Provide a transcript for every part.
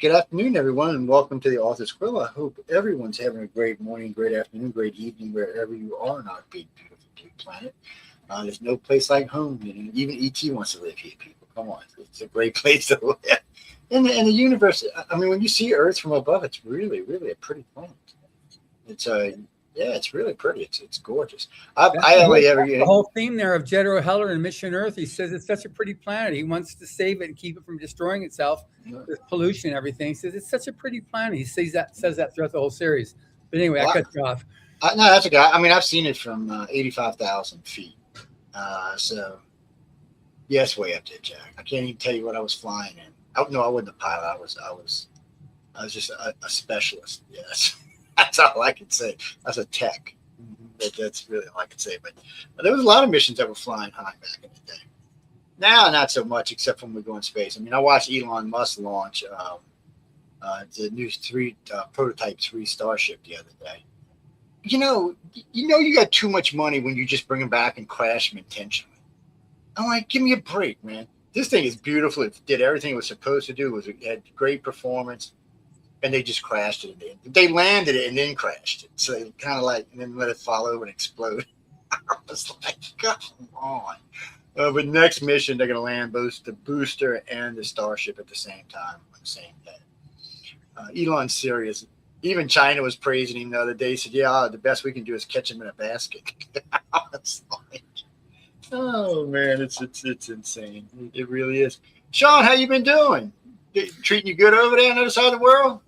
Good afternoon, everyone, and welcome to the Author's Quill. I hope everyone's having a great morning, great afternoon, great evening, wherever you are on our big, beautiful blue planet. There's no place like home. Even E.T. wants to live here, people. Come on. It's a great place to live. In the universe, I mean, when you see Earth from above, it's really, really a pretty planet. It's really pretty. It's gorgeous. The whole theme there of Jed O'Heller and Mission Earth. He says it's such a pretty planet. He wants to save it and keep it from destroying itself with pollution and everything. He says it's such a pretty planet. He says that throughout the whole series. But anyway, I cut you off. No, that's okay. I mean, I've seen it from 85,000 feet. Yes, way up there, Jack. I can't even tell you what I was flying in. I wasn't a pilot. I was just a specialist. Yes. That's all I can say. That's a tech. That's really all I can say. But there was a lot of missions that were flying high back in the day. Now, not so much, except when we go in space. I mean, I watched Elon Musk launch the new prototype 3 Starship the other day. You got too much money when you just bring them back and crash them intentionally. I'm like, give me a break, man. This thing is beautiful. It did everything it was supposed to do. It had great performance. And they just crashed it. They landed it and then crashed it. So they kind of and then let it fall over and explode. I was like, come on. But next mission, they're going to land both the booster and the Starship at the same time on the same day. Elon's serious. Even China was praising him the other day. He said, the best we can do is catch him in a basket. I was like, oh, man, it's insane. It really is. Shaun, how you been doing? Treating you good over there on the other side of the world?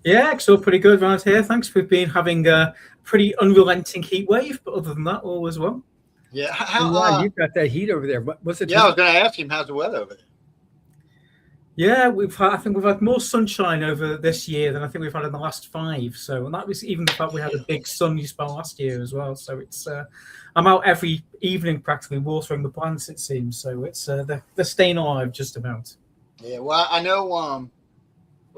Yeah, so pretty good around here. Thanks. We've been having a pretty unrelenting heat wave, but other than that, all is well. Yeah, you've got that heat over there. What's it? Yeah, I was going to ask him, how's the weather over there? Yeah, I think we've had more sunshine over this year than I think we've had in the last 5. So, and that was even the fact we had a big sunny spell last year as well. So it's I'm out every evening practically watering the plants. It seems so. It's they're staying alive just about. Yeah, well, I know.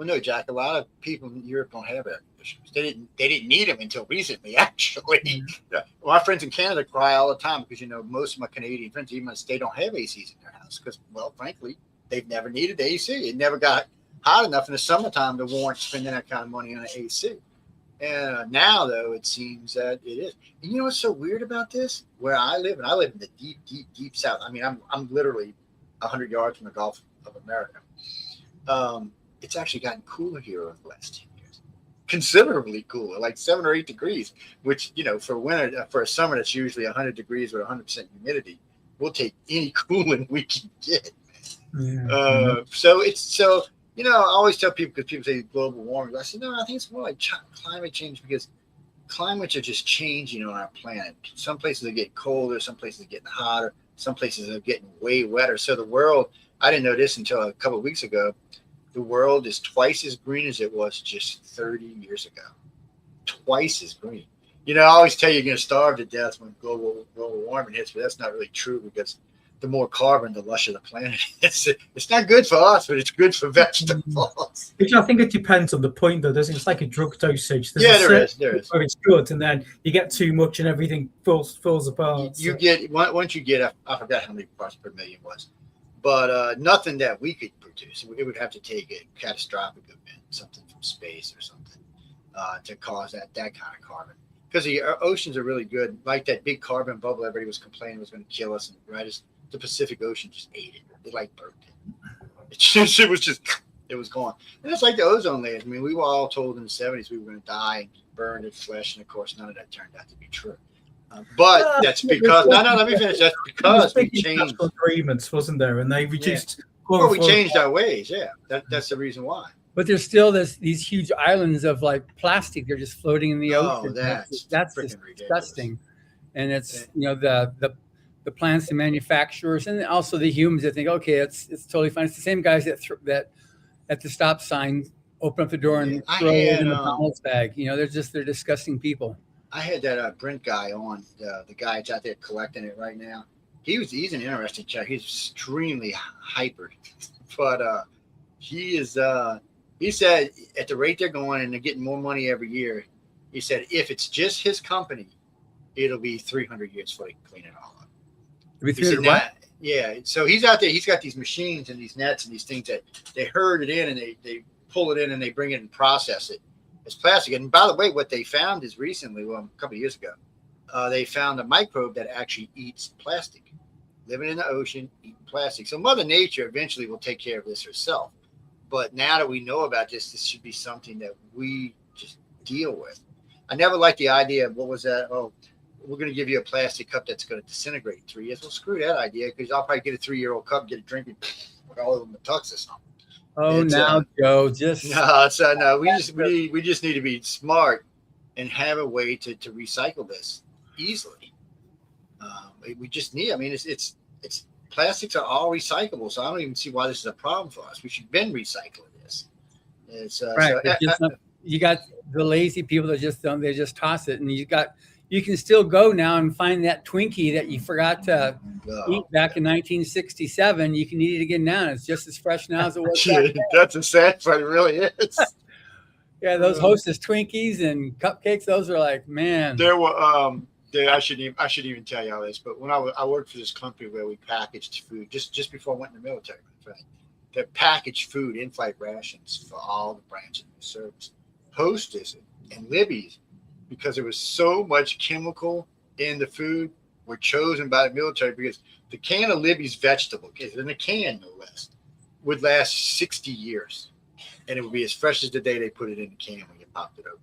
No, Jack. A lot of people in Europe don't have air conditioners. They didn't need them until recently, actually. My friends in Canada cry all the time because most of my Canadian friends, even they don't have ACs in their house because, well, frankly, they've never needed the AC. It never got hot enough in the summertime to warrant spending that kind of money on an AC. And now, though, it seems that it is. And you know what's so weird about this? Where I live, and I live in the deep, deep, deep south. I mean, I'm literally 100 yards from the Gulf of America. It's actually gotten cooler here over the last 10 years, considerably cooler, like 7 or 8 degrees. Which for winter, for a summer that's usually 100 degrees with 100% humidity, we'll take any cooling we can get. Yeah. I always tell people because people say global warming. I said no, I think it's more like climate change because climates are just changing on our planet. Some places are getting colder, some places are getting hotter, some places are getting way wetter. So the world. I didn't know this until a couple of weeks ago. The world is twice as green as it was just 30 years ago. Twice as green. I always tell you you're going to starve to death when global warming hits, but that's not really true because the more carbon, the lusher the planet is. It's not good for us, but it's good for vegetables. Which I think it depends on the point, though, doesn't it? It's like a drug dosage. There is. Where it's good, and then you get too much and everything falls apart. You get once you get, I forgot how many parts per million was. But nothing that we could produce. It would have to take a catastrophic event, something from space or something, to cause that kind of carbon. Because the oceans are really good. Like that big carbon bubble everybody was complaining was going to kill us. And right as the Pacific Ocean just ate it. It burned it. It was gone. And it's like the ozone layers. I mean, we were all told in the 70s we were going to die and burn in flesh. And, of course, none of that turned out to be true. But that's because let me finish. That's because we changed agreements, wasn't there? And they reduced. Yeah. Well, we changed our ways. Yeah, that's the reason why. But there's still these huge islands of plastic. They're just floating in the ocean. That's disgusting. And it's the plants and manufacturers and also the humans that think okay, it's totally fine. It's the same guys that at the stop sign open up the door and throw it in the McDonald's bag. They're disgusting people. I had that Brent guy on, the guy that's out there collecting it right now. He's an interesting chap. He's extremely hyper, but he said at the rate they're going and they're getting more money every year, he said if it's just his company, it'll be 300 years before they clean it all up. It'll be 300 what? Yeah. So he's out there. He's got these machines and these nets and these things that they herd it in and they pull it in and they bring it and process it as plastic. And by the way, what they found is recently, well, a couple of years ago, they found a microbe that actually eats plastic, living in the ocean, eating plastic. So Mother Nature eventually will take care of this herself. But now that we know about this, this should be something that we just deal with. I never liked the idea of what was that? Oh, we're going to give you a plastic cup that's going to disintegrate in 3 years. Well, screw that idea, because I'll probably get a 3-year-old cup, get a drink, and all of them a tux or something. Oh, it's, now, Joe, just no. We just need to be smart and have a way to recycle this easily. We just need. I mean, it's plastics are all recyclable, so I don't even see why this is a problem for us. We should have been recycling this. It's right. You got the lazy people that just don't. They just toss it, and you can still go now and find that Twinkie that you forgot to eat back in 1967. You can eat it again now. It's just as fresh now as it was back then. That's a sad part. It really is. Yeah, those Hostess Twinkies and cupcakes. Those are like, man. There were I shouldn't even tell you all this, but when I worked for this company where we packaged food just before I went in the military, they packaged food, in-flight rations for all the branches of the service. Hostess and Libby's, because there was so much chemical in the food, were chosen by the military because the can of Libby's vegetable, in a can no less, would last 60 years. And it would be as fresh as the day they put it in the can when you popped it open.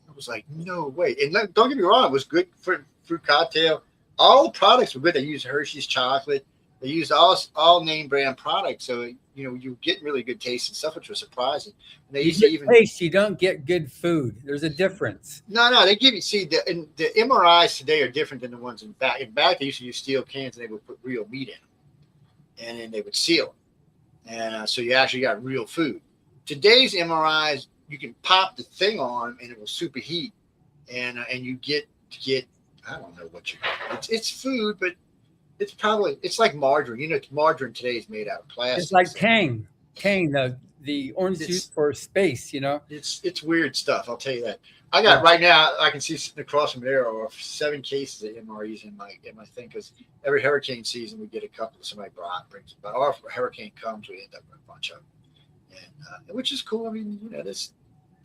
I was like, no way. And don't get me wrong, it was good for fruit cocktail. All the products were good. They used Hershey's chocolate. They used all name brand products. So, you get really good taste and stuff, which was surprising. And they used to even taste. You don't get good food. There's a difference. No. They give you, the MRIs today are different than the ones in back. In back, they used to use steel cans and they would put real meat in them. And then they would seal them. And so you actually got real food. Today's MRIs, you can pop the thing on and it will superheat. And you get, I don't know what you get. It's food, but it's like margarine. Margarine today is made out of plastic. It's like Tang, the orange juice for space. It's weird stuff. I'll tell you that. I got right now. I can see sitting across from there are 7 cases of MREs in my thing, because every hurricane season we get a couple. Somebody brings it, but our hurricane comes, we end up with a bunch of them, and which is cool. I mean, this.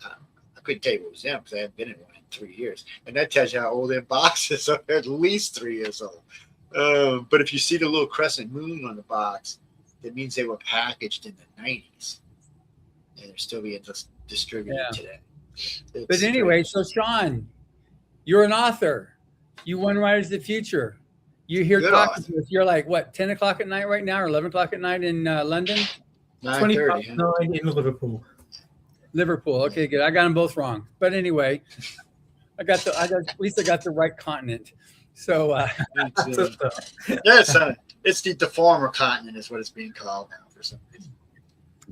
I couldn't tell you what was in because I haven't been in one in 3 years, and that tells you how old their boxes are. At least 3 years old. But if you see the little crescent moon on the box, that means they were packaged in the 90s, and they're still being distributed today. But anyway, so Shaun, you're an author. You won Writers of the Future. You're here talking to us. You're like, what, 10 o'clock at night right now, or 11 o'clock at night in London? 9:30 in Liverpool. Liverpool. Okay, good. I got them both wrong. But anyway, at least I got the right continent. So it's the former continent is what it's being called now for some reason.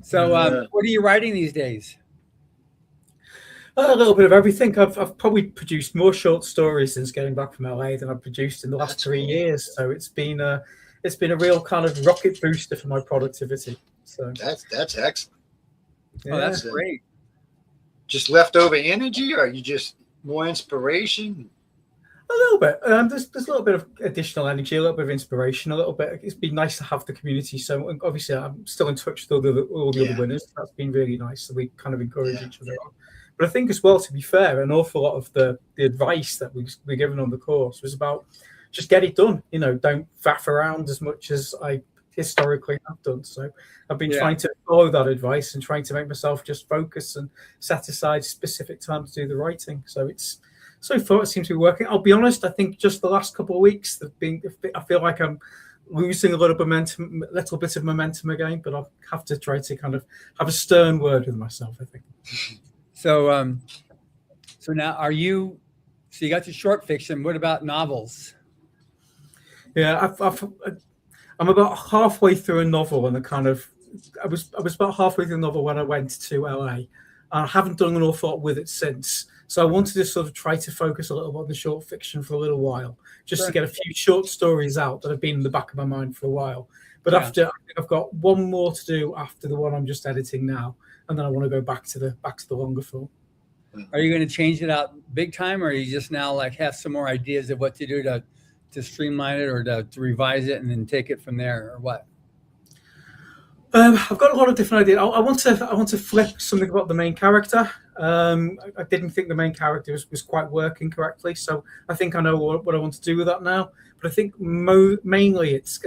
So what are you writing these days? A little bit of everything. I've probably produced more short stories since getting back from LA than I've produced in the last 3 years. So it's been a real kind of rocket booster for my productivity. So that's excellent. Yeah. Oh, that's great. Just leftover energy, or you just more inspiration? A little bit. There's a little bit of additional energy, a little bit of inspiration, a little bit. It's been nice to have the community. So obviously, I'm still in touch with all the other winners. That's been really nice. So we kind of encourage each other on. But I think as well, to be fair, an awful lot of the advice that we're given on the course was about just get it done. Don't faff around as much as I historically have done. So I've been trying to follow that advice and trying to make myself just focus and set aside specific time to do the writing. So far, it seems to be working. I'll be honest, I think just the last couple of weeks, I feel like I'm losing a little bit of momentum again, but I'll have to try to kind of have a stern word with myself, I think. So now you got your short fiction. What about novels? Yeah, I'm about halfway through a novel, and I was about halfway through the novel when I went to LA. And I haven't done an awful lot with it since. So I wanted to sort of try to focus a little on the short fiction for a little while, just to get a few short stories out that have been in the back of my mind for a while. But after, I've got one more to do after the one I'm just editing now, and then I want to go back to the longer form. Are you going to change it out big time, or are you just now like have some more ideas of what to do to streamline it or to revise it and then take it from there, or what? I've got a lot of different ideas. I want to flip something about the main character. I didn't think the main character was quite working correctly, so I think I know what I want to do with that now. But I think mainly it's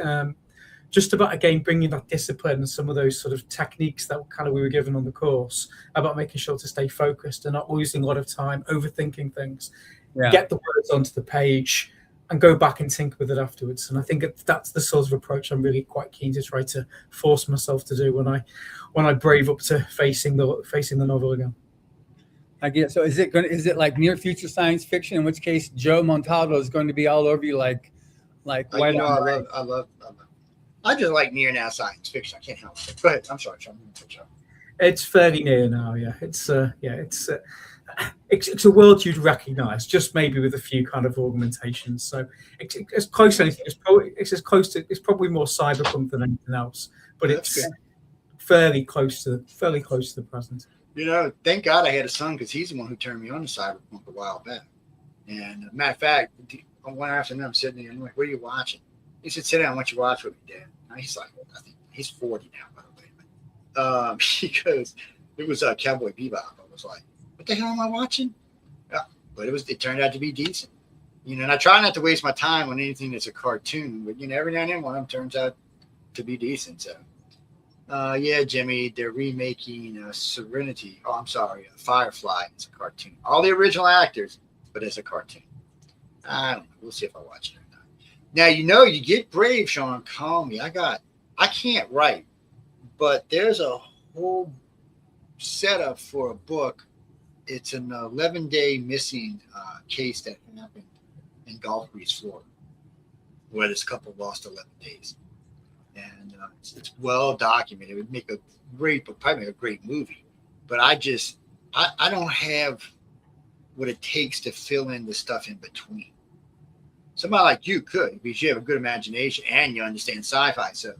just about, again, bringing that discipline and some of those sort of techniques that kind of we were given on the course about making sure to stay focused and not losing a lot of time overthinking things. Yeah. Get the words onto the page and go back and tinker with it afterwards. And I think that's the sort of approach I'm really quite keen to try to force myself to do when I brave up to facing the novel again. I guess so. Is it like near future science fiction? In which case, Joe Montaldo is going to be all over you like white on white. I just like near now science fiction. I can't help it. Go ahead. I'm sorry, Shaun. It's fairly near now. Yeah, it's a world you'd recognise, just maybe with a few kind of augmentations. So it's close to anything. It's probably more cyberpunk than anything else, but it's fairly close to the present. Thank God I had a son, because he's the one who turned me on to cyberpunk a while back. And matter of fact, one afternoon I'm sitting there and I'm like, "What are you watching?" He said, "Sit down. I want you to watch with me, Dad." And he's like, I think he's 40 now, by the way. Because it was Cowboy Bebop. I was like, "What the hell am I watching?" Yeah, but it turned out to be decent. And I try not to waste my time on anything that's a cartoon, but every now and then one of them turns out to be decent. So, yeah, Jimmy, they're remaking Serenity. Oh, I'm sorry, Firefly. It's a cartoon. All the original actors, but it's a cartoon. I don't know. We'll see if I watch it or not. Now, you get brave, Shaun. Call me. I can't write, but there's a whole setup for a book. It's an 11-day missing case that happened in Gulf Breeze, Florida, where this couple lost 11 days. And it's well documented. It would make a great book, probably make a great movie. But I don't have what it takes to fill in the stuff in between. Somebody like you could, because you have a good imagination and you understand sci-fi, so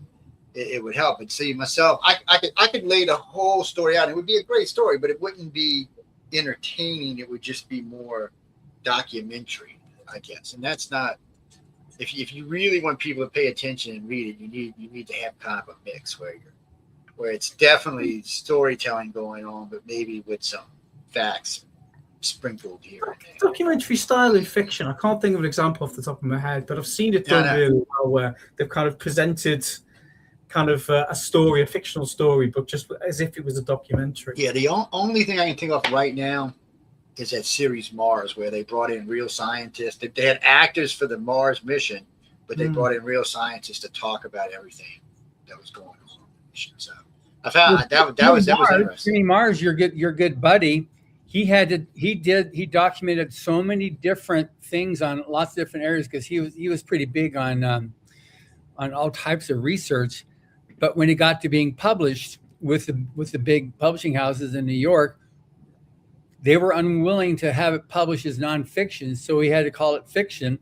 it would help. But see, myself, I could lay the whole story out. It would be a great story, but it wouldn't be entertaining. It would just be more documentary, I guess. And that's not. If you really want people to pay attention and read it, you need to have kind of a mix where it's definitely storytelling going on, but maybe with some facts sprinkled here and there. Documentary style in fiction. I can't think of an example off the top of my head, but I've seen it done really well, where they've kind of presented kind of a story, a fictional story, but just as if it was a documentary. Yeah, the only thing I can think of right now is that series Mars, where they brought in real scientists. They had actors for the Mars mission, but they brought in real scientists to talk about everything that was going on the mission. So I found that was interesting. Jimmy Mars, your good buddy, he documented so many different things on lots of different areas, because he was pretty big on all types of research. But when it got to being published with the big publishing houses in New York, they were unwilling to have it published as nonfiction, so he had to call it fiction,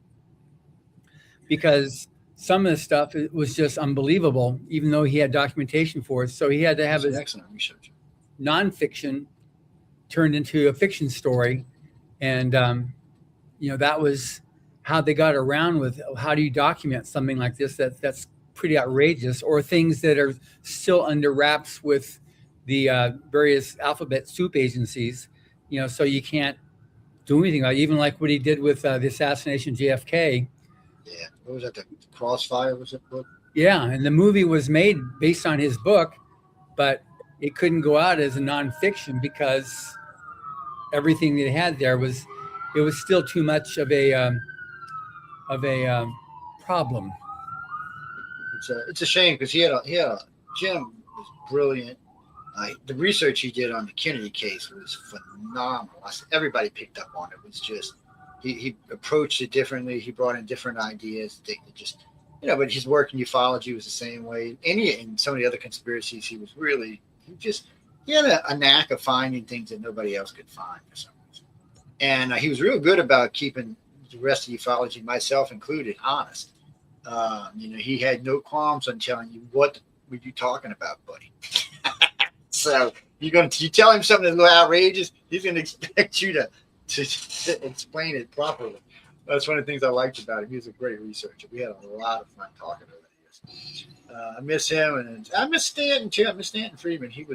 because some of the stuff, it was just unbelievable, even though he had documentation for it. So he had to have his excellent research. Nonfiction turned into a fiction story, and that was how they got around with how do you document something like this that's pretty outrageous, or things that are still under wraps with the various alphabet soup agencies. So you can't do anything like, even like what he did with the assassination of JFK. Yeah, what was that? The Crossfire was it book? Yeah, and the movie was made based on his book, but it couldn't go out as a nonfiction because everything they had there was still too much of a problem. It's a shame, because he had Jim was brilliant. The research he did on the Kennedy case was phenomenal. Everybody picked up on it. It was just he approached it differently. He brought in different ideas. They just, but his work in ufology was the same way. In some of the other conspiracies, he had a knack of finding things that nobody else could find for some reason. And he was real good about keeping the rest of ufology, myself included, honest. He had no qualms on telling you, what were you talking about, buddy? So you tell him something that's a little outrageous, he's going to expect you to explain it properly. That's one of the things I liked about him. He was a great researcher. We had a lot of fun talking over the years. I miss him, and I miss Stanton too. I miss Stanton Friedman. He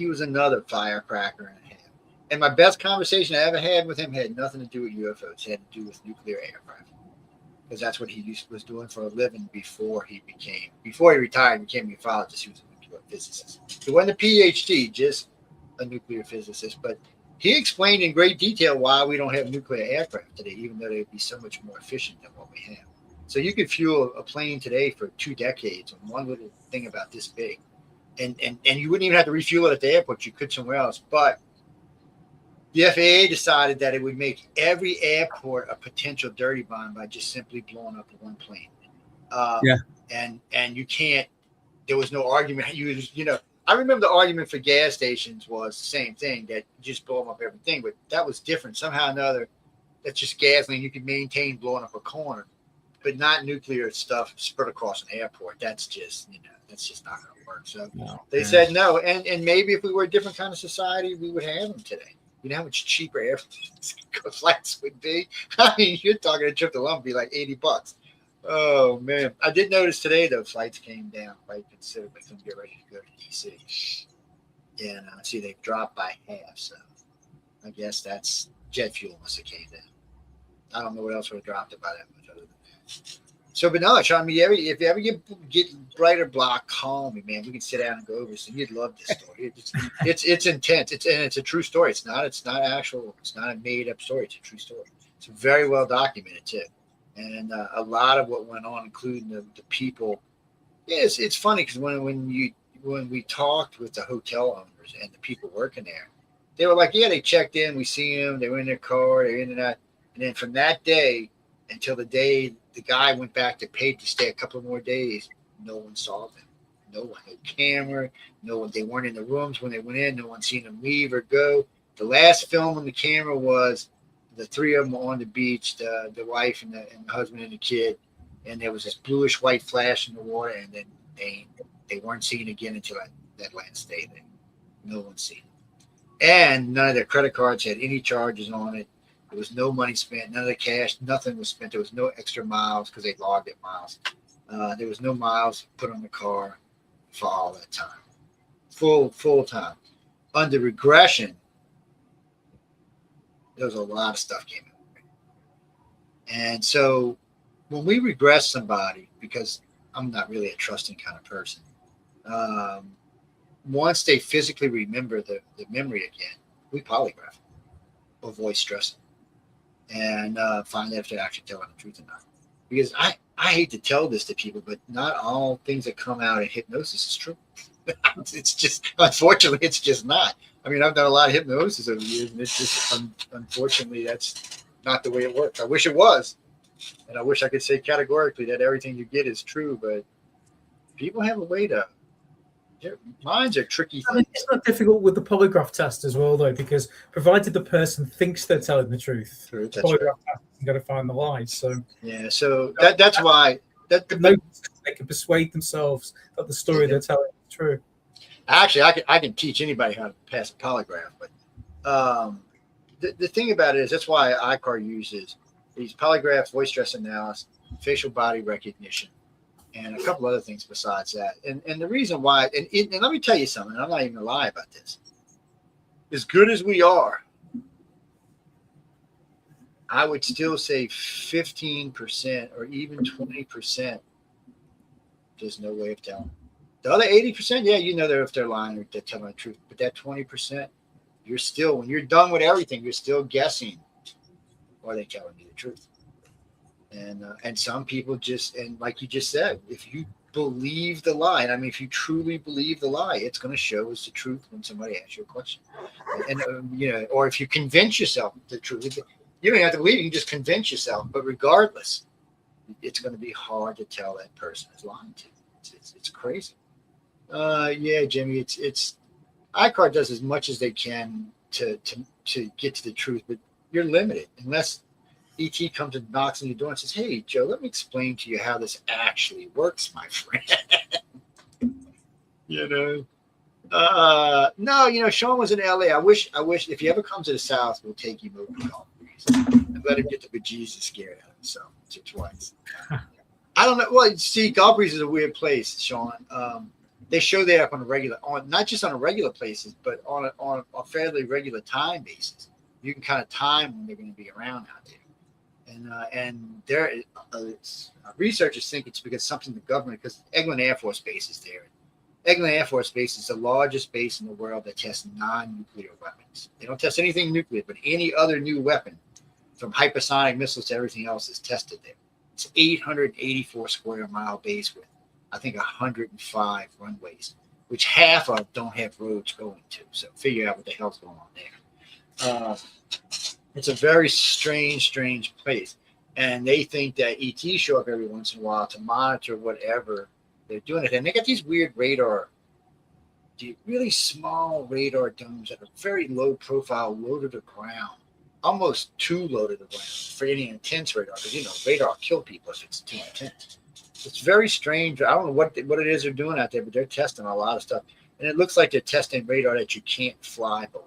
was another firecracker and a half. And my best conversation I ever had with him had nothing to do with UFOs. It had to do with nuclear aircraft, because that's what he was doing for a living before he retired and became a ufologist. He was a nuclear physicist. He wasn't a PhD, just a nuclear physicist. But he explained in great detail why we don't have nuclear aircraft today, even though they'd be so much more efficient than what we have. So you could fuel a plane today for 2 decades on one little thing about this big. And you wouldn't even have to refuel it at the airport. You could somewhere else. But the FAA decided that it would make every airport a potential dirty bomb by just simply blowing up one plane. And you can't, there was no argument. I remember the argument for gas stations was the same thing, that you just blow them up everything, but that was different. Somehow or another, that's just gasoline. You can maintain blowing up a corner, but not nuclear stuff spread across an airport. That's just, that's just not going to work. So they said no. And maybe if we were a different kind of society, we would have them today. You know how much cheaper air flights would be? I mean, you're talking a trip to London would be like $80. Oh, man. I did notice today, though, flights came down quite considerably from get ready to go to D.C. And I see they've dropped by half. So I guess that's jet fuel must have came down. I don't know what else would have dropped it by that much other than that. So, but no, Shaun, if you ever get Brighter Block, call me, man. We can sit down and go over this. You'd love this story. It's intense. It's a true story. It's not a made up story. It's a true story. It's very well documented too. And a lot of what went on, including the people. Yeah, it's funny because when we talked with the hotel owners and the people working there, they were like, yeah, they checked in. We see them. They were in their car. They're in and out. And then from that day until the day the guy went back to pay to stay a couple of more days, no one saw them. No one, no camera, no one. They weren't in the rooms when they went in. No one seen them leave or go. The last film on the camera was the 3 of them on the beach, the wife and the husband and the kid, and there was this bluish white flash in the water, and then they weren't seen again until that last day. No one seen them. And none of their credit cards had any charges on it. There was no money spent, none of the cash, nothing was spent. There was no extra miles because they logged it miles. There was no miles put on the car for all that time. Full time. Under regression, there was a lot of stuff came out. And so when we regress somebody, because I'm not really a trusting kind of person, once they physically remember the memory again, we polygraph or voice stress them and find out if they're actually telling the truth or not. Because I hate to tell this to people, but not all things that come out in hypnosis is true. It's just, unfortunately, it's just not. I mean, I've done a lot of hypnosis over the years, and it's just, unfortunately, that's not the way it works. I wish it was, and I wish I could say categorically that everything you get is true, but people have a way to, their minds are tricky things. I mean, it's not difficult with the polygraph test as well, though, because provided the person thinks they're telling the truth, True, that's polygraph right. test is going to find the lies. So yeah, so that's why they can persuade themselves that the story they're telling is true. Actually, I can teach anybody how to pass a polygraph, but the thing about it is that's why ICAR uses these polygraphs, voice stress analysis, facial body recognition, and a couple other things besides that. And the reason why, and let me tell you something, I'm not even gonna lie about this. As good as we are, I would still say 15% or even 20%. There's no way of telling. The other 80%, yeah, you know if they're lying or they're telling the truth. But that 20%, you're still, when you're done with everything, you're still guessing, or are they telling you the truth? And some people just, and like you just said, if you believe the lie, and I mean, if you truly believe the lie, it's going to show us the truth when somebody asks you a question. And or if you convince yourself the truth, you don't have to believe it, you can just convince yourself. But regardless, it's going to be hard to tell that person is lying to you. It's crazy. Yeah, Jimmy, it's ICAR does as much as they can to get to the truth, but you're limited unless ET comes and knocks on your door and says, "Hey, Joe, let me explain to you how this actually works, my friend." No, Shaun was in LA. I wish if he ever comes to the South, we'll take him over to Gulf Breeze and let him get the bejesus scared out of himself twice. I don't know. Well, see, Galbraith is a weird place, Shaun. They show that up on a regular, on not just on a regular places, but on a fairly regular time basis. You can kind of time when they're going to be around out there, and there researchers think it's because something the government, because Eglin Air Force Base is there. Eglin Air Force Base is the largest base in the world that tests non-nuclear weapons. They don't test anything nuclear, but any other new weapon, from hypersonic missiles to everything else, is tested there. It's 884 square mile base with, I think, 105 runways, which half of don't have roads going to. So figure out what the hell's going on there. It's a very strange place. And they think that ETs show up every once in a while to monitor whatever they're doing it. And they got these weird radar, really small radar domes that are very low profile, low to the ground. Almost too low to the ground for any intense radar, because radar will kill people if it's too intense. It's very strange. I don't know what it is they're doing out there, but they're testing a lot of stuff, and it looks like they're testing radar that you can't fly below.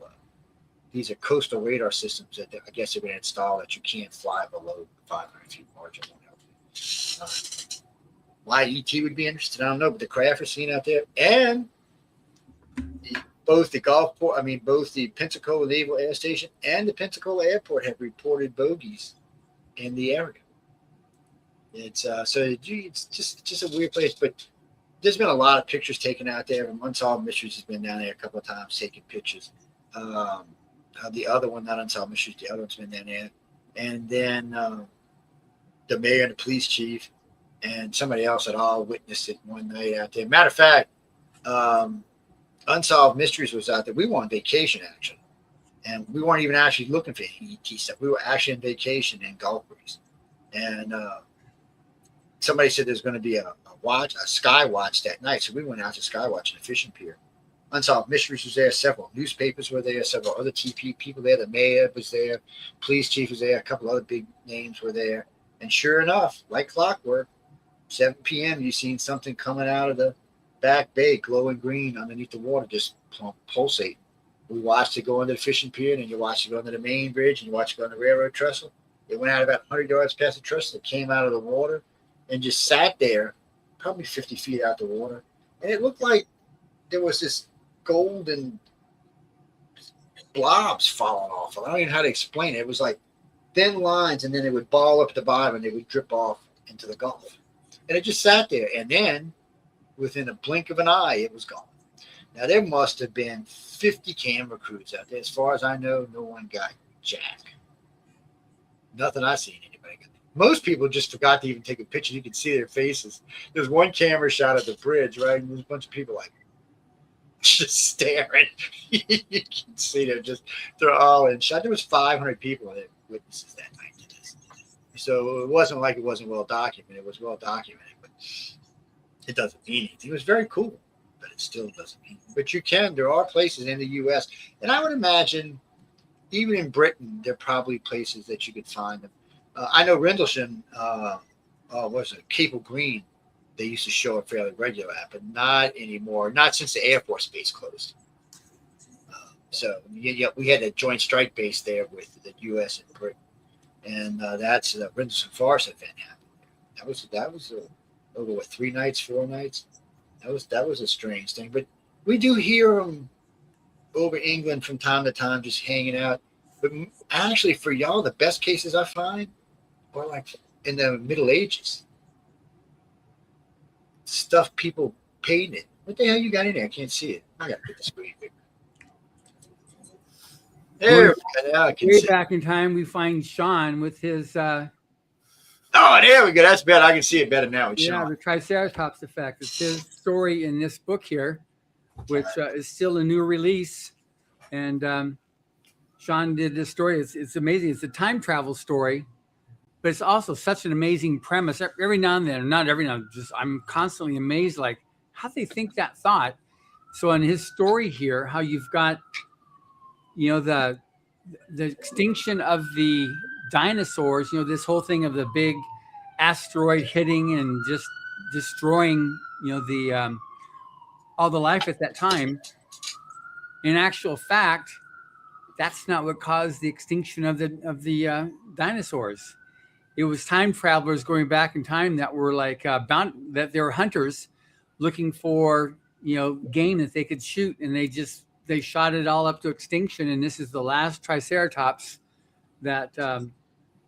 These are coastal radar systems that I guess they're going to install that you can't fly below 500 feet margin. Why ET would be interested, I don't know, but the craft are seen out there, and both the Pensacola Naval Air Station and the Pensacola Airport have reported bogeys in the area. It's it's just a weird place, but there's been a lot of pictures taken out there. And Unsolved Mysteries has been down there a couple of times taking pictures. The other one, not Unsolved Mysteries, the other one's been down there, and then the mayor and the police chief and somebody else had all witnessed it one night out there. Matter of fact, Unsolved Mysteries was out there. We were on vacation, actually. And we weren't even actually looking for any ET stuff. We were actually on vacation in Gulf Breeze. And somebody said there's going to be a sky watch that night. So we went out to sky watch in the fishing pier. Unsolved Mysteries was there. Several newspapers were there. Several other TP people there. The mayor was there. Police chief was there. A couple other big names were there. And sure enough, like clockwork, 7 p.m., you seen something coming out of the back bay, glowing green underneath the water, just pulsate. We watched it go under the fishing pier, and then you watched it go under the main bridge, and you watched it go on the railroad trestle. It went out about 100 yards past the trestle. It came out of the water and just sat there, probably 50 feet out the water. And it looked like there was this golden blobs falling off. I don't even know how to explain it. It was like thin lines, and then they would ball up at the bottom, and they would drip off into the Gulf. And it just sat there, and then within a blink of an eye, it was gone. Now, there must have been 50 camera crews out there. As far as I know, no one got jack. Nothing I seen anybody got. Most people just forgot to even take a picture. You could see their faces. There's one camera shot at the bridge, right? And there's a bunch of people like just staring. You can see they're all in shot. There was 500 people that witnesses that night to this. So it wasn't like it wasn't well documented. It was well documented, but it doesn't mean anything. It was very cool, but it still doesn't mean anything. But there are places in the U.S., and I would imagine even in Britain, there are probably places that you could find them. I know Rendlesham, Cape Green, they used to show up fairly regular at, but not anymore. Not since the Air Force Base closed. We had a joint strike base there with the U.S. and Britain, and that's the Rendlesham Forest event happened. That was over 3 nights, 4 nights. That was a strange thing, but we do hear them over England from time to time, just hanging out. But actually, for y'all, the best cases I find are like in the Middle Ages. Stuff people painted. What the hell you got in there? I can't see it. I got to put the screen bigger. There, now I can way see. Back in time, we find Shaun with his. Oh, there we go. That's better. I can see it better now. The Triceratops effect. It's his story in this book here, which is still a new release. And Shaun did this story. It's amazing. It's a time travel story, but it's also such an amazing premise. Every now and then, not every now and then, just I'm constantly amazed, like how they think that thought. So in his story here, how you've got, the extinction of the dinosaurs, this whole thing of the big asteroid hitting and just destroying, the all the life at that time. In actual fact, that's not what caused the extinction of the dinosaurs. it was time travelers going back in time that were like bound, that they were hunters looking for, game that they could shoot, and they shot it all up to extinction. And this is the last Triceratops that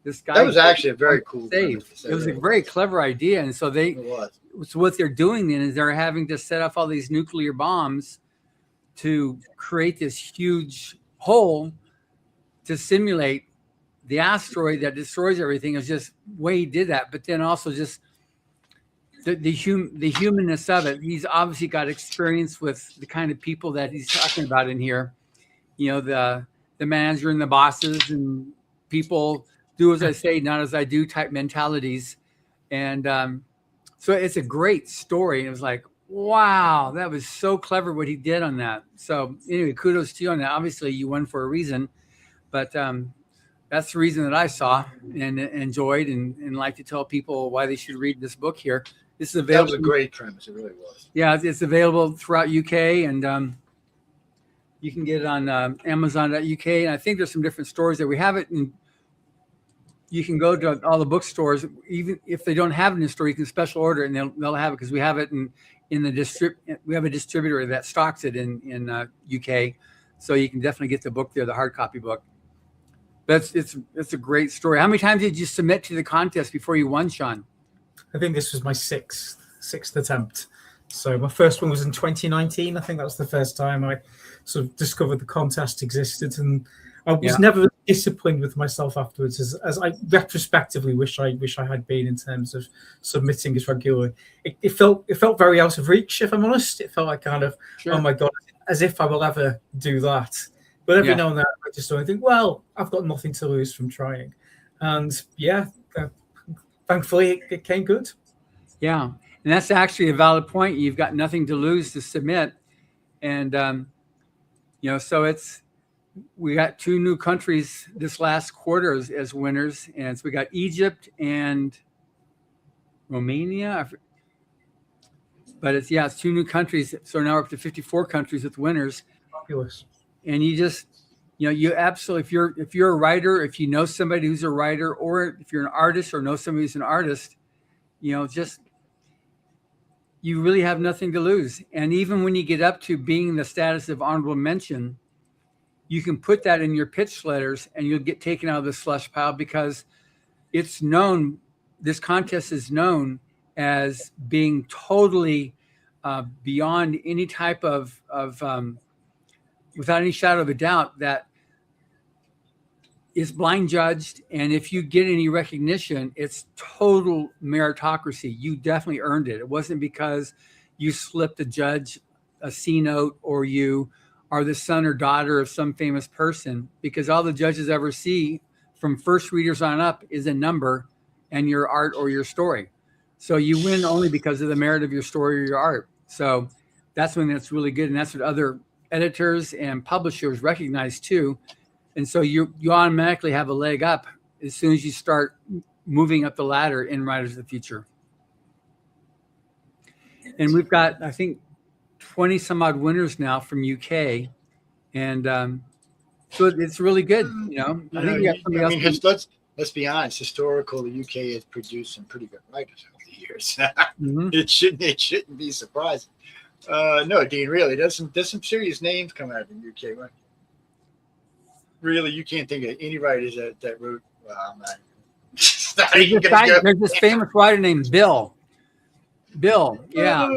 this guy. That was actually a very cool save. It was a very clever idea, and so so what they're doing then is they're having to set off all these nuclear bombs to create this huge hole to simulate the asteroid that destroys everything. Is just way he did that, but then also just the humanness of it. He's obviously got experience with the kind of people that he's talking about in here. The manager and the bosses and people do as I say, not as I do type mentalities. And so it's a great story. And it was like, wow, that was so clever what he did on that. So anyway, kudos to you on that. Obviously you won for a reason, but that's the reason that I saw and enjoyed and like to tell people why they should read this book here. This is available. That was a great premise. It really was. Yeah, it's available throughout UK, and you can get it on Amazon.uk. And I think there's some different stores there. We have it, and you can go to all the bookstores. Even if they don't have it in the store, you can special order it, and they'll have it because we have it in the we have a distributor that stocks it in UK, so you can definitely get the book there, the hard copy book. But it's a great story. How many times did you submit to the contest before you won, Shaun? I think this was my sixth attempt. So my first one was in 2019. I think that was the first time I sort of discovered the contest existed, and I was never disciplined with myself afterwards, as I retrospectively wish I had been in terms of submitting as regularly. It felt very out of reach, if I'm honest. It felt like kind of, oh my God, as if I will ever do that. But every now and then I just don't think, well, I've got nothing to lose from trying. And thankfully it came good. Yeah. And that's actually a valid point. You've got nothing to lose to submit. And, so we got 2 new countries this last quarter as winners. And so we got Egypt and Romania. But it's 2 new countries. So now we're up to 54 countries with winners. Fabulous. And you just, you absolutely, if you're a writer, if you know somebody who's a writer, or if you're an artist or know somebody who's an artist, you really have nothing to lose. And even when you get up to being the status of honorable mention, you can put that in your pitch letters and you'll get taken out of the slush pile, because it's known, this contest is known as being totally beyond any type of without any shadow of a doubt, that is blind judged. And if you get any recognition, it's total meritocracy. You definitely earned it. It wasn't because you slipped a judge a C note or you are the son or daughter of some famous person, because all the judges ever see from first readers on up is a number and your art or your story. So you win only because of the merit of your story or your art. So that's when it's really good. And that's what other editors and publishers recognize too. And so you automatically have a leg up as soon as you start moving up the ladder in Writers of the Future. And we've got, I think, 20 some odd winners now from UK. And so it's really good. I think we got somebody else. Let's be honest. Historical, the UK has produced some pretty good writers over the years. Mm-hmm. It shouldn't be surprising. No, Dean, really, there's some serious names coming out of the UK, right? Really, you can't think of any writers that wrote. Well, there's this famous writer named Bill. Bill, yeah.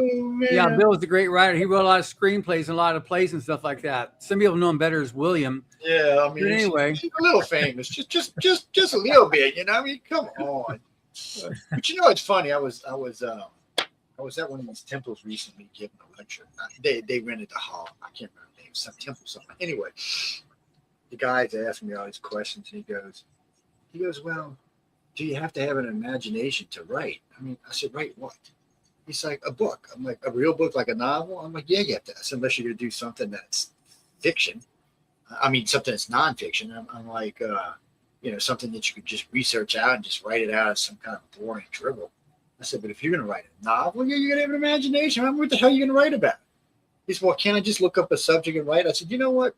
Yeah, Bill was a great writer. He wrote a lot of screenplays and a lot of plays and stuff like that. Some people know him better as William. Yeah, I mean, but anyway, he's a little famous, just a little bit, I mean, come on. But it's funny. I was at one of these temples recently giving a lecture. They rented the hall. I can't remember the name. Some temple something. Anyway, the guy's asking me all these questions, and he goes, well, do you have to have an imagination to write? I mean, I said, write what? He's like, a book. I'm like, a real book, like a novel? I'm like, yeah, you have to. So unless you're going to do something that's fiction. I mean, something that's nonfiction. I'm like, something that you could just research out and just write it out as some kind of boring dribble. I said, but if you're going to write a novel, you're going to have an imagination. I mean, what the hell are you going to write about? He said, well, can't I just look up a subject and write? I said, you know what?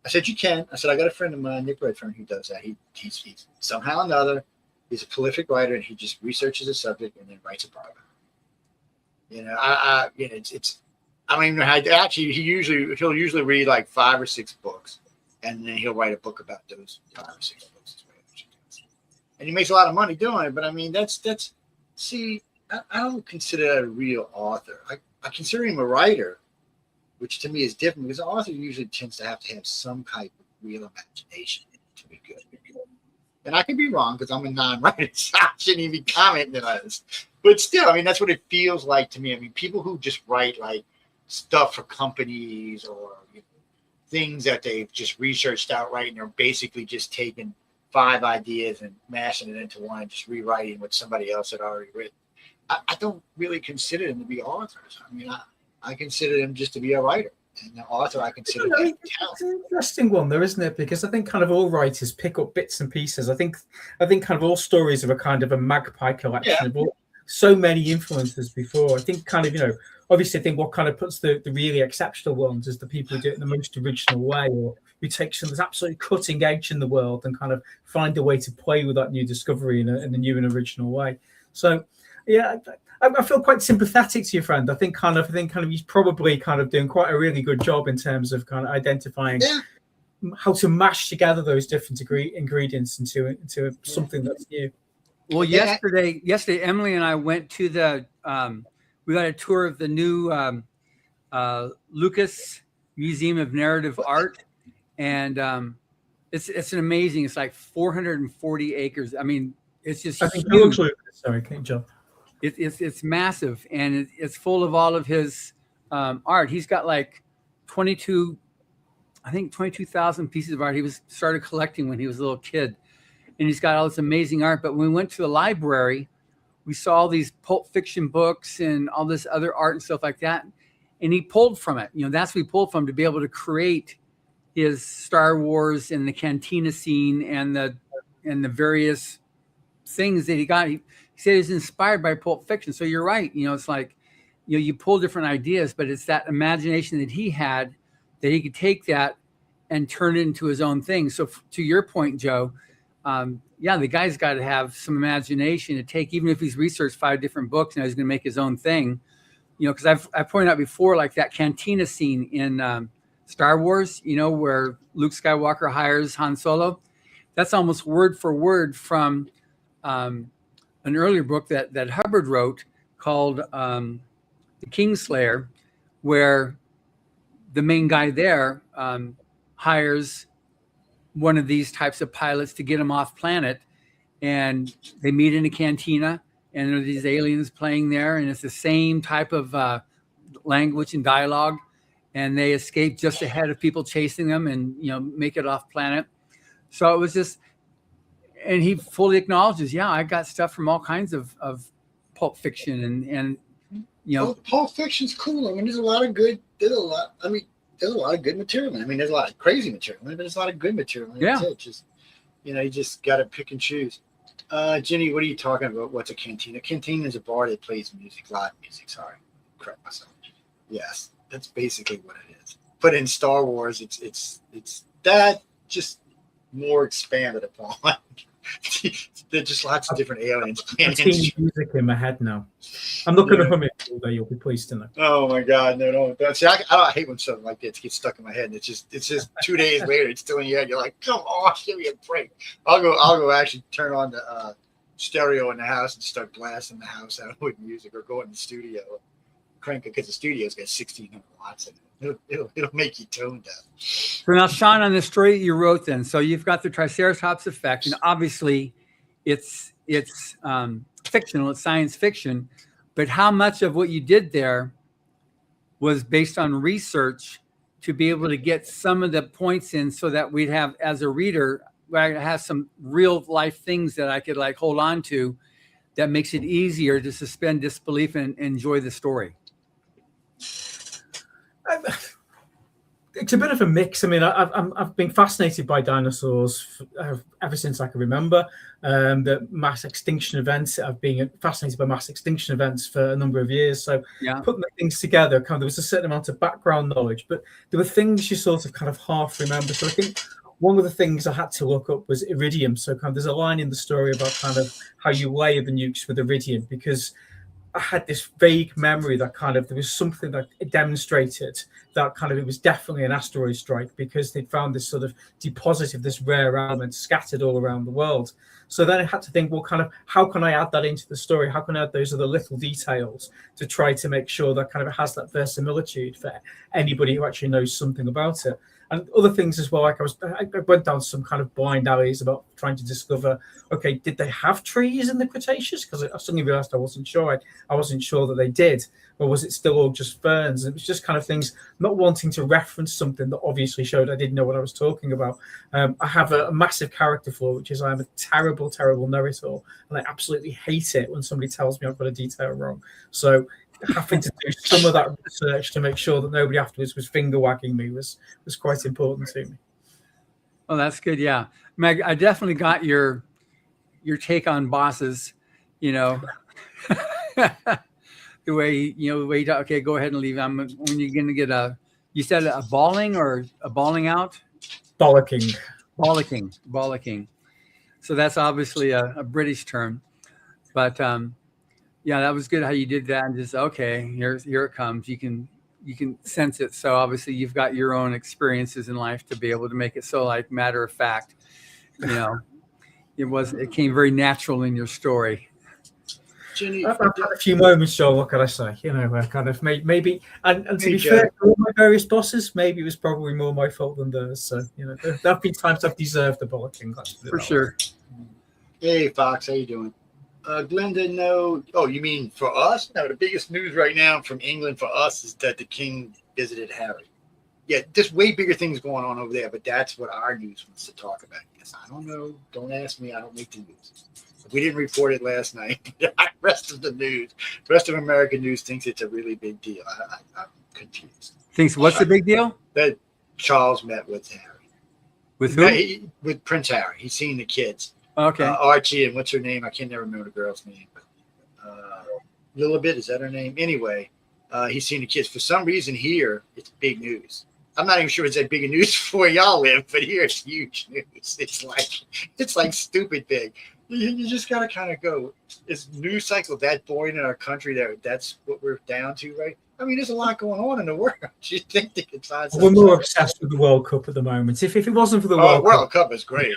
I said, you can. I said, I got a friend of mine, Nick Redfern, who does that. He's somehow or another, He's a prolific writer, and he just researches a subject and then writes a part of it. It's I don't even know how. Actually, he'll usually read like 5 or 6 books, and then he'll write a book about those 5 or 6 books. And he makes a lot of money doing it. But I mean, that's. See, I don't consider that a real author. I consider him a writer, which to me is different because an author usually tends to have some type of real imagination to be good. And I could be wrong because I'm a non-writer, so I shouldn't even be commenting on this. But still, I mean, that's what it feels like to me. I mean, people who just write like stuff for companies or things that they've just researched outright, and they're basically just taking 5 ideas and mashing it into one and just rewriting what somebody else had already written. I don't really consider them to be authors. I mean, I consider them just to be a writer. And the author, I consider that talent. It's an interesting one, though, isn't it? Because I think kind of all writers pick up bits and pieces. I think kind of all stories are a kind of a magpie collection of all, so many influences before. I think kind of, obviously I think what kind of puts the really exceptional ones is the people who do it in the most original way, or who take something that's absolutely cutting edge in the world and kind of find a way to play with that new discovery in a new and original way. So, yeah, I feel quite sympathetic to your friend. I think kind of he's probably kind of doing quite a really good job in terms of kind of identifying how to mash together those different ingredients into something that's new. Well, yesterday, Emily and I went to we got a tour of the new Lucas Museum of Narrative Art, and it's an amazing. It's like 440 acres. I mean, it's just huge. Sorry, can't jump. It's massive, and it's full of all of his art. He's got like 22,000 pieces of art. He started collecting when he was a little kid, and he's got all this amazing art. But when we went to the library, we saw all these Pulp Fiction books and all this other art and stuff like that, and he pulled from it. That's what he pulled from to be able to create his Star Wars and the cantina scene and the various things that he got. He said he was inspired by Pulp Fiction. So you're right. It's like, you pull different ideas, but it's that imagination that he had that he could take that and turn it into his own thing. So to your point, Joe, the guy's got to have some imagination to take, even if he's researched 5 different books and he's going to make his own thing, because I pointed out before, like that cantina scene in Star Wars, where Luke Skywalker hires Han Solo. That's almost word for word from an earlier book that Hubbard wrote called The Kingslayer, where the main guy there hires one of these types of pilots to get him off planet, and they meet in a cantina, and there are these aliens playing there, and it's the same type of language and dialogue, and they escape just ahead of people chasing them and make it off planet. So it was just, and he fully acknowledges, I got stuff from all kinds of Pulp Fiction and Pulp Fiction's cool. I mean, there's a lot of good material. I mean, there's a lot of crazy material, but there's a lot of good material. Yeah. That's it. Just, you just got to pick and choose. Jenny, what are you talking about? What's a cantina? A cantina is a bar that plays music, live music. Sorry, correct myself. Yes, that's basically what it is. But in Star Wars, it's that just more expanded upon. There's just lots of different aliens playing music in my head now. I'm not going to hum it all day. You'll be pleased to know. Oh my God, no! See, I hate when something like that gets stuck in my head. And it's just 2 days later, it's still in your head. You're like, come on, give me a break. I'll go actually turn on the stereo in the house and start blasting the house out with music, or go in the studio, crank it, because the studio's got 1,600 watts in it. It'll make you tone deaf. So now, Shaun, on the story you wrote, then, so you've got the Triceratops effect, and obviously, it's fictional, it's science fiction. But how much of what you did there was based on research to be able to get some of the points in, so that we'd have, as a reader, I have some real life things that I could like hold on to, that makes it easier to suspend disbelief and enjoy the story? It's a bit of a mix. I mean, I've been fascinated by dinosaurs ever since I can remember. The mass extinction events. I've been fascinated by mass extinction events for a number of years. So putting the things together, there was a certain amount of background knowledge, but there were things you sort of kind of half remember. So I think one of the things I had to look up was iridium. So kind of there's a line in the story about kind of how you layer the nukes with iridium, because I had this vague memory that kind of there was something that it demonstrated that kind of it was definitely an asteroid strike, because they'd found this sort of deposit of this rare element scattered all around the world. So then I had to think, well, kind of how can I add that into the story? How can I add those other little details to try to make sure that kind of it has that verisimilitude for anybody who actually knows something about it? And other things as well, like I went down some kind of blind alleys about trying to discover, okay, did they have trees in the Cretaceous? Because I suddenly realized I wasn't sure. I wasn't sure that they did, or was it still all just ferns? And it was just kind of things, not wanting to reference something that obviously showed I didn't know what I was talking about. I have a massive character flaw, which is I am a terrible, terrible know-it-all, and I absolutely hate it when somebody tells me I've got a detail wrong. So having to do some of that research to make sure that nobody afterwards was finger wagging me was quite important to me. Oh, that's good. Yeah, Meg, I definitely got your take on bosses. You know, the way you talk, okay, go ahead and leave. When you're going to get you said a balling or a balling out? Bollocking. So that's obviously a British term, but yeah, that was good how you did that, and just okay, here it comes. You can sense it. So obviously you've got your own experiences in life to be able to make it so like matter of fact. You know, it came very natural in your story. Jenny, I've had a few moments, Joel. What can I say? You know, kind of maybe, and to be fair, to all my various bosses, maybe it was probably more my fault than theirs. So you know, there have been times I've deserved the bollocking. For sure. Hey, Fox, how you doing? Glenn didn't know. Oh, you mean for us? No, the biggest news right now from England for us is that the King visited Harry. Yeah, there's way bigger things going on over there, but that's what our news wants to talk about. Yes, I don't know. Don't ask me. I don't make the news. We didn't report it last night. The rest of the news, the rest of American news thinks it's a really big deal. I'm confused. Thinks what's the big deal? That Charles met with Harry. With who? With Prince Harry. He's seen the kids. Okay. Archie and what's her name? I can't never remember the girl's name. Lilibet, is that her name? Anyway, he's seen the kids. For some reason here, it's big news. I'm not even sure it's that big a news for where y'all live, but here it's huge news. It's like stupid big. You just gotta kind of go. Is news cycle that boring in our country that's what we're down to, right? I mean, there's a lot going on in the world. You think they could find something? We're more obsessed with the World Cup at the moment. If it wasn't for the World Cup is great.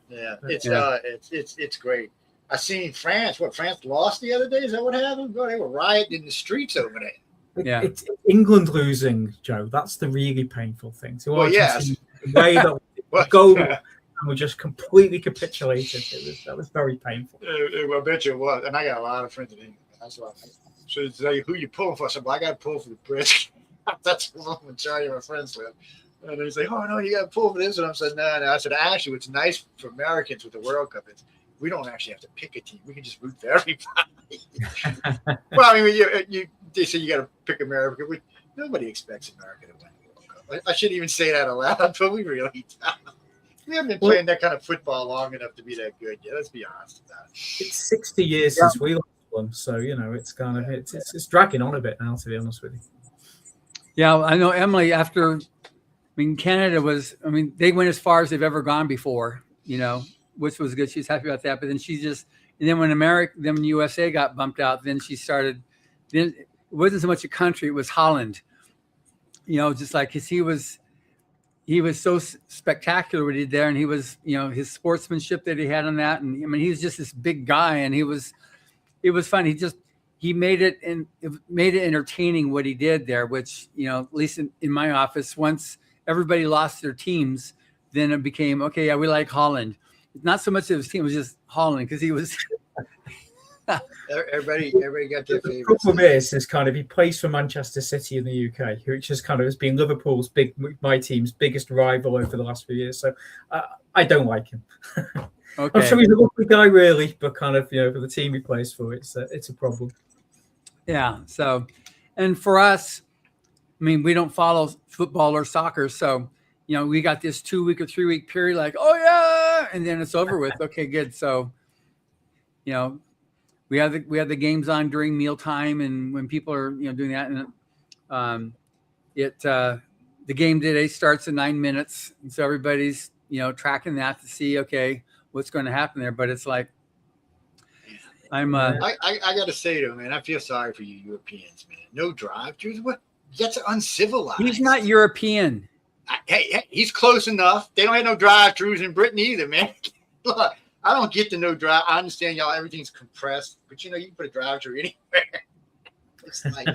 Yeah, Yeah. It's great. I seen France. What, France lost the other day? Is that what happened? Oh, they were rioting in the streets over there. Yeah. It's England losing, Joe. That's the really painful thing. So well, yes. The way that goal and we just completely capitulated. That was very painful. I bet you it was. And I got a lot of friends in England. That's why. So it's like, who you pulling for? I said, well, I got to pull for the Brits. That's where the majority of my friends live. And he's like, oh, no, you got to pull for this. And I said, no. I said, actually, what's nice for Americans with the World Cup is we don't actually have to pick a team. We can just root for everybody. Well, I mean, they say you got to pick America. Nobody expects America to win the World Cup. I shouldn't even say that aloud, but we really don't. We haven't been playing that kind of football long enough to be that good yet. Let's be honest about it. It's 60 years since we lost one, so you know it's kind of it's dragging on a bit now, to be honest with you. Yeah, I know Emily. Canada they went as far as they've ever gone before. You know, which was good. She's happy about that. But then when USA got bumped out, then she started. Then it wasn't so much a country; it was Holland. You know, just like because he was so spectacular what he did there, and he was, his sportsmanship that he had on that, and I mean, he was just this big guy, and it was fun. He made it entertaining what he did there, which, at least in my office, once everybody lost their teams, then it became, okay, yeah, we like Holland. Not so much of his team, it was just Holland, because he was. Everybody got their favorites. The problem is kind of he plays for Manchester City in the UK, which has kind of has been Liverpool's my team's biggest rival over the last few years. So I don't like him. Okay. I'm sure he's a lovely guy, really, but kind of for the team he plays for, it's a problem. Yeah. So, and for us, I mean, we don't follow football or soccer, so we got this 2-week or 3-week period, like, oh yeah, and then it's over with. Okay, good. So, we have the games on during mealtime and when people are doing that, and the game today starts in 9 minutes. And so everybody's, tracking that to see, okay, what's going to happen there. But it's like, I got to say though, man, I feel sorry for you Europeans, man. No drive-throughs. What? That's uncivilized. He's not European. Hey, he's close enough. They don't have no drive-throughs in Britain either, man. Look, I don't get the no drive. I understand y'all, everything's compressed, but you can put a drive-through anywhere. It's like,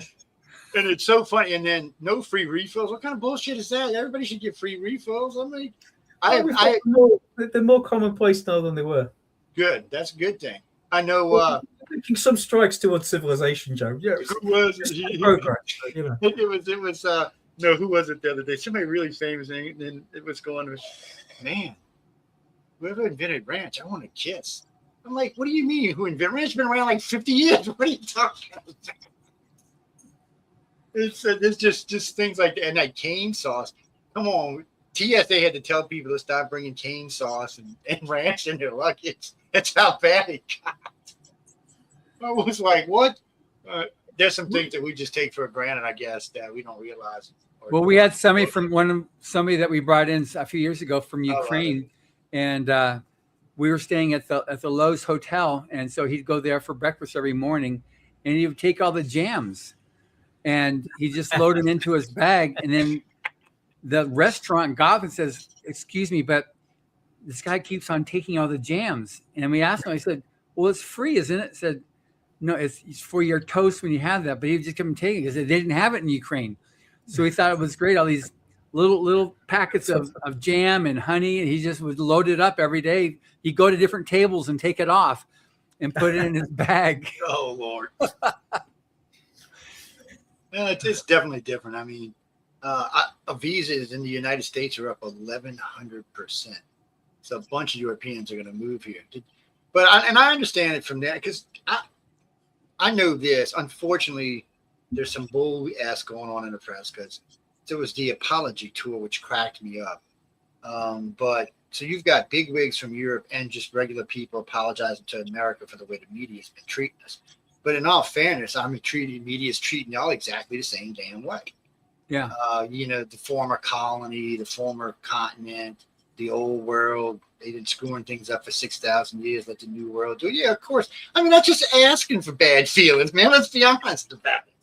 and it's so funny. And then no free refills. What kind of bullshit is that? Everybody should get free refills. I'm like, they're more commonplace now than they were. Good. That's a good thing. I know. Making some strikes towards civilization, Joe. Yeah, who was it? Progress, It was. No, who was it the other day? Somebody really famous, and then it was going to, man, whoever invented ranch, I want to kiss. I'm like, what do you mean? Who invented ranch? Been around like 50 years. What are you talking about? It's just things like that. And that cane sauce. Come on. TSA had to tell people to stop bringing cane sauce and ranch in their luggage. That's how bad it got. I was like, what? There's some things that we just take for granted, I guess, that we don't realize. Well, we had somebody that we brought in a few years ago from Ukraine, and we were staying at the Lowe's Hotel, and so he'd go there for breakfast every morning, and he would take all the jams, and he just loaded them into his bag, and then the restaurant got up and says, "Excuse me, but this guy keeps on taking all the jams." And we asked him, I said, "Well, it's free, isn't it?" He said, "No, it's for your toast when you have that." But he just kept taking it because they didn't have it in Ukraine. So he thought it was great, all these little packets of jam and honey, and he just would load it up every day. He'd go to different tables and take it off and put it in his bag. Oh, Lord. No, it's definitely different. I mean, visas in the United States are up 1,100%. So a bunch of Europeans are going to move here. But I understand it from there because I know this. Unfortunately, there's some bull ass going on in the press because there was the apology tour, which cracked me up. But so you've got big wigs from Europe and just regular people apologizing to America for the way the media's been treating us. But in all fairness, I mean, media's treating y'all exactly the same damn way. Yeah. The former colony, the former continent, the old world, they've been screwing things up for 6,000 years. Let the new world do it. Yeah, of course. I mean, that's just asking for bad feelings, man. Let's be honest about it.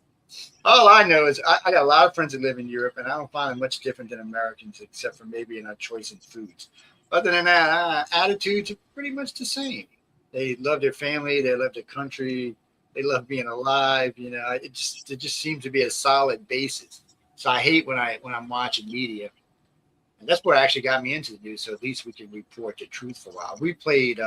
All I know is I got a lot of friends that live in Europe, and I don't find them much different than Americans, except for maybe in our choice in foods. Other than that, attitudes are pretty much the same. They love their family. They love their country. They love being alive. It just seems to be a solid basis. So I hate when I'm watching media. And that's what actually got me into the news. So at least we can report the truth for a while. We played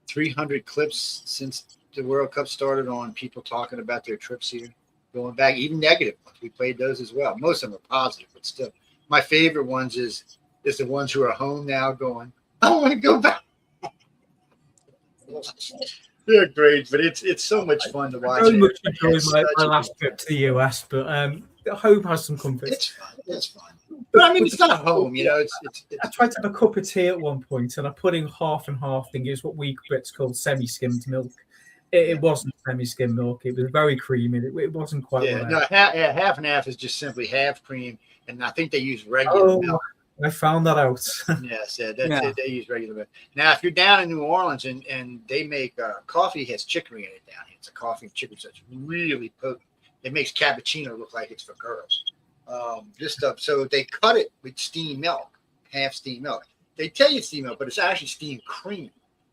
300 clips since the World Cup started on people talking about their trips here, going back, even negative ones. We played those as well. Most of them are positive, but still. My favorite ones is the ones who are home now going, I want to go back. They're great, but it's so much fun to watch. I very much enjoyed my last trip to the US, but home has some comfort. It's fun. But I mean, it's not home, It's I tried to have a cup of tea at one point, and I put in half and half. Thing is what we Brits call semi-skimmed milk. It wasn't semi-skimmed milk. It was very creamy. It wasn't quite. Yeah, no, half and half is just simply half cream, and I think they use regular milk. I found that out. Yes, it. They use regular milk. Now, if you're down in New Orleans and they make coffee has chicory in it down here. It's a coffee and chicory, so it's really potent. It makes cappuccino look like it's for girls. This stuff. So they cut it with steamed milk, half steamed milk. They tell you it's steamed milk, but it's actually steamed cream.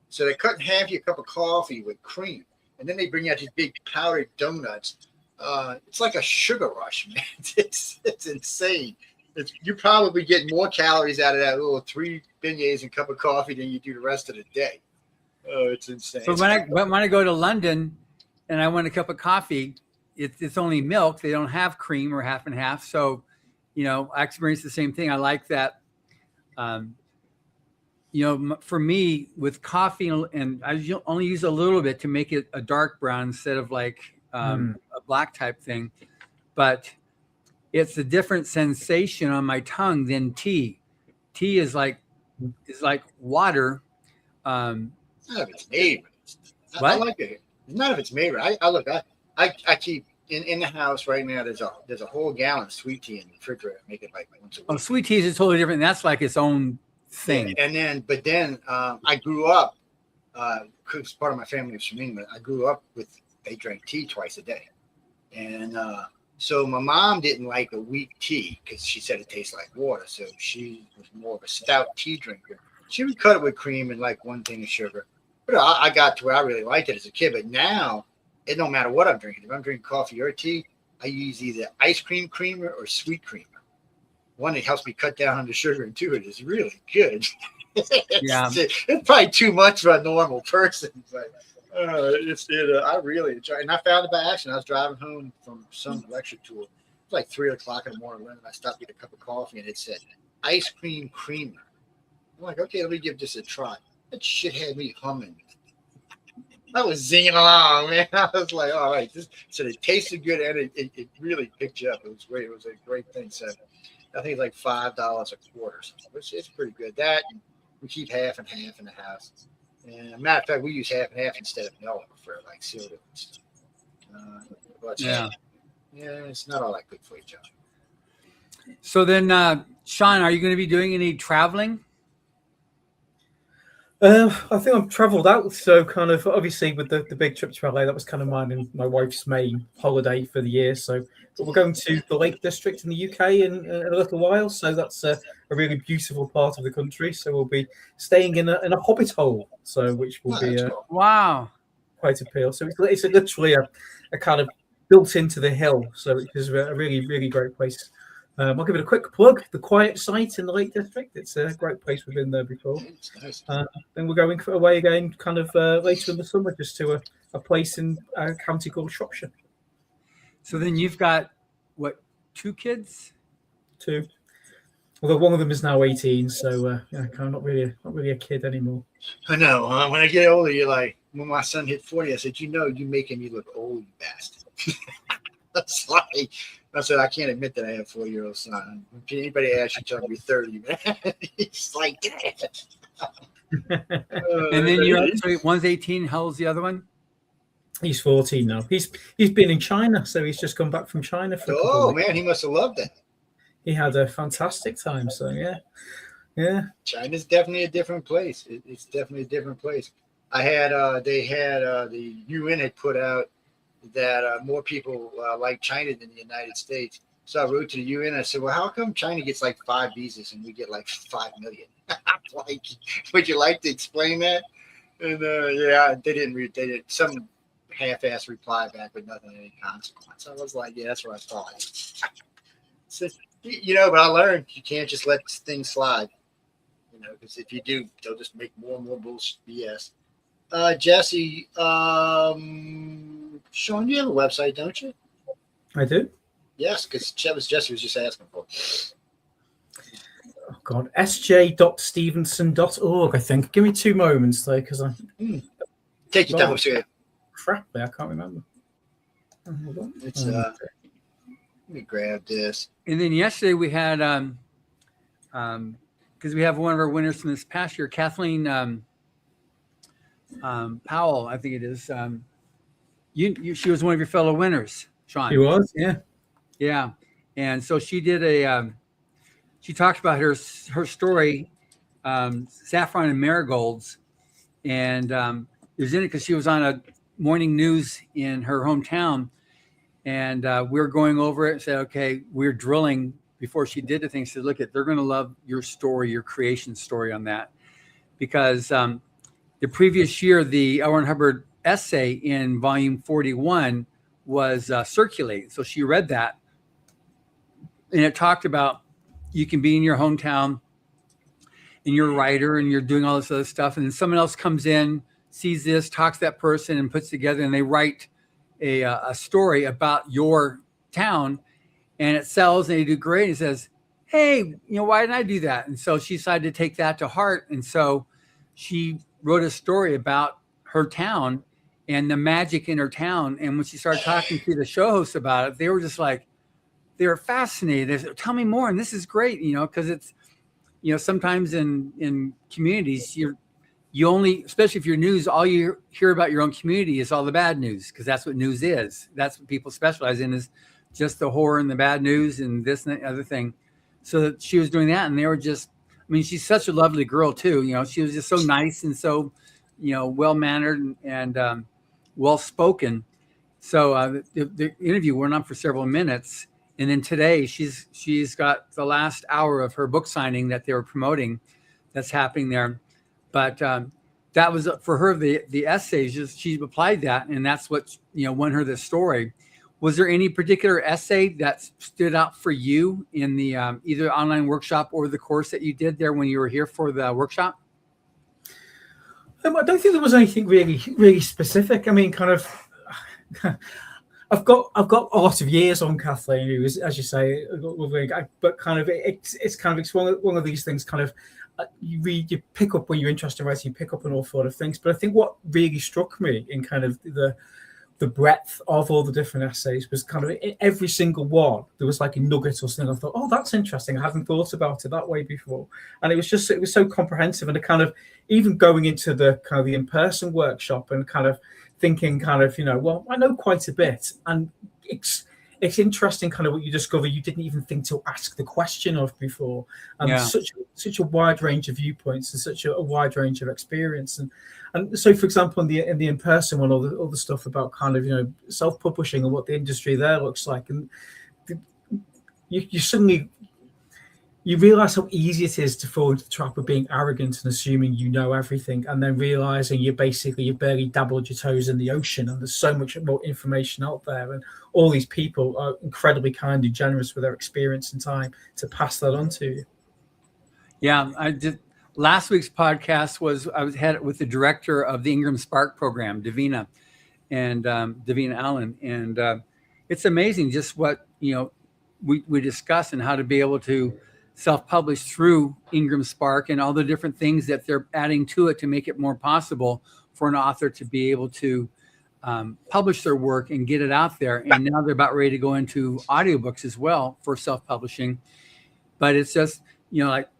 So they cut in half your cup of coffee with cream, and then they bring out these big powdered donuts. It's like a sugar rush, man. It's insane. You probably get more calories out of that little 3 beignets and cup of coffee than you do the rest of the day. Oh, it's insane. But when I go to London and I want a cup of coffee, it's only milk. They don't have cream or half and half. So, I experience the same thing. I like that. For me with coffee, and I only use a little bit to make it a dark brown instead of like a black type thing. But it's a different sensation on my tongue than tea. Tea is like water. Not if it's made. What? I like it. Not if it's made. I keep in the house right now, there's a whole gallon of sweet tea in the refrigerator. I make it like once a week. Oh, sweet teas is totally different. That's like its own thing. Yeah, and then I grew up. Because part of my family was from England. I grew up they drank tea twice a day, and so my mom didn't like a weak tea because she said it tastes like water. So she was more of a stout tea drinker. She would cut it with cream and like one thing of sugar. But I got to where I really liked it as a kid. But now it don't matter what I'm drinking. If I'm drinking coffee or tea, I use either ice cream creamer or sweet creamer. One, it helps me cut down on the sugar, and two, it is really good. It's probably too much for a normal person, but I really enjoy it. And I found it by accident. I was driving home from some lecture tour. It was like 3 o'clock in the morning, and I stopped to get a cup of coffee, and it said ice cream creamer. I'm like, okay, let me give this a try. That shit had me humming. I was zinging along, man. I was like, all right. So it tasted good, and it really picked you up. It was great. It was a great thing. So I think it's like $5 a quarter. So it's pretty good. That, and we keep half and half in the house. And matter of fact, we use half and half instead of milk for like cereal and stuff. It's not all that good for you, John. So then, Shaun, are you going to be doing any traveling? I think I've travelled out, so kind of obviously with the big trip to LA, that was kind of mine and my wife's main holiday for the year. So, but we're going to the Lake District in the UK in a little while, so that's a really beautiful part of the country. So we'll be staying in a hobbit hole, so which will be wow, quite appeal. So it's literally a kind of built into the hill, so it is a really really great place. I'll give it a quick plug. The Quiet Site in the Lake District. It's a great place. We've been there before. Nice. Then we're going away again kind of later in the summer just to a place in a county called Shropshire. So then you've got, what, 2 kids? 2. Although one of them is now 18, so kind of not really a kid anymore. I know. When I get older, you're like, when my son hit 40, I said, you're making me look old, you bastard. That's like, I said, I can't admit that I have a 4-year-old son. If anybody asks you, tell me 30, man. It's like that. And then one's 18. How old's the other one? He's 14 now. He's been in China, so he's just come back from China. Man, he must have loved that. He had a fantastic time. So yeah. China's definitely a different place. It's definitely a different place. The UN had put out that more people like China than the United States. So I wrote to the UN. I said, well, how come China gets like 5 visas and we get like 5 million? Like, would you like to explain that? And they didn't. Some half-ass reply back with nothing of any consequence. I was like, yeah, that's what I thought. So, but I learned you can't just let things slide. Because if you do, they'll just make more and more bullshit BS. Jesse, Shaun, you have a website, don't you? I do. Yes, because Jesse was just asking for. Oh God, sj.stevenson.org. I think. Give me 2 moments though, because I take your time. Sure. Crap, I can't remember. It's let me grab this. And then yesterday we had because we have one of our winners from this past year, Kathleen Powell, I think it is. She was one of your fellow winners, Shaun. She was, yeah. And so she did she talked about her story, saffron and marigolds, and it was in it because she was on a morning news in her hometown, and we were going over it and said, okay, we're drilling before she did the thing. She said, look, they're going to love your story, your creation story on that, because the previous year, the L. Ron Hubbard essay in volume 41 was circulated. So she read that, and it talked about you can be in your hometown and you're a writer and you're doing all this other stuff. And then someone else comes in, sees this, talks to that person and puts together, and they write a story about your town, and it sells and they do great. And it says, hey, why didn't I do that? And so she decided to take that to heart. And so she wrote a story about her town and the magic in her town. And when she started talking to the show hosts about it, they were just like, they were fascinated. They said, tell me more. And this is great, because it's, sometimes in communities, you only, especially if you're news, all you hear about your own community is all the bad news, because that's what news is. That's what people specialize in, is just the horror and the bad news and this and the other thing. So she was doing that, and they were just, I mean, she's such a lovely girl too. You know, she was just so nice and so, you know, well-mannered and well-spoken. So the interview went on for several minutes. And then today she's got the last hour of her book signing that they were promoting that's happening there. But that was for her, the essays, she applied that, and that's what, you know, won her the story. Was there any particular essay that stood out for you in the either online workshop or the course that you did there when you were here for the workshop? I don't think there was anything really specific. I mean, kind of, I've got a lot of years on Kathleen, who is, as you say, but kind of it's one of these things. Kind of, you pick up when you're interested in writing, you pick up an awful lot of things. But I think what really struck me in kind of the breadth of all the different essays was kind of in every single one there was like a nugget or something. I thought, oh, that's interesting. I hadn't thought about it that way before. And it was so comprehensive, and it kind of, even going into the kind of the in-person workshop and kind of thinking kind of, you know, well, I know quite a bit, and it's interesting kind of what you discover you didn't even think to ask the question of before, and such a wide range of viewpoints and such a wide range of experience. And so, for example, in the in-person one, all the stuff about kind of, you know, self-publishing and what the industry there looks like, and you suddenly you realize how easy it is to fall into the trap of being arrogant and assuming you know everything, and then realizing you've barely dabbled your toes in the ocean, and there's so much more information out there, and all these people are incredibly kind and generous with their experience and time to pass that on to you. Yeah, I did. Last week's podcast I was had with the director of the Ingram Spark program, Davina Allen, and it's amazing just what, you know, we discuss, and how to be able to self-publish through Ingram Spark and all the different things that they're adding to it to make it more possible for an author to be able to publish their work and get it out there. And now they're about ready to go into audiobooks as well for self-publishing. But it's just, you know, like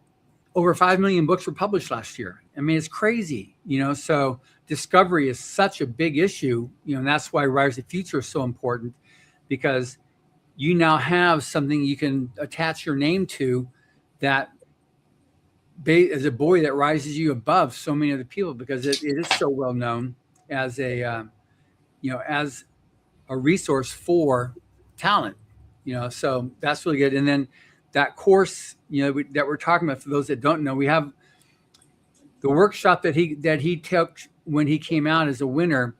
over 5 million books were published last year. I mean, it's crazy, you know, so discovery is such a big issue, you know, and that's why Writers of the Future is so important, because you now have something you can attach your name to that as a boy that rises you above so many other people, because it is so well known as a, you know, as a resource for talent, you know, so that's really good. And then that course, you know, that we're talking about, for those that don't know, we have the workshop that he took when he came out as a winner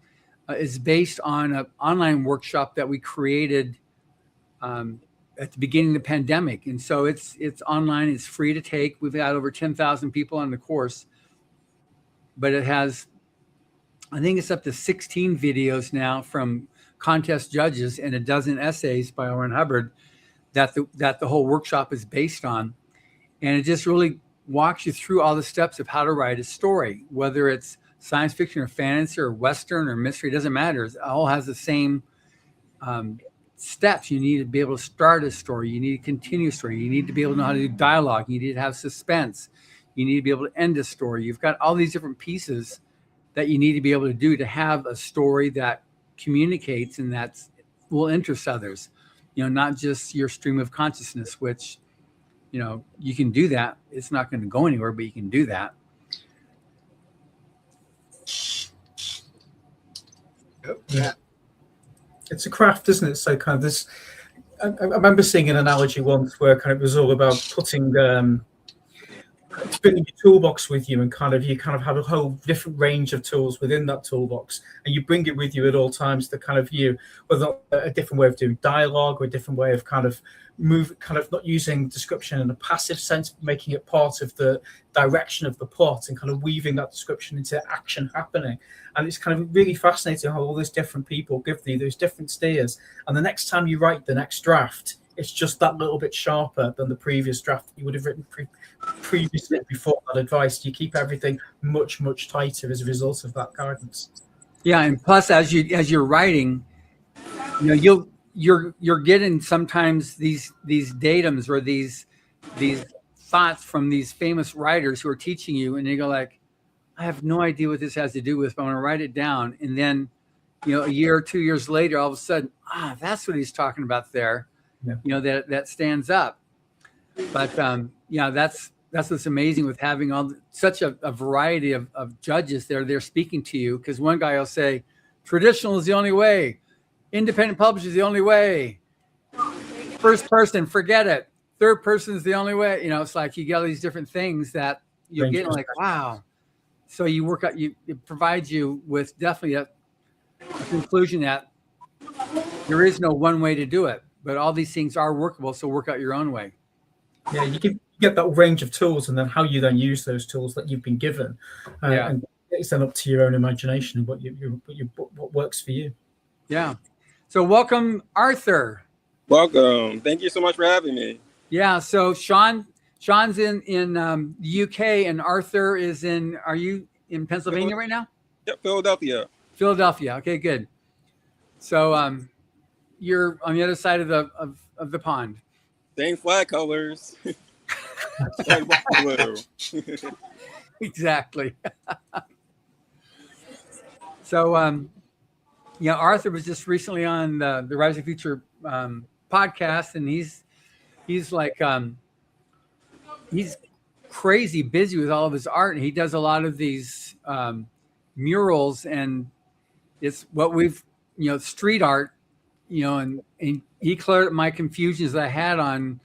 is based on an online workshop that we created at the beginning of the pandemic. And so it's online, it's free to take. We've got over 10,000 people on the course, but it has, I think it's up to 16 videos now from contest judges and a dozen essays by Orrin Hubbard that the whole workshop is based on. And it just really walks you through all the steps of how to write a story, whether it's science fiction or fantasy or Western or mystery, it doesn't matter. It all has the same steps. You need to be able to start a story. You need to continue a story. You need to be able to know how to do dialogue. You need to have suspense. You need to be able to end a story. You've got all these different pieces that you need to be able to do to have a story that communicates and that will interest others, you know, not just your stream of consciousness, which, you know, you can do that. It's not going to go anywhere, but you can do that. Yeah. It's a craft, isn't it? So kind of this, I remember seeing an analogy once where kind of it was all about putting, spinning your toolbox with you, and kind of you kind of have a whole different range of tools within that toolbox, and you bring it with you at all times to kind of you, whether a different way of doing dialogue or a different way of kind of not using description in a passive sense, but making it part of the direction of the plot and kind of weaving that description into action happening. And it's kind of really fascinating how all these different people give you those different steers, and the next time you write the next draft, it's just that little bit sharper than the previous draft that you would have written previously before that advice. You keep everything much, much tighter as a result of that guidance. Yeah, and plus, as you're writing, you know, you're getting sometimes these datums or these thoughts from these famous writers who are teaching you, and you go like, I have no idea what this has to do with, but I'm going to write it down. And then, a year or 2 years later, all of a sudden, that's what he's talking about there. Yeah. That stands up. But that's what's amazing with having such a variety of judges there. They're speaking to you, because one guy will say, traditional is the only way. Independent publisher is the only way. First person, forget it. Third person is the only way. It's like you get all these different things that you get like, wow. So you work out, it provides you with definitely a conclusion that there is no one way to do it, but all these things are workable. So work out your own way. Yeah, you can get that range of tools, and then how you then use those tools that you've been given, and it's then up to your own imagination and what works for you. Yeah. So welcome, Arthur. Welcome. Thank you so much for having me. Yeah. So Shaun's in the UK, and Arthur is are you in Pennsylvania right now? Yep, Philadelphia. Philadelphia. Okay, good. So you're on the other side of the pond. Same flag colors. Blue. Exactly. So Arthur was just recently on the Rising Future podcast, and he's like he's crazy busy with all of his art, and he does a lot of these murals, and it's what we've street art, and he cleared up my confusions that I had on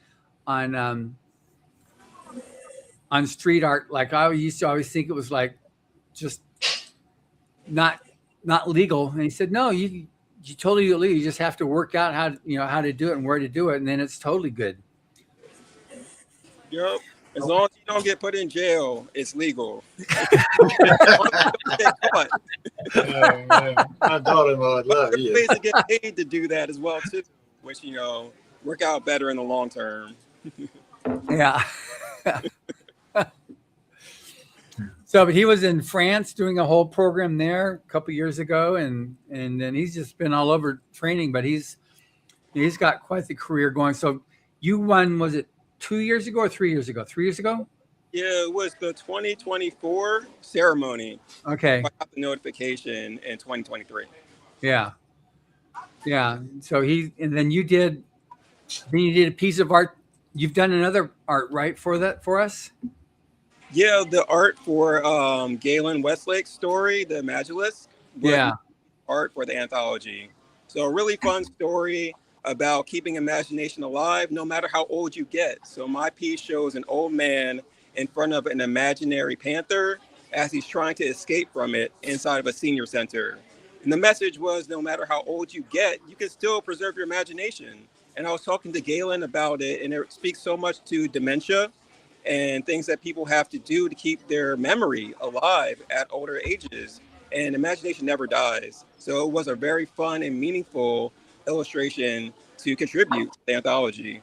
street art. Like I used to always think it was like just not legal, and he said, no, you totally legal. You just have to work out how to do it and where to do it, and then it's totally good. Yep. As long as you don't get put in jail, it's legal. My daughter-in-law would love you. Ways to get paid to do that as well too, which work out better in the long term. Yeah. So, but he was in France doing a whole program there a couple of years ago, and then he's just been all over training. But he's got quite the career going. So you won, was it 2 years ago or 3 years ago? 3 years ago? Yeah, it was the 2024 ceremony. Okay. I got the notification in 2023. Yeah. Yeah. So then you did a piece of art. You've done another art, right, for us? Yeah, the art for Galen Westlake's story, The Imagulus. Yeah. Art for the anthology. So a really fun story about keeping imagination alive no matter how old you get. So my piece shows an old man in front of an imaginary panther as he's trying to escape from it inside of a senior center. And the message was, no matter how old you get, you can still preserve your imagination. And I was talking to Galen about it, and it speaks so much to dementia and things that people have to do to keep their memory alive at older ages. And imagination never dies. So it was a very fun and meaningful illustration to contribute to the anthology.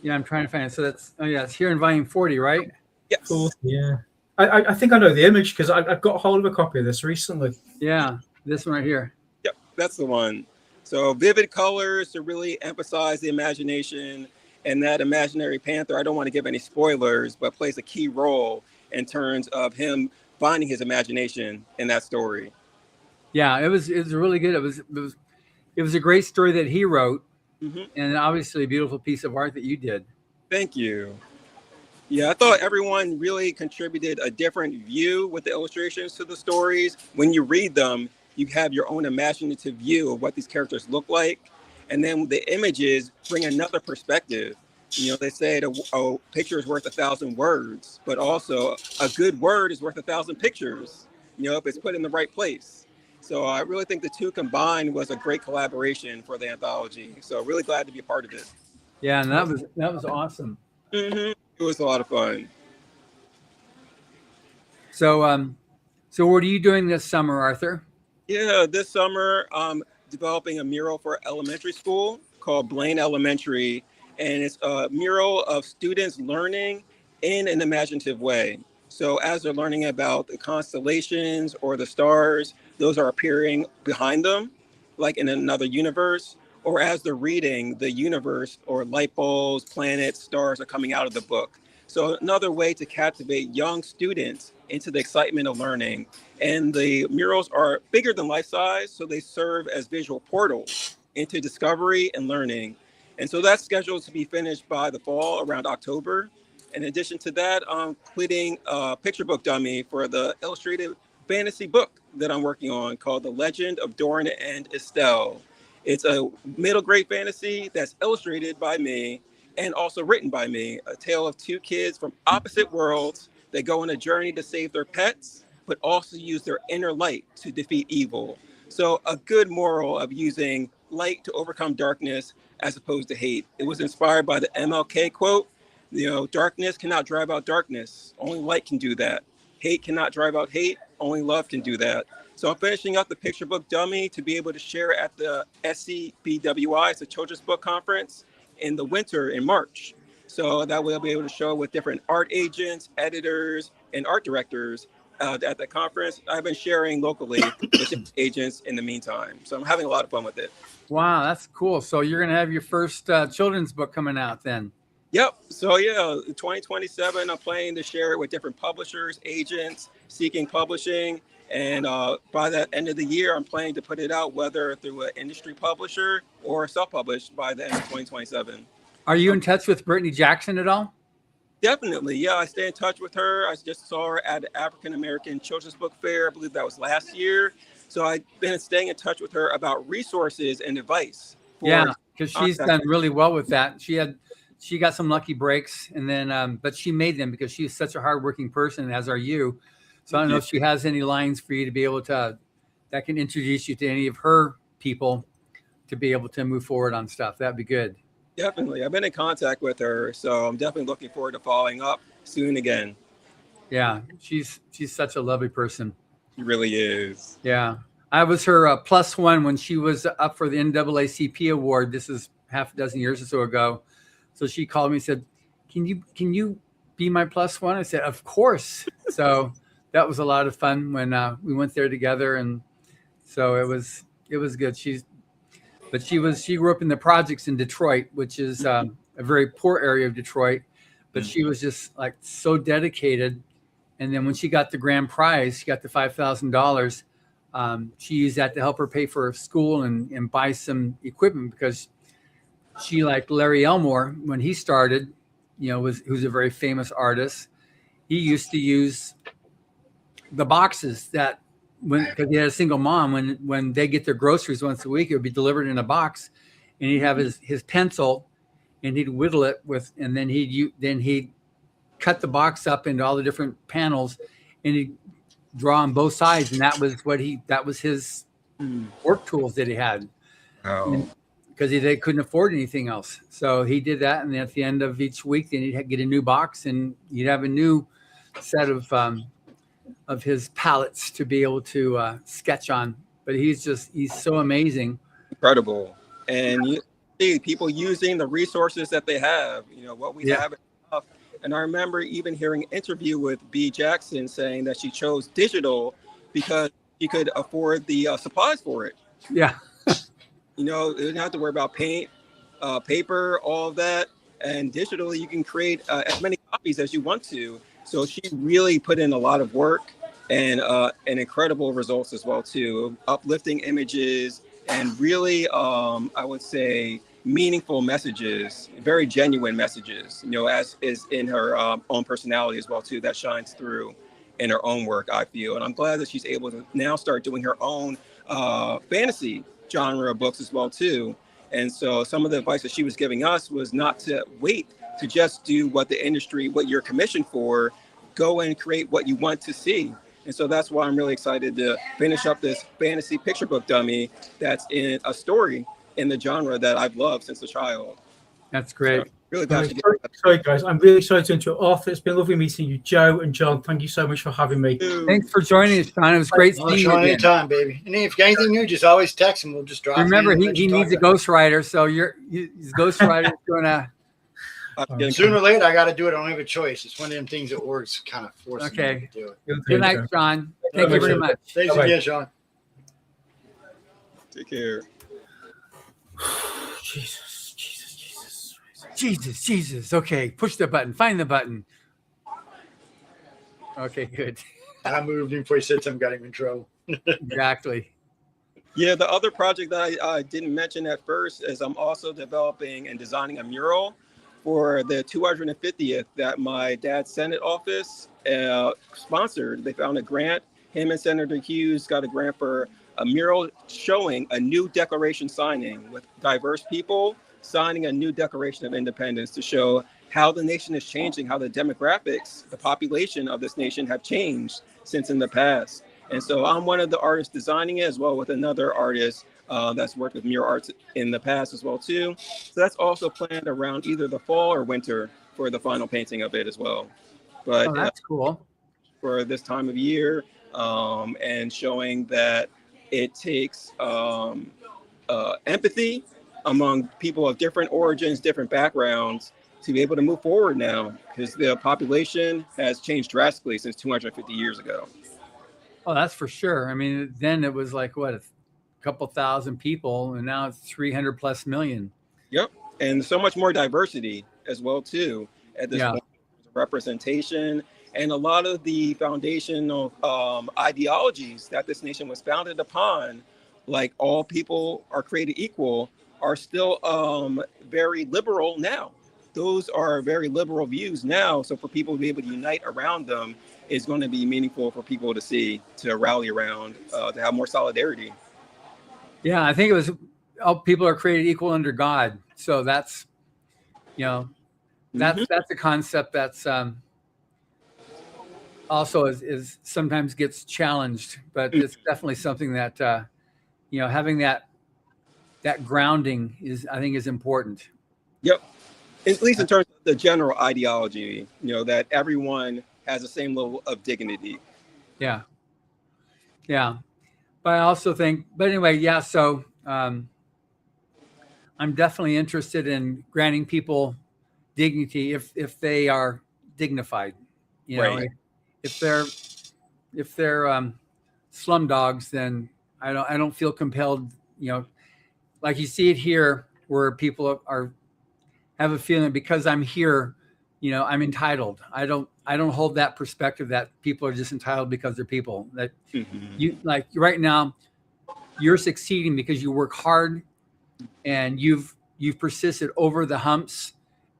Yeah, I'm trying to find it. So it's here in volume 40, right? Yes. Cool. Yeah. I think I know the image because I've got a hold of a copy of this recently. Yeah, this one right here. Yep, that's the one. So vivid colors to really emphasize the imagination, and that imaginary panther, I don't want to give any spoilers, but plays a key role in terms of him finding his imagination in that story. Yeah, it was really good. It was a great story that he wrote, and obviously a beautiful piece of art that you did. Thank you. Yeah, I thought everyone really contributed a different view with the illustrations to the stories. When you read them, you have your own imaginative view of what these characters look like. And then the images bring another perspective. They say a picture is worth 1,000 words, but also a good word is worth 1,000 pictures, if it's put in the right place. So I really think the two combined was a great collaboration for the anthology. So really glad to be a part of it. Yeah, and that was awesome. It was a lot of fun. So what are you doing this summer, Arthur? Yeah, this summer I'm developing a mural for elementary school called Blaine Elementary, and it's a mural of students learning in an imaginative way. So as they're learning about the constellations or the stars, those are appearing behind them, like in another universe, or as they're reading, the universe or light bulbs, planets, stars are coming out of the book. So another way to captivate young students into the excitement of learning. And the murals are bigger than life size, so they serve as visual portals into discovery and learning. And so that's scheduled to be finished by the fall, around October. In addition to that, I'm completing a picture book dummy for the illustrated fantasy book that I'm working on called The Legend of Doran and Estelle. It's a middle grade fantasy that's illustrated by me and also written by me, a tale of two kids from opposite worlds that go on a journey to save their pets, but also use their inner light to defeat evil. So a good moral of using light to overcome darkness as opposed to hate. It was inspired by the MLK quote, darkness cannot drive out darkness. Only light can do that. Hate cannot drive out hate. Only love can do that. So I'm finishing up the picture book dummy to be able to share at the SCBWI, it's a children's book conference, in the winter in March. So that way I'll be able to show with different art agents, editors, and art directors at the conference. I've been sharing locally with agents in the meantime. So I'm having a lot of fun with it. Wow, that's cool. So you're going to have your first children's book coming out then? Yep. So yeah, 2027, I'm planning to share it with different publishers, agents, seeking publishing. And by the end of the year, I'm planning to put it out, whether through an industry publisher or self-published by the end of 2027. Are you in touch with Brittany Jackson at all? Definitely. Yeah, I stay in touch with her. I just saw her at the African American Children's Book Fair. I believe that was last year. So I've been staying in touch with her about resources and advice. Yeah, because she's done really well with that. She got some lucky breaks, and then but she made them because she's such a hardworking person, as are you. So I don't know if she has any lines for you to be able to that can introduce you to any of her people to be able to move forward on stuff. That'd be good. Definitely. I've been in contact with her, so I'm definitely looking forward to following up soon again. Yeah, she's such a lovely person. She really is. Yeah. I was her +1 when she was up for the NAACP award. This is half a dozen years or so ago. So she called me and said, can you be my +1? I said, of course. So that was a lot of fun when we went there together. And so it was good. She grew up in the projects in Detroit, which is a very poor area of Detroit, but she was just like so dedicated. And then when she got the grand prize, she got the $5,000. She used that to help her pay for school and buy some equipment because she, like Larry Elmore, when he started, who's a very famous artist, he used to use the boxes that because he had a single mom, when they get their groceries once a week, it would be delivered in a box, and he'd have his pencil and he'd whittle it and then he'd cut the box up into all the different panels and he'd draw on both sides. And that was his work tools that he had. Oh. Because they couldn't afford anything else. So he did that. And then at the end of each week, then he'd get a new box and you'd have a new set of his palettes to be able to sketch on. But he's so amazing. Incredible. And you see people using the resources that they have, what we have. And I remember even hearing an interview with B. Jackson saying that she chose digital because she could afford the supplies for it. Yeah. You didn't have to worry about paint, paper, all of that. And digitally, you can create as many copies as you want to. So she really put in a lot of work and incredible results as well, too. Uplifting images and really, I would say, meaningful messages, very genuine messages, as is in her own personality as well, too, that shines through in her own work, I feel. And I'm glad that she's able to now start doing her own fantasy genre of books as well, too. And so some of the advice that she was giving us was not to wait to just do what you're commissioned for, go and create what you want to see. And so that's why I'm really excited to finish up this fantasy picture book dummy that's in a story in the genre that I've loved since a child. That's great. So, really glad sorry, guys. I'm really sorry to interrupt off. It's been lovely meeting you, Joe and John. Thank you so much for having me. Thanks for joining us, Sean. It was great seeing you again. Anytime, baby. And if you got anything new, just always text him. We'll just drop. Remember, he needs a ghostwriter, so his ghostwriter is going to. Sooner or later, I got to do it. I don't have a choice. It's one of them things that works kind of forcing me to do it. Good night, Sean. Thank you very much. Thanks again, Sean. Take care. Jesus. Jesus. Okay, push the button. Find the button. Okay, good. I moved him before he said something, got him in trouble. Exactly. Yeah, the other project that I didn't mention at first is I'm also developing and designing a mural for the 250th that my dad's Senate office sponsored. They found a grant. Him and Senator Hughes got a grant for a mural showing a new declaration signing with diverse people signing a new Declaration of Independence to show how the nation is changing, how the demographics, the population of this nation have changed since in the past. And so I'm one of the artists designing it, as well with another artist that's worked with mural arts in the past as well too. So that's also planned around either the fall or winter for the final painting of it as well. But that's cool. For this time of year, and showing that it takes empathy among people of different origins, different backgrounds, to be able to move forward now, because the population has changed drastically since 250 years ago. Oh, that's for sure. I mean, then it was like, what, a couple thousand people, and now it's 300 plus million. Yep. And so much more diversity as well, too, at this point. Representation and a lot of the foundational ideologies that this nation was founded upon, like all people are created equal, are still very liberal now. Those are very liberal views now. So for people to be able to unite around them is going to be meaningful for people to see, to rally around, to have more solidarity. Yeah, I think it was all people are created equal under God. So that's, that's a concept that's also is sometimes gets challenged, but it's definitely something that having that grounding I think is important. Yep. At least in terms of the general ideology, that everyone has the same level of dignity. Yeah. But I also think, so I'm definitely interested in granting people dignity if they are dignified. Right. If they're slum dogs, then I don't feel compelled, like you see it here where people have a feeling because I'm here, I'm entitled. I don't hold that perspective that people are just entitled because they're people. That you like right now, you're succeeding because you work hard and you've persisted over the humps,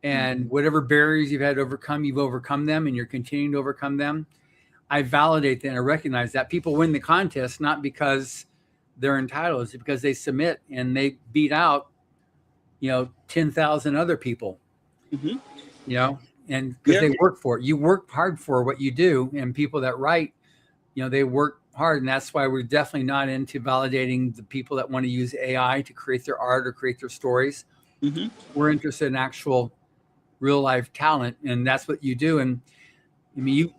and whatever barriers you've had to overcome, you've overcome them and you're continuing to overcome them. I validate that and I recognize that people win the contest not because they're entitled, it's because they submit and they beat out 10,000 other people, and because they work for it. You work hard for what you do, and people that write, they work hard. And that's why we're definitely not into validating the people that want to use AI to create their art or create their stories. We're interested in actual real life talent. And that's what you do. And I mean,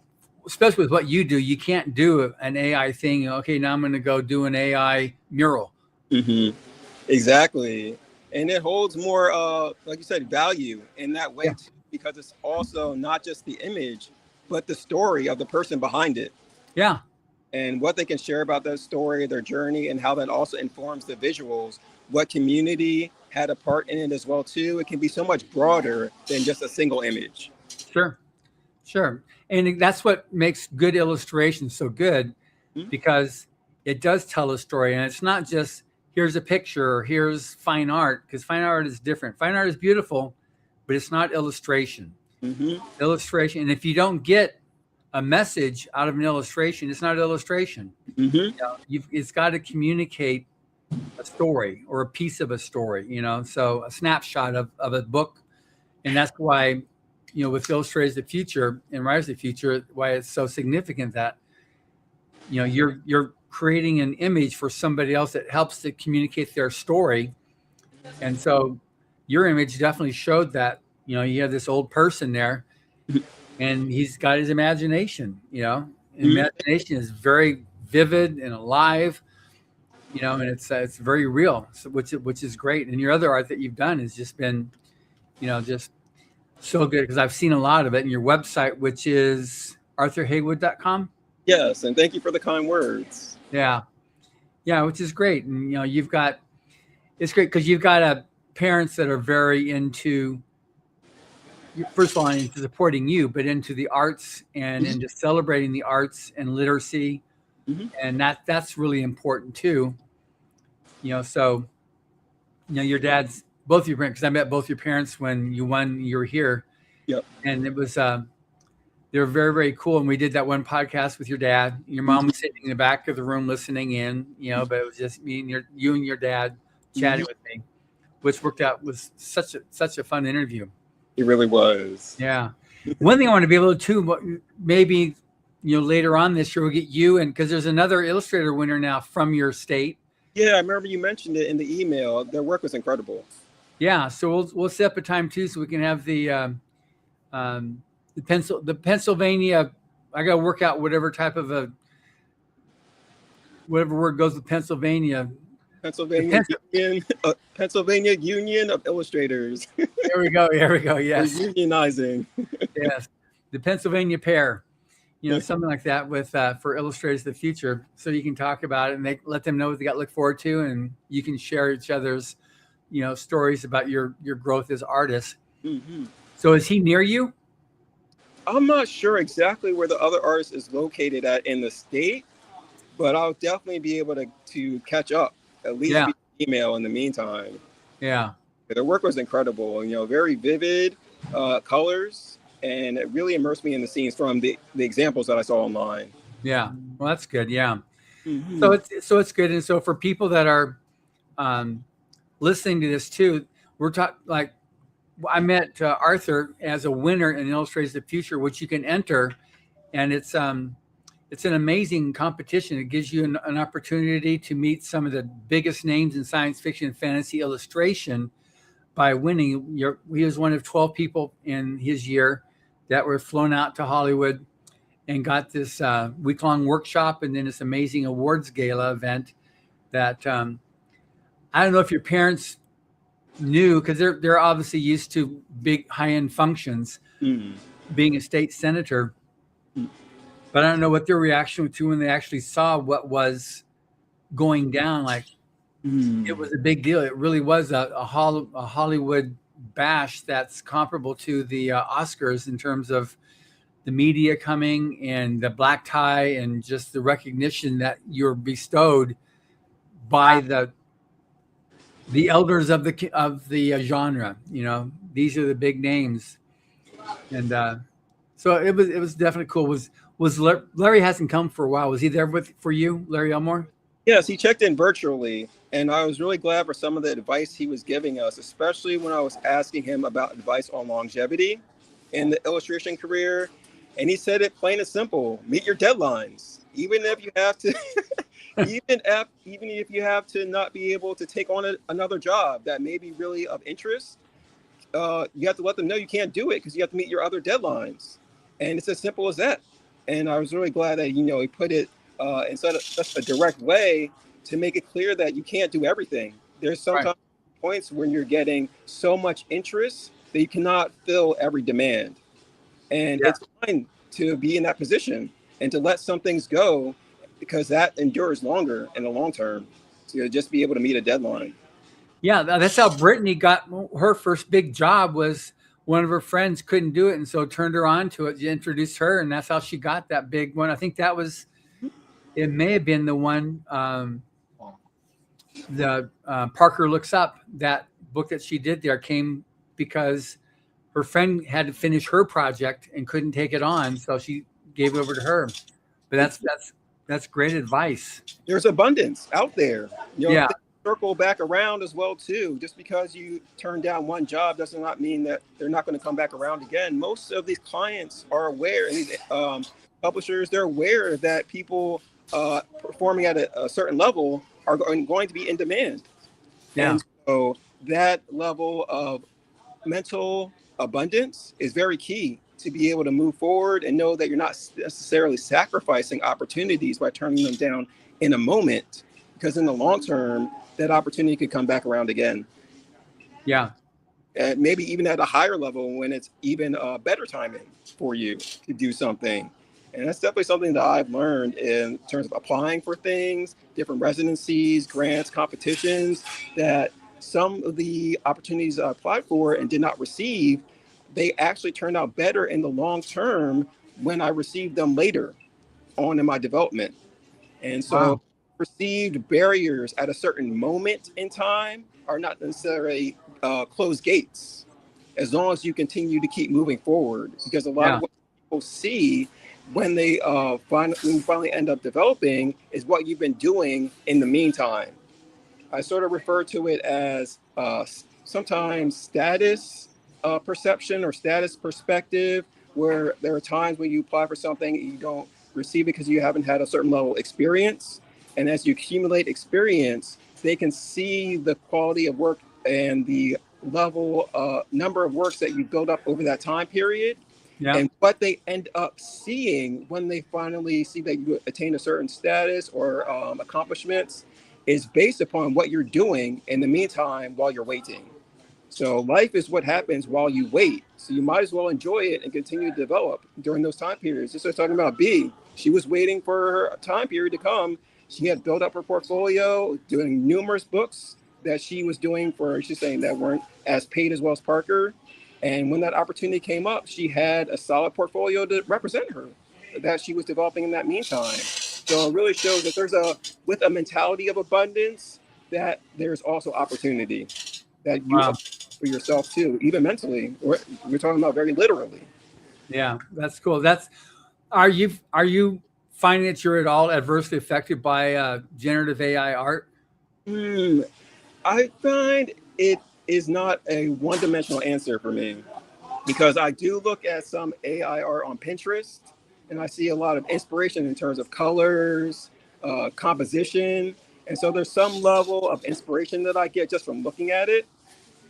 especially with what you do, you can't do an AI thing. Okay, now I'm going to go do an AI mural. Exactly. And it holds more, like you said, value in that way, too, because it's also not just the image, but the story of the person behind it. Yeah. And what they can share about that story, their journey, and how that also informs the visuals, what community had a part in it as well, too. It can be so much broader than just a single image. Sure. And that's what makes good illustrations so good, because it does tell a story. And it's not just, here's a picture or here's fine art, because fine art is different. Fine art is beautiful, but it's not illustration. Illustration. And if you don't get a message out of an illustration, it's not illustration. It's got to communicate a story or a piece of a story, so a snapshot of a book. And that's why, with Illustrators of the Future and Writers of the Future, why it's so significant that, you're creating an image for somebody else that helps to communicate their story. And so your image definitely showed that, you have this old person there and he's got his imagination, imagination is very vivid and alive, and it's very real, so, which is great. And your other art that you've done has just been, just so good, because I've seen a lot of it in your website, which is arthurhaywood.com. Yes. And thank you for the kind words. Yeah, which is great. And it's great because you've got parents that are very into first of all, into supporting you, but into the arts and into celebrating the arts and literacy. And that's really important too. So, your dad's, both your parents, because I met both your parents when you were here. Yep. And it was, they were very, very cool. And we did that one podcast with your dad. Your mom was sitting in the back of the room listening in, but it was just me and you and your dad chatting with me, which worked out, was such a fun interview. It really was. Yeah. One thing I want to be able to, maybe, later on this year, we'll get you, and because there's another illustrator winner now from your state. Yeah, I remember you mentioned it in the email. Their work was incredible. Yeah, so we'll set up a time too, so we can have the Pennsylvania. I got to work out whatever type of whatever word goes with Pennsylvania. Pennsylvania Union of Illustrators. There we go. Yes, we're unionizing. Yes, the Pennsylvania pair. Something like that with for illustrators of the future, so you can talk about it and let them know what they got to look forward to, and you can share each other's, stories about your growth as artists. So is he near you? I'm not sure exactly where the other artist is located at in the state, but I'll definitely be able to catch up, at least via email in the meantime. Yeah. Their work was incredible, very vivid colors, and it really immersed me in the scenes from the examples that I saw online. Yeah. Well, that's good. Yeah. So it's good. And so for people that are listening to this too, we're talking, like, I met Arthur as a winner in Illustrators of the Future, which you can enter, and it's an amazing competition. It gives you an opportunity to meet some of the biggest names in science fiction and fantasy illustration by winning. He was one of 12 people in his year that were flown out to Hollywood and got this week-long workshop and then this amazing awards gala event that I don't know if your parents knew, because they're obviously used to big high-end functions, being a state senator. But I don't know what their reaction to when they actually saw what was going down. Like, it was a big deal. It really was a Hollywood bash that's comparable to the Oscars in terms of the media coming and the black tie and just the recognition that you're bestowed by the elders of the genre. These are the big names, and so it was definitely cool. Was Larry hasn't come for a while? Was he there for you, Larry Elmore? Yes, he checked in virtually, and I was really glad for some of the advice he was giving us, especially when I was asking him about advice on longevity in the illustration career. And he said it plain and simple: meet your deadlines, even if you have to. Even if you have to not be able to take on another job that may be really of interest, you have to let them know you can't do it because you have to meet your other deadlines. And it's as simple as that. And I was really glad that, he put it in such a direct way to make it clear that you can't do everything. There's sometimes points when you're getting so much interest that you cannot fill every demand. And it's fine to be in that position and to let some things go, because that endures longer in the long term, to just be able to meet a deadline. Yeah, that's how Brittany got her first big job. Was one of her friends couldn't do it, and so turned her on to it. You introduced her, and that's how she got that big one. I think that was, it may have been the one, Parker Looks Up. That book that she did there came because her friend had to finish her project and couldn't take it on, so she gave it over to her. But that's great advice. There's abundance out there. Circle back around as well too. Just because you turn down one job does not mean that they're not going to come back around again. Most of these clients are aware, and these publishers, they're aware that people performing at a certain level are going to be in demand. Yeah. And so that level of mental abundance is very key to be able to move forward and know that you're not necessarily sacrificing opportunities by turning them down in a moment, because in the long term, that opportunity could come back around again. Yeah. And maybe even at a higher level when it's even better timing for you to do something. And that's definitely something that I've learned in terms of applying for things, different residencies, grants, competitions, that some of the opportunities I applied for and did not receive they actually turned out better in the long term when I received them later on in my development. And so Wow. perceived barriers at a certain moment in time are not necessarily closed gates, as long as you continue to keep moving forward. Because a lot Yeah. of what people see when they finally end up developing is what you've been doing in the meantime. I sort of refer to it as sometimes status perception or status perspective, where there are times when you apply for something and you don't receive it because you haven't had a certain level of experience. And as you accumulate experience, they can see the quality of work and the level number of works that you build up over that time period. Yeah. And what they end up seeing when they finally see that you attain a certain status or accomplishments is based upon what you're doing in the meantime while you're waiting. So life is what happens while you wait. So you might as well enjoy it and continue to develop during those time periods. Just like talking about B, she was waiting for her time period to come. She had built up her portfolio, doing numerous books that she was doing for, she's saying, that weren't as paid as well as Parker. And when that opportunity came up, she had a solid portfolio to represent her that she was developing in that meantime. So it really shows that with a mentality of abundance, that there's also opportunity that you Wow. for yourself too, even mentally. We're talking about very literally. Yeah, that's cool. Are you finding that you're at all adversely affected by generative AI art? I find it is not a one-dimensional answer for me, because I do look at some AI art on Pinterest and I see a lot of inspiration in terms of colors, composition. And so there's some level of inspiration that I get just from looking at it.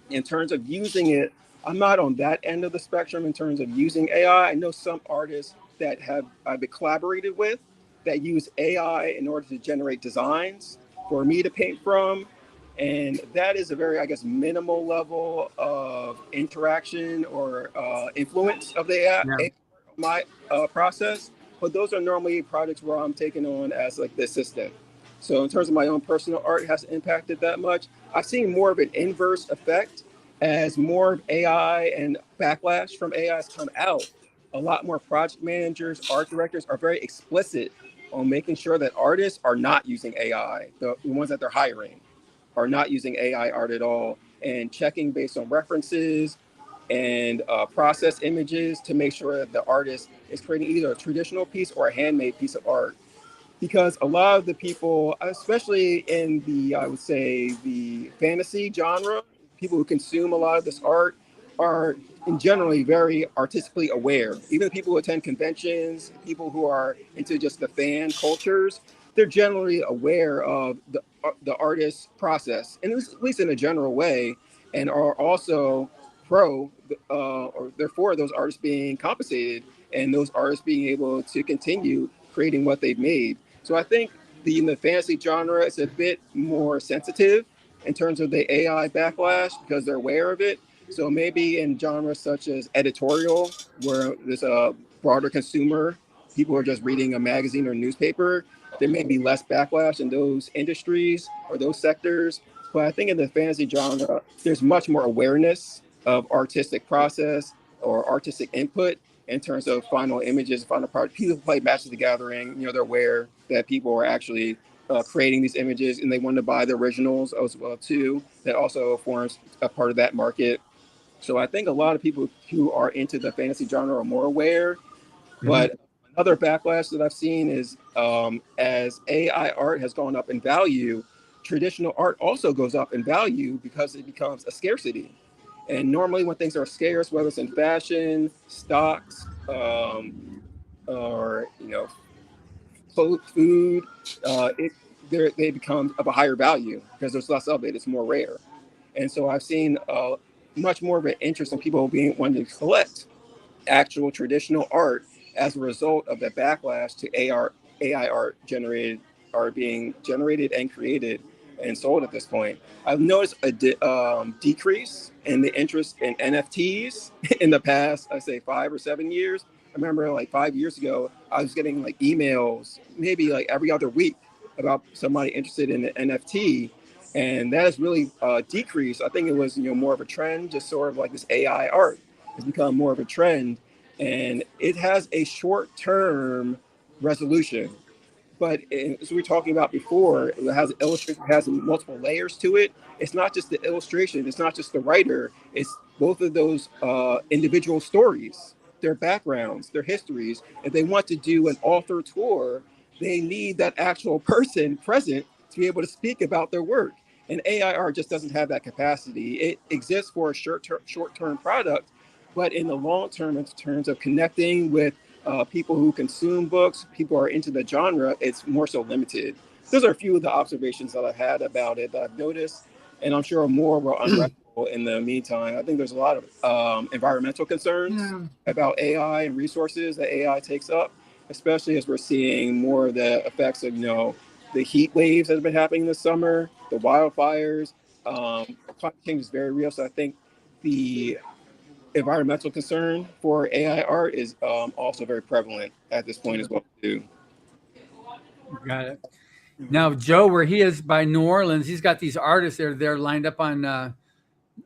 In terms of using it, I'm not on that end of the spectrum in terms of using AI. I know some artists that I've been collaborated with that use AI in order to generate designs for me to paint from. And that is a very, I guess, minimal level of interaction or influence of the AI, Yeah. my process. But those are normally projects where I'm taking on as like the assistant. So in terms of my own personal art, it hasn't impacted that much. I've seen more of an inverse effect as more AI and backlash from AI has come out. A lot more project managers, art directors are very explicit on making sure that artists are not using AI. The ones that they're hiring are not using AI art at all, and checking based on references and process images to make sure that the artist is creating either a traditional piece or a handmade piece of art. Because a lot of the people, especially in the, I would say, the fantasy genre, people who consume a lot of this art are in generally very artistically aware. Even the people who attend conventions, people who are into just the fan cultures, they're generally aware of the artist's process, and at least in a general way, and are also or they're for those artists being compensated and those artists being able to continue creating what they've made. So I think in the fantasy genre, it's a bit more sensitive in terms of the AI backlash because they're aware of it. So maybe in genres such as editorial, where there's a broader consumer, people are just reading a magazine or newspaper, there may be less backlash in those industries or those sectors. But I think in the fantasy genre, there's much more awareness of artistic process or artistic input in terms of final images, final product. People who play Magic the Gathering, they're aware that people are actually creating these images and they want to buy the originals as well too. That also forms a part of that market. So I think a lot of people who are into the fantasy genre are more aware. But another backlash that I've seen is as AI art has gone up in value, traditional art also goes up in value because it becomes a scarcity. And normally when things are scarce, whether it's in fashion, stocks, or food, they become of a higher value because there's less of it. It's more rare. And so I've seen much more of an interest in people wanting to collect actual traditional art as a result of the backlash to AI art being generated and created and sold at this point. I've noticed a decrease in the interest in NFTs in the past, I say 5 or 7 years. I remember like 5 years ago, I was getting like emails maybe like every other week about somebody interested in an NFT. And that has really decreased. I think it was more of a trend, just sort of like this AI art. has become more of a trend, and it has a short-term resolution. But as we were talking about before, it has illustration, has multiple layers to it. It's not just the illustration, it's not just the writer, it's both of those individual stories, their backgrounds, their histories. If they want to do an author tour, they need that actual person present to be able to speak about their work. And AI art just doesn't have that capacity. It exists for a short-term product, but in the long term, in terms of connecting with people who consume books, people who are into the genre, it's more so limited. Those are a few of the observations that I've had about it that I've noticed, and I'm sure more will unravel in the meantime. I think there's a lot of environmental concerns about AI and resources that AI takes up, especially as we're seeing more of the effects of, the heat waves that have been happening this summer, the wildfires. Climate change is very real, so I think the environmental concern for AI art is also very prevalent at this point as well too. Got it. Now, Joe, where he is by New Orleans, he's got these artists they're lined up on I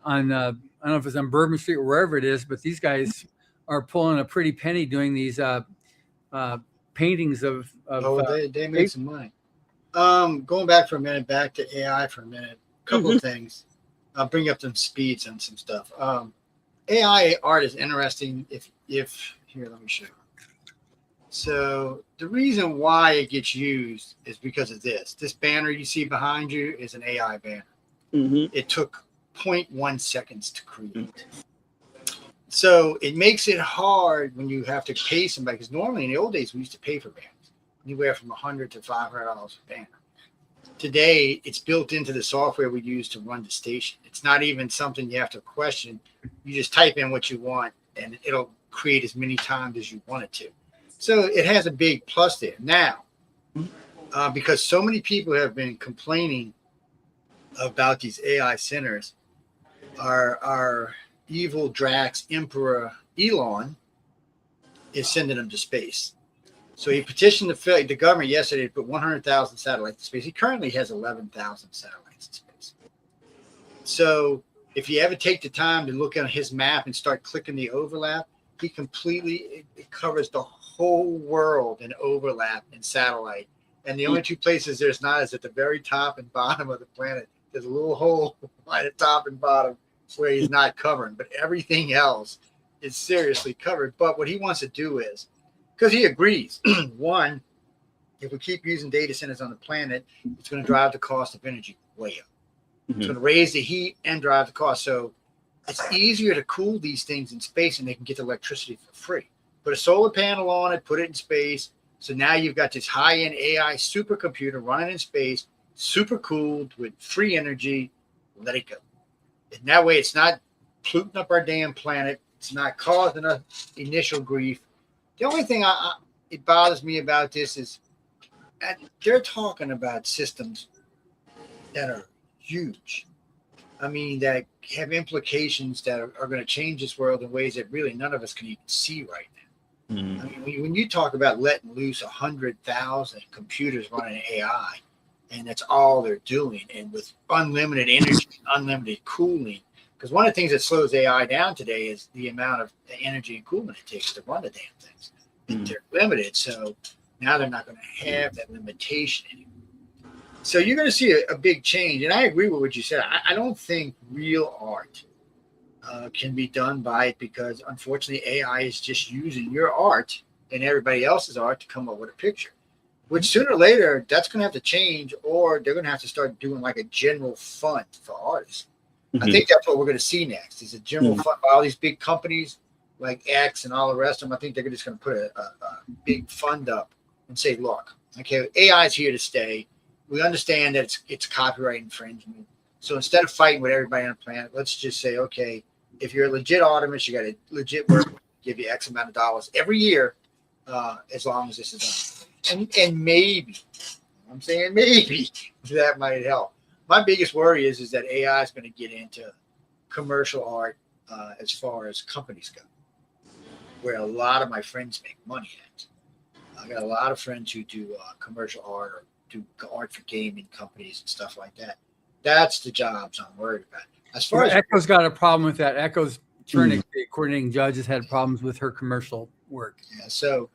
don't know if it's on Bourbon Street or wherever it is, but these guys are pulling a pretty penny doing these paintings of they made some money. Going back for a minute, back to AI for a minute. Couple of things. I'll bring up some speeds and some stuff. AI art is interesting. If here, let me show you. So the reason why it gets used is because of this. This banner you see behind you is an AI banner. It took 0.1 seconds to create. So it makes it hard when you have to pay somebody, because normally in the old days we used to pay for banners, anywhere from $100 to $500 a banner. Today, it's built into the software we use to run the station. It's not even something you have to question. You just type in what you want, and it'll create as many times as you want it to. So it has a big plus there. Now, because so many people have been complaining about these AI centers, our evil Drax Emperor Elon is sending them to space. So he petitioned the government yesterday to put 100,000 satellites in space. He currently has 11,000 satellites in space. So if you ever take the time to look at his map and start clicking the overlap, he completely it covers the whole world in overlap and satellite. And the only two places there's not is at the very top and bottom of the planet. There's a little hole at the top and bottom where he's not covering, but everything else is seriously covered. But what he wants to do is, because he agrees, one, if we keep using data centers on the planet, it's going to drive the cost of energy way up. It's going to raise the heat and drive the cost. So it's easier to cool these things in space, and they can get the electricity for free. Put a solar panel on it, put it in space. So now you've got this high-end AI supercomputer running in space, super cooled with free energy. Let it go. And that way it's not polluting up our damn planet. It's not causing us initial grief. The only thing it bothers me about this is they're talking about systems that are huge. I mean, that have implications that are going to change this world in ways that really none of us can even see right now. I mean, when you talk about letting loose 100,000 computers running AI, and that's all they're doing, and with unlimited energy, unlimited cooling, because one of the things that slows AI down today is the amount of energy and cooling it takes to run the damn things. They're limited, so now they're not going to have that limitation anymore. So you're going to see a big change, and I agree with what you said. I don't think real art can be done by it, because unfortunately AI is just using your art and everybody else's art to come up with a picture, which sooner or later that's going to have to change, or they're going to have to start doing like a general fund for artists. I think that's what we're going to see next, is a general fund by all these big companies like X and all the rest of them. I think they're just going to put a big fund up and say, look, okay, AI is here to stay. We understand that it's copyright infringement. So instead of fighting with everybody on the planet, let's just say, okay, if you're a legit artist, you got to legit work, give you X amount of dollars every year, as long as this is done. And maybe, I'm saying maybe, that might help. My biggest worry is that AI is going to get into commercial art as far as companies go, where a lot of my friends make money at. I got a lot of friends who do commercial art or do art for gaming companies and stuff like that. That's the jobs I'm worried about. As far as Echo's got a problem with that. Echo's attorney, the coordinating judge, has had problems with her commercial work. Yeah, so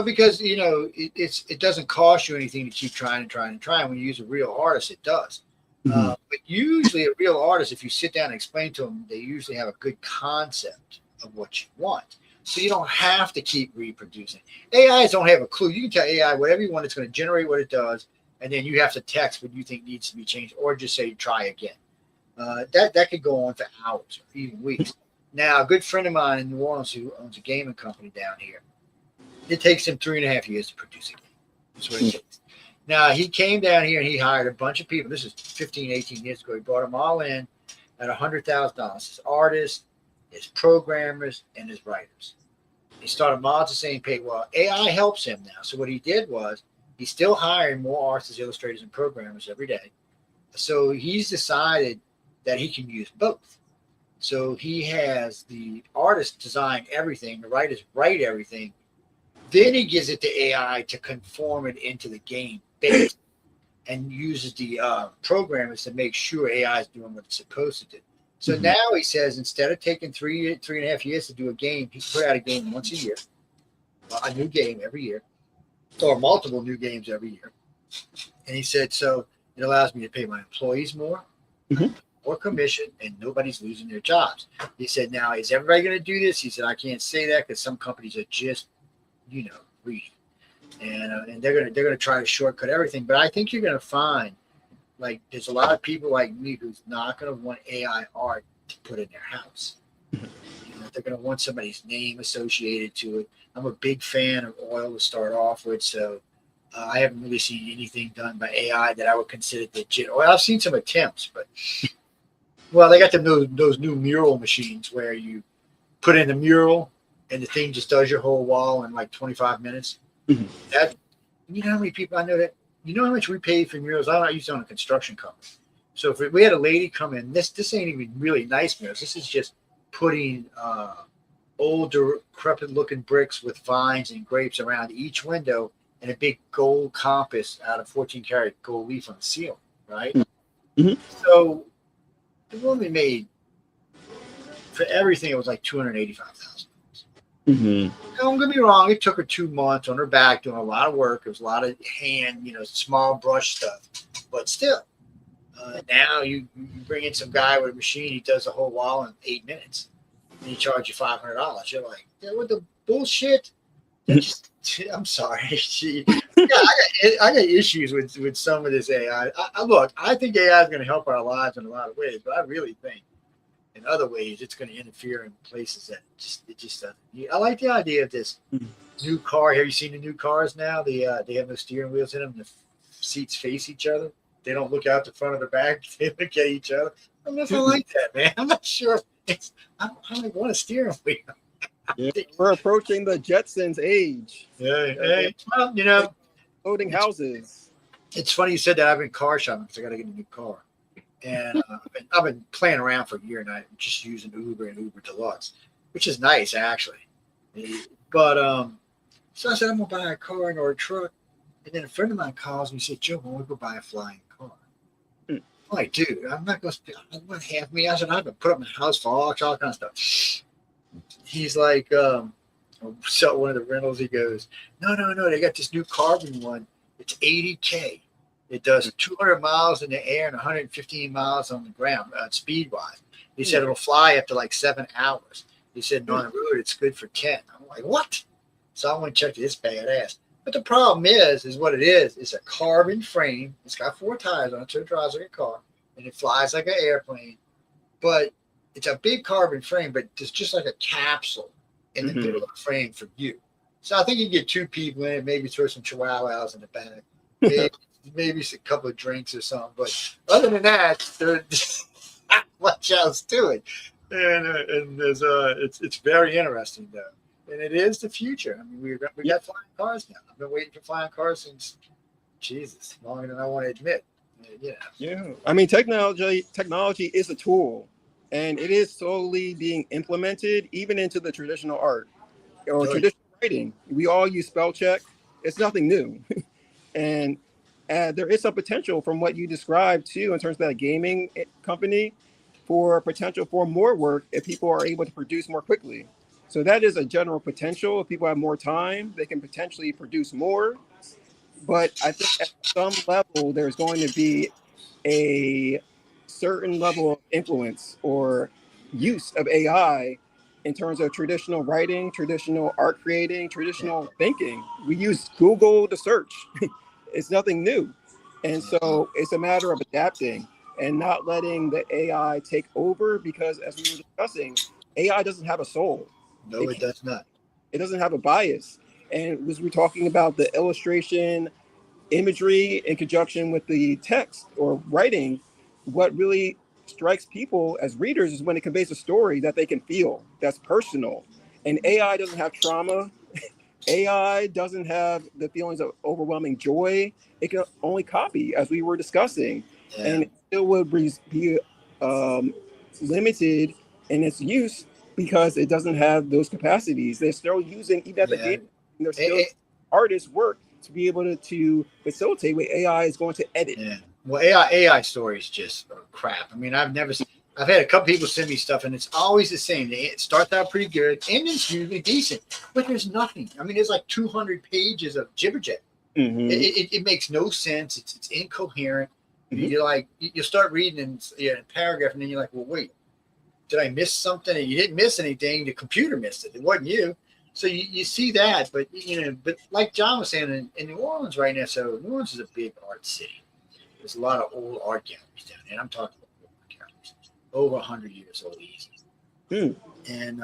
because it doesn't cost you anything to keep trying and trying and trying. When you use a real artist, it does. But usually, a real artist, if you sit down and explain to them, they usually have a good concept of what you want. So you don't have to keep reproducing. AIs don't have a clue. You can tell AI whatever you want; it's going to generate what it does, and then you have to text what you think needs to be changed, or just say try again. That could go on for hours or even weeks. Now, a good friend of mine in New Orleans who owns a gaming company down here, it takes him 3.5 years to produce a game. That's what it takes. Now, he came down here and he hired a bunch of people. This is 15, 18 years ago. He brought them all in at $100,000. His artists, his programmers, and his writers. He started them all at the same pay. Well, AI helps him now. So what he did was he's still hiring more artists, illustrators, and programmers every day. So he's decided that he can use both. So he has the artist design everything, the writers write everything. Then he gives it to AI to conform it into the game base and uses the programmers to make sure AI is doing what it's supposed to do. So now he says instead of taking 3.5 years to do a game, he put out a game once a year, a new game every year, or multiple new games every year. And he said, so it allows me to pay my employees more, more commission, and nobody's losing their jobs. He said, now, is everybody going to do this? He said, I can't say that because some companies are just, reading. And they're gonna try to shortcut everything. But I think you're gonna find, like, there's a lot of people like me who's not gonna want AI art to put in their house. They're gonna want somebody's name associated to it. I'm a big fan of oil to start off with, so I haven't really seen anything done by AI that I would consider legit. Well, I've seen some attempts, but they got those new mural machines where you put in the mural and the thing just does your whole wall in like 25 minutes. That, how many people I know that, how much we paid for murals? I used to own a construction company. So if we had a lady come in, this ain't even really nice murals. This is just putting older, decrepit looking bricks with vines and grapes around each window and a big gold compass out of 14 karat gold leaf on the ceiling, right? So the woman made, for everything, it was like $285,000. Don't get me wrong, it took her 2 months on her back doing a lot of work. It was a lot of hand, small brush stuff. But still, now you bring in some guy with a machine, he does the whole wall in 8 minutes. And he charges you $500. You're like, what the bullshit? I'm sorry. I got issues with some of this AI. Look, I think AI is going to help our lives in a lot of ways, but I really think in other ways it's going to interfere in places that it just doesn't. I like the idea of this new car. Have you seen the new cars now? They have no steering wheels in them. The seats face each other. They don't look out the front of the back. They look at each other. I don't know if I like that, man. I'm not sure. I don't want a steering wheel. Yeah, we're approaching the Jetsons age. Yeah. Well, loading houses. It's funny you said that. I've been car shopping because I got to get a new car. And I've been playing around for a year, and I'm just using Uber and Uber Deluxe, which is nice, actually. But so I said, I'm going to buy a car or a truck. And then a friend of mine calls me and said, Joe, I want to go buy a flying car. I'm like, dude, I'm not going to spend half me. I said, I'm going to put up my house for all kind of stuff. He's like, so one of the rentals, he goes, no, they got this new carbon one. It's $80K. It does 200 miles in the air and 115 miles on the ground, speed-wise. He said it'll fly up to like 7 hours. He said, on the road, it's good for 10. I'm like, what? So I went and checked it. It's badass. But the problem is what it is. It's a carbon frame. It's got 4 tires on it, so it drives like a car. And it flies like an airplane. But it's a big carbon frame, but it's just like a capsule in the middle of the frame for you. So I think you get 2 people in it, maybe throw some chihuahuas in the back. Maybe a couple of drinks or something, but other than that, there's not much else to it. And there's it's very interesting though, and it is the future. I mean, we got flying cars now. I've been waiting for flying cars since longer than I want to admit. Yeah. I mean, technology is a tool, and it is slowly being implemented even into the traditional art or traditional writing. We all use spell check. It's nothing new, and there is some potential from what you described too in terms of that gaming company. for potential for more work if people are able to produce more quickly. So that is a general potential. If people have more time, they can potentially produce more. But I think at some level, there's going to be a certain level of influence or use of AI in terms of traditional writing, traditional art creating, traditional thinking. We use Google to search. It's nothing new. And so it's a matter of adapting and not letting the AI take over, because as we were discussing, AI doesn't have a soul. No, it does not. It doesn't have a bias. And as we're talking about the illustration, imagery in conjunction with the text or writing, what really strikes people as readers is when it conveys a story that they can feel, that's personal. And AI doesn't have trauma. AI doesn't have the feelings of overwhelming joy. It can only copy, as we were discussing, and it would be limited in its use because it doesn't have those capacities. They're still using, even at the game, they're still artists' work to be able to facilitate what AI is going to edit. Yeah. Well, AI stories just are crap. I mean, I've had a couple people send me stuff, and it's always the same. It starts out pretty good, and it's usually decent, but there's nothing. I mean, there's like 200 pages of jibberjab. Mm-hmm. It makes no sense. It's incoherent. Mm-hmm. You're like, you start reading in a paragraph, and then you're like, well, wait, did I miss something? And you didn't miss anything. The computer missed it. It wasn't you. So you see that, but but like John was saying, in New Orleans right now, so New Orleans is a big art city. There's a lot of old art galleries down there. And I'm talking about old galleries, over 100 years old, easy. And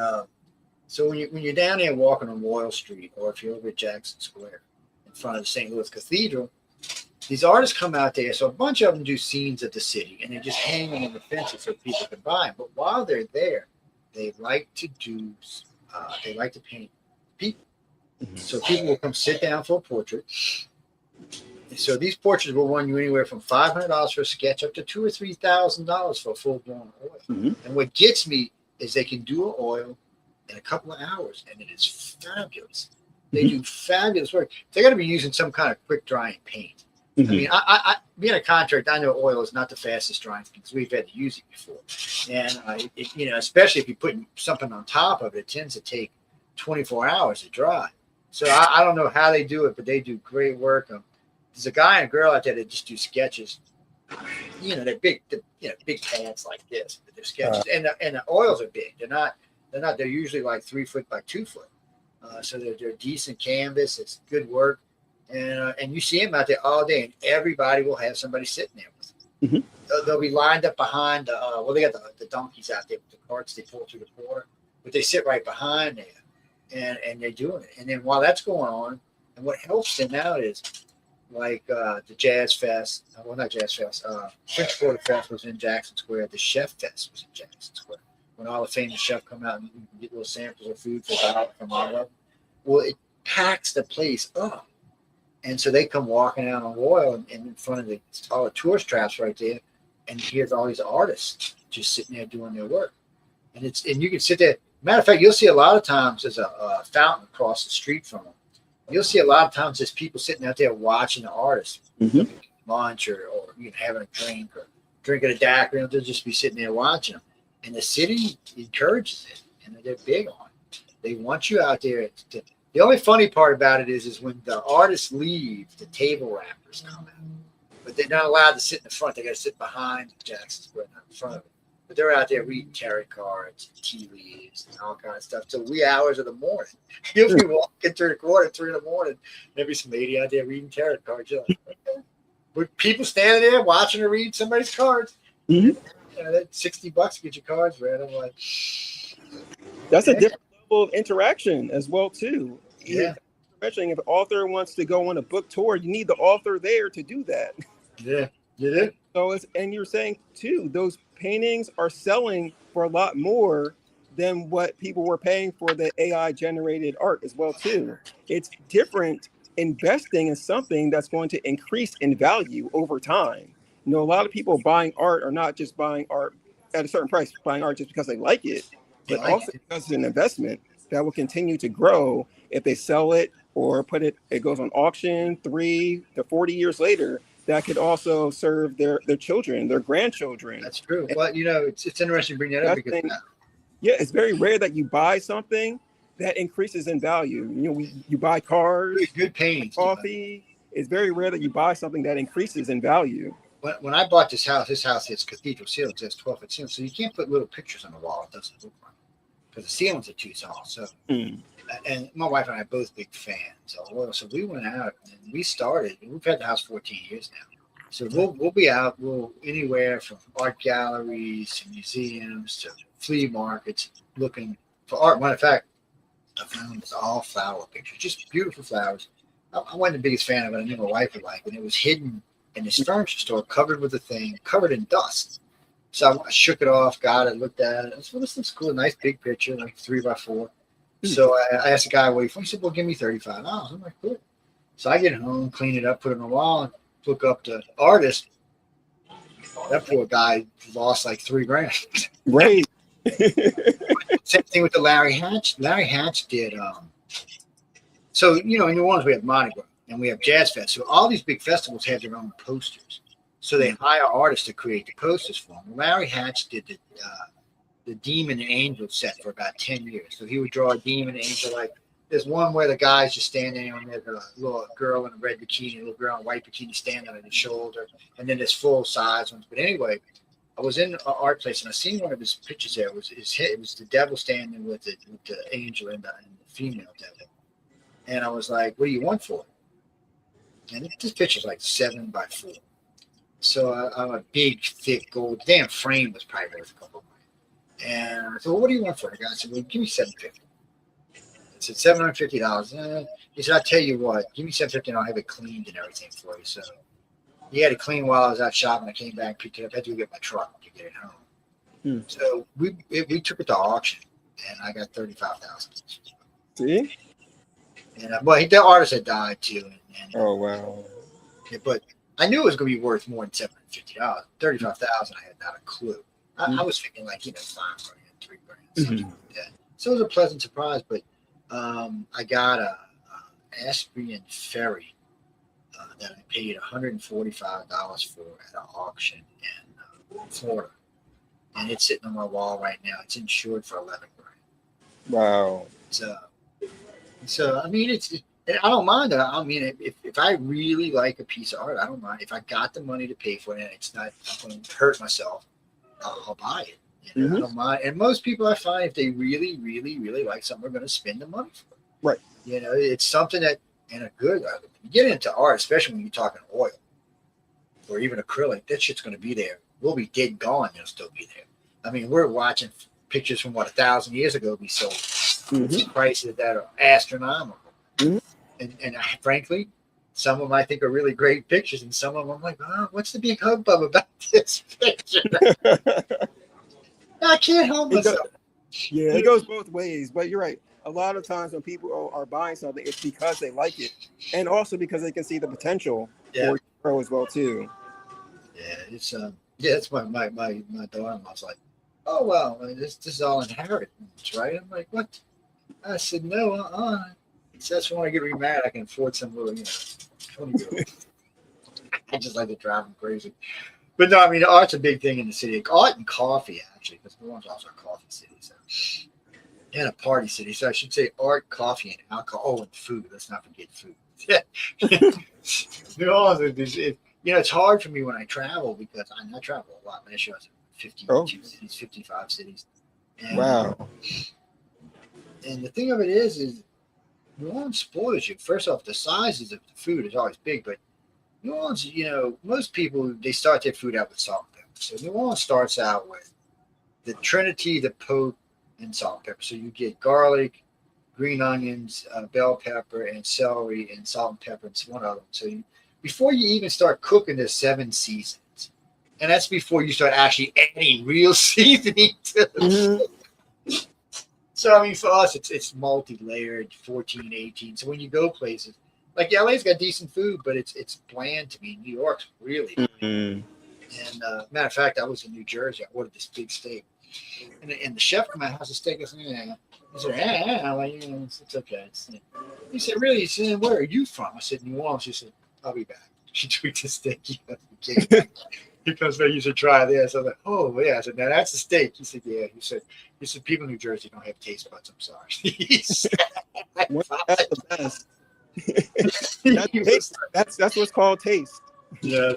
so when you're down there walking on Royal Street, or if you're over at Jackson Square in front of the St. Louis Cathedral, these artists come out there. So a bunch of them do scenes of the city, and they just hang them on the fences so people can buy them. But while they're there, they like to paint people. So people will come sit down for a portrait. So these portraits will run you anywhere from $500 for a sketch up to $2,000 or $3,000 for a full-blown oil. And what gets me is they can do an oil in a couple of hours, and it is fabulous. They do fabulous work. They got to be using some kind of quick drying paint. I mean, I being a contractor, I know oil is not the fastest drying because we've had to use it before, and especially if you're putting something on top of it, it tends to take 24 hours to dry. So I don't know how they do it, but they do great work. There's a guy and a girl out there that just do sketches. They're big, big pads like this, but they're sketches, and the oils are big. They're usually like 3 foot by 2 foot. So they're decent canvas. It's good work, and you see them out there all day, and everybody will have somebody sitting there with them. They'll be lined up behind. They got the donkeys out there with the carts they pull through the quarter, but they sit right behind there, and they're doing it. And then while that's going on, and what helps them out is like the Jazz Fest. Well, not Jazz Fest. French Quarter Fest was in Jackson Square. The Chef Fest was in Jackson Square. When all the famous chefs come out and you can get little samples of food for $1 from all of them. Well, it packs the place up. And so they come walking out on Royal and in front of all the tourist traps right there. And here's all these artists just sitting there doing their work. And you can sit there. Matter of fact, you'll see a lot of times there's a fountain across the street from them. You'll see a lot of times there's people sitting out there watching the artists lunch or having a drink or drinking a daiquiri. They'll just be sitting there watching them. And the city encourages it, and they're big on it. They want you out there. The only funny part about it is when the artists leave, the table wrappers come out. But they're not allowed to sit in the front. They got to sit behind Jackson Square, not in front of it. But they're out there reading tarot cards, and tea leaves, and all kinds of stuff till wee hours of the morning. You'll be walking through the quarter, 3 in the morning. There'll be some lady out there reading tarot cards. You're like, okay. But people standing there watching her read somebody's cards. That $60 to get your cards read. I'm like, that's a different level of interaction as well too. Yeah. Mentioning if an author wants to go on a book tour, you need the author there to do that. Yeah, you do. So and you're saying too, those paintings are selling for a lot more than what people were paying for the AI generated art as well too. It's different investing in something that's going to increase in value over time. A lot of people buying art are not just buying art at a certain price, buying art just because they like it, but also because it's an investment that will continue to grow if they sell it or it goes on auction 3 to 40 years later. that could also serve their children, their grandchildren. That's true. Well, it's interesting to bring that up because yeah, it's very rare that you buy something that increases in value. You buy cars, good paintings, coffee. It's very rare that you buy something that increases in value. When I bought this house has cathedral ceilings, it has 12-foot ceilings, so you can't put little pictures on the wall. It doesn't look right because the ceilings are too tall. So, and my wife and I are both big fans of oil, so we went out and we started. We've had the house 14 years now, so we'll be out. We'll anywhere from art galleries to museums to flea markets looking for art. Matter of fact, I found all flower pictures, just beautiful flowers. I wasn't the biggest fan of it. I knew my wife would like it. It was hidden in this furniture store, covered with a thing, covered in dust. So I shook it off, got it, looked at it. I said, well, this looks cool. Nice big picture, like 3x4. So I asked the guy what he thought. He said, well, give me $35. I'm like, cool. So I get home, clean it up, put it on the wall, and look up the artist. That poor guy lost like $3,000. Right. Same thing with the Larry Hatch. Larry Hatch did. So, in New Orleans, we have Mardi Gras and we have Jazz Fest. So all these big festivals have their own posters. So they hire artists to create the posters for them. Larry Hatch did the Demon and Angel set for about 10 years. So he would draw a demon and angel. Like there's one where the guy's just standing on there, a little girl in a red bikini, a little girl in a white bikini standing on his shoulder. And then there's full size ones. But anyway, I was in an art place and I seen one of his pictures there. It was the devil standing with the angel and the female devil. And I was like, what do you want for it? And this picture's like 7x4. So I'm a big, thick gold. Damn frame was probably worth a couple of money. And I said, well, what do you want for it? The guy said, well, give me $750. I said, $750. He said, I'll tell you what, give me $750 and I'll have it cleaned and everything for you. So he had it cleaned while I was out shopping. I came back, picked it up. I had to go get my truck to get it home. So we took it to auction and I got $35,000. See? And the artist had died too. And oh wow! Yeah, but I knew it was going to be worth more than $750. $35,000, I had not a clue. I was thinking like $5,000, $3,000, something like that. So it was a pleasant surprise. But I got a Asprian ferry that I paid $145 for at an auction in Florida, and it's sitting on my wall right now. It's insured for $11,000. Wow! So I mean, I don't mind that. I mean, if I really like a piece of art, I don't mind. If I got the money to pay for it and it's not going to hurt myself, I'll buy it. I don't mind. And most people I find, if they really, really, really like something, are going to spend the money for it. Right. It's something that, and a good, you get into art, especially when you're talking oil or even acrylic, that shit's going to be there. We'll be dead gone. It'll still be there. I mean, we're watching pictures from 1,000 years ago be sold. Prices that are astronomical. And frankly, some of them I think are really great pictures, and some of them I'm like, what's the big hubbub about this picture? I can't help myself. It goes both ways, but you're right. A lot of times when people are buying something, it's because they like it, and also because they can see the potential for it to grow as well too. Yeah, it's my daughter was like, oh well, this is all inheritance, right? I'm like, what? I said, no, He says, when I get remarried, I can afford some little, 20-year-old. I just like to drive them crazy. But no, I mean, art's a big thing in the city. Art and coffee, actually, because New Orleans is also a coffee city. So. And a party city. So I should say art, coffee, and alcohol. Oh, and food. Let's not forget food. New Orleans, it's hard for me when I travel because I travel a lot. Last year I was in 52 cities, 55 cities. And, wow. And the thing of it is New Orleans spoils you. First off, the sizes of the food is always big, but New Orleans, most people, they start their food out with salt and pepper. So New Orleans starts out with the Trinity, the Pope, and salt and pepper. So you get garlic, green onions, bell pepper, and celery, and salt and pepper, and one other one. So before you even start cooking, there's 7 seasons. And that's before you start actually adding real seasoning to it. So, I mean, for us, it's multi-layered, 14, 18. So when you go places, like LA's got decent food, but it's bland to me. New York's really bland. And matter of fact, I was in New Jersey. I ordered this big steak. And the chef came out, how's the steak? I said, yeah. He said, yeah. Like, it's okay. He said, really? He said, where are you from? I said, New Orleans. He said, I'll be back. She tweaked a steak. He comes back, you should try this. I'm like, oh yeah. I said, now that's a steak. He said, yeah. He said, people in New Jersey don't have taste buds. I'm sorry. He said, That's the best. That's what's called taste. Yeah,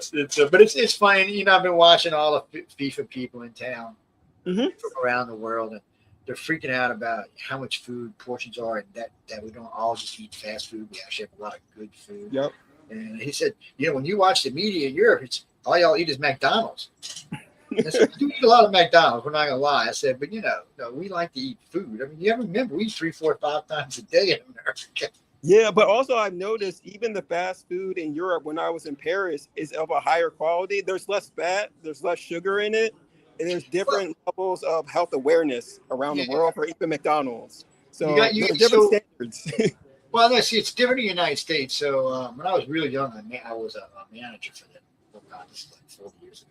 but it's funny. You know, I've been watching all the FIFA people in town from around the world, and they're freaking out about how much food portions are, and that we don't all just eat fast food. We actually have a lot of good food. Yep. And he said, you know, when you watch the media in Europe, it's all y'all eat is McDonald's. I said, we do eat a lot of McDonald's. We're not gonna lie. I said, but you know, no, we like to eat food. I mean, you ever remember we eat 3, 4, 5 times a day in America. Yeah, but also I've noticed even the fast food in Europe when I was in Paris is of a higher quality. There's less fat, there's less sugar in it, and there's different levels of health awareness around the world for even McDonald's. So you there's different standards. Well, no, see, it's different in the United States. So when I was really young, I was a manager for them. Oh God, this is like 40 years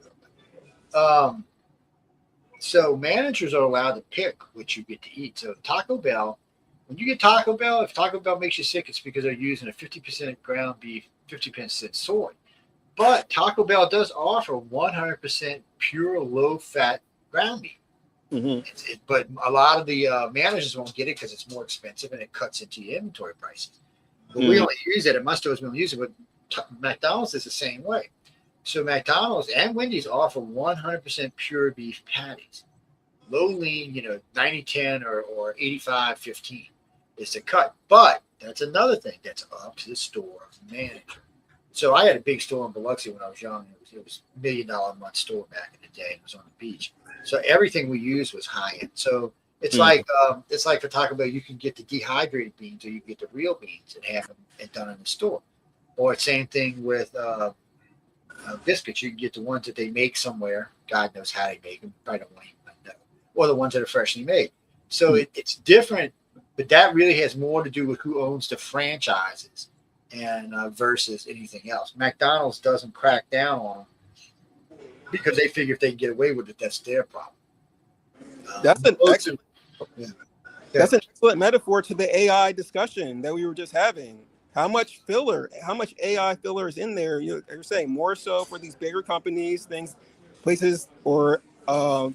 ago. So managers are allowed to pick what you get to eat. So Taco Bell. When you get Taco Bell, if Taco Bell makes you sick, it's because they're using a 50% ground beef, 50% soy. But Taco Bell does offer 100% pure, low-fat ground beef. Mm-hmm. But a lot of the managers won't get it because it's more expensive and it cuts into your inventory prices. But we only use it at my stores. We don't use it, but McDonald's is the same way. So McDonald's and Wendy's offer 100% pure beef patties. Low lean, 90-10 or 85-15 is the cut. But that's another thing that's up to the store manager. So I had a big store in Biloxi when I was young. It was $1 million a month store back in the day. It was on the beach. So everything we used was high end. So it's like for Taco Bell, you can get the dehydrated beans or you can get the real beans and have them done in the store. Or same thing with biscuits. You can get the ones that they make somewhere. God knows how they make them. Probably don't want to know. Or the ones that are freshly made. So it's different, but that really has more to do with who owns the franchises and versus anything else. McDonald's doesn't crack down on them because they figure if they can get away with it, that's their problem. That's an excellent metaphor to the AI discussion that we were just having. How much AI filler is in there? You're saying more so for these bigger companies, places or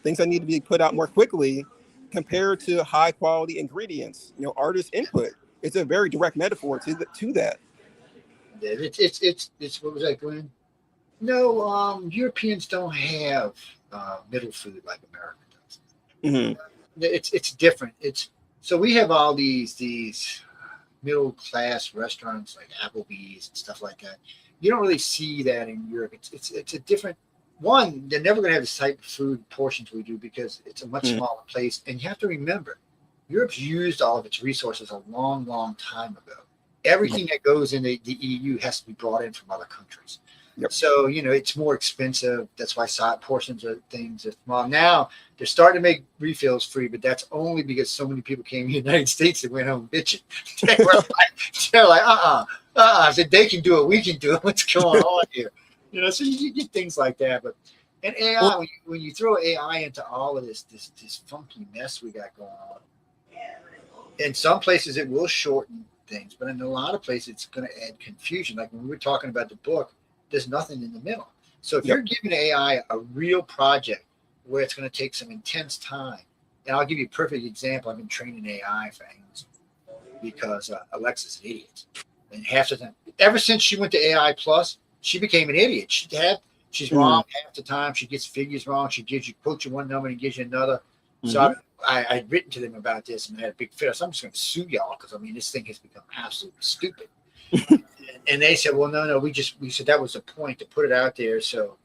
things that need to be put out more quickly compared to high quality ingredients, artist input. It's a very direct metaphor to that. It's what was that, Glenn? No, Europeans don't have middle food like America does. Mm-hmm. It's different. So we have all these middle class restaurants like Applebee's and stuff like that. You don't really see that in Europe. It's a different one. They're never going to have the type of food portions we do because it's a much smaller place. And you have to remember, Europe's used all of its resources a long, long time ago. Everything that goes in the EU has to be brought in from other countries. Yep. So, it's more expensive. That's why side portions of things are small. Now, they're starting to make refills free, but that's only because so many people came to the United States and went home bitching. They're like, if they can do it, we can do it. What's going on here? So you get things like that. But and AI, when you throw AI into all of this funky mess we got going on, in some places it will shorten things, but in a lot of places it's going to add confusion. Like when we were talking about the book, there's nothing in the middle. So if you're giving AI a real project where it's going to take some intense time, and I'll give you a perfect example. I've been training AI for English because Alexa's an idiot. And half the time, ever since she went to AI Plus, she became an idiot. She's wrong half the time. She gets figures wrong. She quotes you one number and gives you another. So I'd written to them about this and I had a big fit. So I'm just going to sue y'all because this thing has become absolutely stupid. And they said, well, no, we said that was the point to put it out there so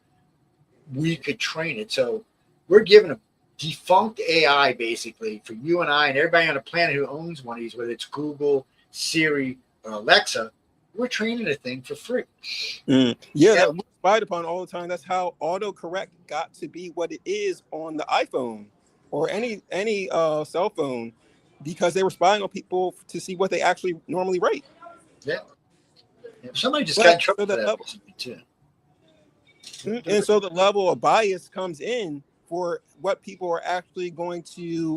we could train it. So we're giving a defunct AI basically for you and I and everybody on the planet who owns one of these, whether it's Google, Siri, or Alexa, we're training a thing for free. That we spied upon all the time. That's how autocorrect got to be what it is on the iPhone or any cell phone because they were spying on people to see what they actually normally write. Yeah. Somebody just got in trouble for that too. And so the level of bias comes in for what people are actually going to